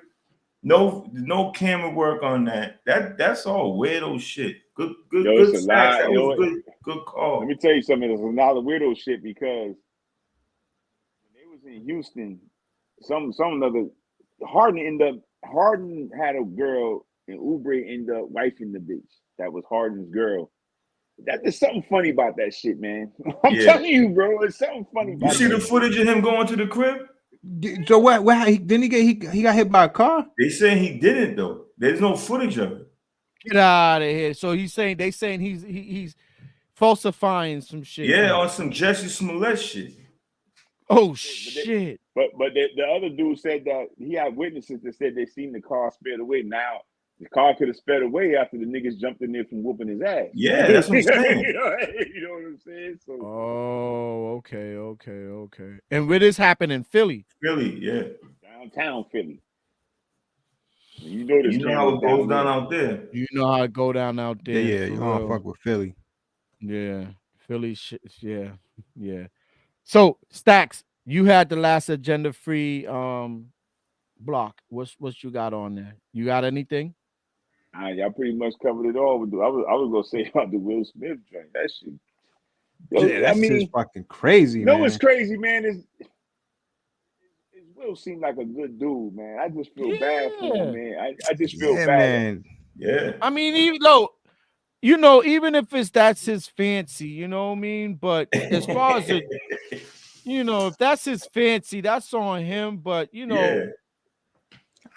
No camera work on that. That's all weirdo shit. Good it's a Stacks. lie. That Yo, was good call. Let me tell you something. It's a lot of weirdo shit because when they was in Houston, some other Harden had a girl and Oubre ended up wifing the bitch. That was Harden's girl. There's something funny about that shit, man. I'm telling you, bro. It's something funny You about see that the footage of him going to the crib? So what? Didn't he got hit by a car? They saying he didn't though. There's no footage of it. Get out of here. So he's saying he's falsifying some shit. Yeah, on some Jesse Smollett shit. Oh shit. But the other dude said that he had witnesses that said they seen the car sped away. Now The car could have sped away after the niggas jumped in there from whooping his ass. Yeah, that's what I'm saying. You know what I'm saying? So, Oh, okay. And where this happened in Philly? Philly, yeah. downtown Philly. You know this. You know how it goes down out there. You know how it go down out there. Yeah, for you don't real. fuck with Philly. Yeah, Philly shit. Yeah. So Stackz, you had the last agenda free block. What's you got on there? You got anything? Y'all pretty much covered it all. I was gonna say about the Will Smith joint. That shit. Yo, Yeah, that's just fucking crazy, no, man. it's crazy, man. Is Will seem like a good dude, man. I just feel bad for him, man. I just feel bad. Man. Yeah. I mean, even though, you know, even if that's his fancy, you know what I mean? But as far as you know, if that's his fancy, that's on him. But you know,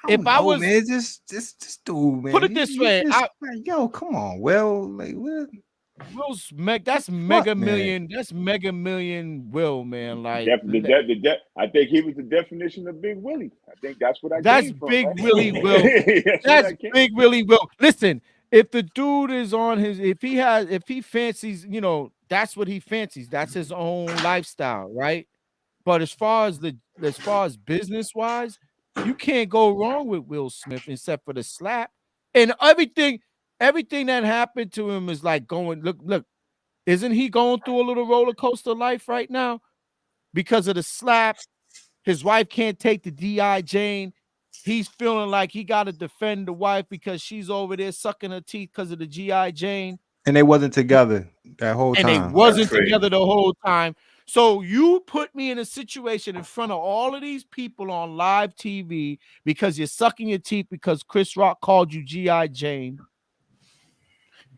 if I was, man, just dude, man. Put it this way, yo, come on, Will, like what? Will's that's mega million. That's mega million. Will, man, like I think he was the definition of Big Willie. I think that's what I. That's Big Willie Will. That's Big Willie Will. Listen, if the dude is on his, if he fancies, you know, that's what he fancies. That's his own lifestyle, right? But as far as business wise, you can't go wrong with Will Smith except for the slap and everything. Everything that happened to him is like going, look, isn't he going through a little roller coaster life right now? Because of the slap, his wife can't take the D.I. Jane. He's feeling like he got to defend the wife because she's over there sucking her teeth because of the G.I. Jane. And they wasn't together that whole time. And they wasn't together the whole time. So you put me in a situation in front of all of these people on live TV because you're sucking your teeth because Chris Rock called you G.I. Jane.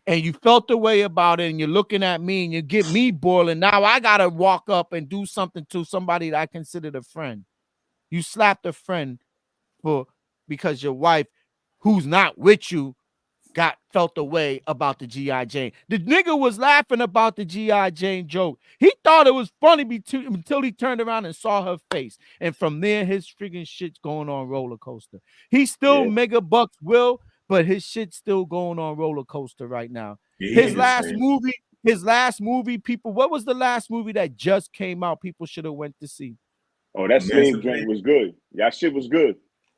And you felt the way about it, and you're looking at me, and you get me boiling. Now I gotta walk up and do something to somebody that I considered a friend. You slapped a friend because your wife, who's not with you, felt the way about the G.I. Jane. The nigga was laughing about the G.I. Jane joke. He thought it was funny until he turned around and saw her face. And from there, his freaking shit's going on roller coaster. He's still mega bucks Will. But his shit's still going on roller coaster right now. His last movie, people. What was the last movie that just came out? People should have went to see. Oh, that same drink was good. That shit was good.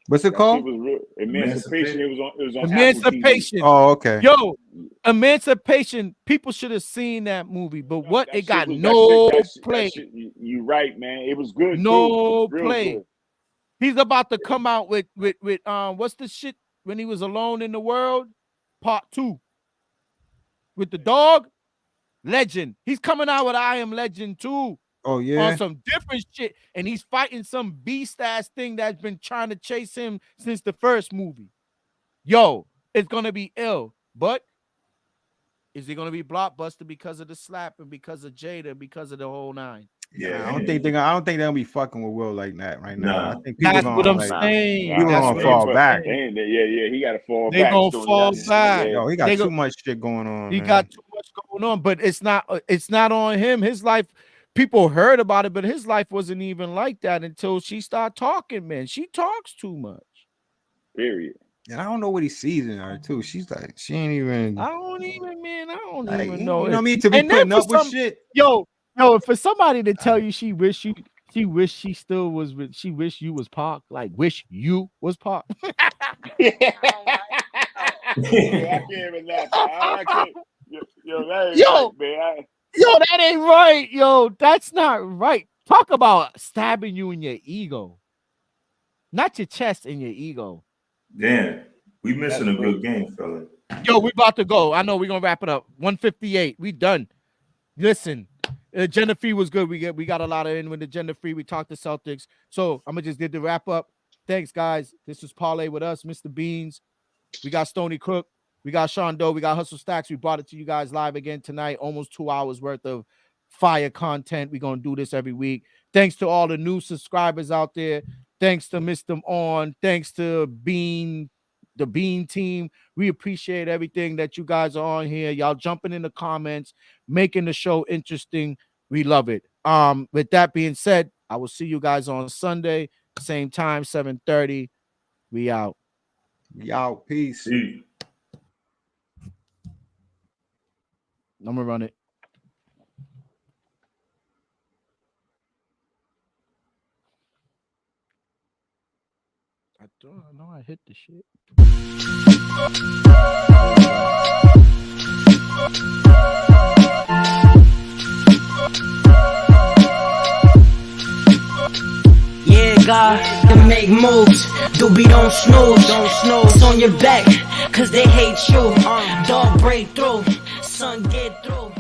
What's it called? It was real. Emancipation. It was on Emancipation. Oh, okay. Yo, Emancipation. People should have seen that movie, but what it got no play. You right, man. It was good. No play. Good. He's about to come out with what's the shit? When he was alone in the world, part 2 with the dog, Legend. He's coming out with I Am Legend 2. Oh yeah, on some different shit, and he's fighting some beast ass thing that's been trying to chase him since the first movie. Yo, it's gonna be ill, but is he gonna be blockbuster because of the slap and because of Jada and because of the whole nine? Yeah, I don't think they're gonna be fucking with Will like that right now. I think people that's what I'm saying. People gonna fall back. Yeah, he gotta fall back. They gonna fall back. Yo, he got too much shit going on. He got too much going on, but it's not on him. His life, people heard about it, but his life wasn't even like that until she started talking, man. She talks too much. Period. And I don't know what he sees in her too. She's like, she ain't even. I don't even know. You know what I mean? To be putting up with shit. Yo, for somebody to tell you she wish she still was with, she wish you was Pac, like wish you was Pac. I can't even laugh. Yo, that ain't right. Yo, that's not right. Talk about stabbing you in your ego, not your chest, in your ego. Damn, we missing a good game, fella. Yo, we about to go. I know we're gonna wrap it up. 158. We done. Listen, agenda free was good. We got a lot of in with agenda free. We talked to Celtics. So I'm gonna just did the wrap up. Thanks, guys. This is Parlay with us, Mr. Beans. We got Stony Crook. We got Sean Doe. We got HustleStackz. We brought it to you guys live again tonight. Almost 2 hours worth of fire content. We're gonna do this every week. Thanks to all the new subscribers out there. Thanks to Mr. On. Thanks to the Bean team. We appreciate everything that you guys are on here. Y'all jumping in the comments, making the show interesting. We love it. With that being said, I will see you guys on Sunday, same time, 7:30. We out. We out. Peace. See. I'm gonna run it. I know I hit the shit. Yeah, God, to make moves. Doobie don't snooze. It's on your back, cause they hate you. Dog break through, son get through.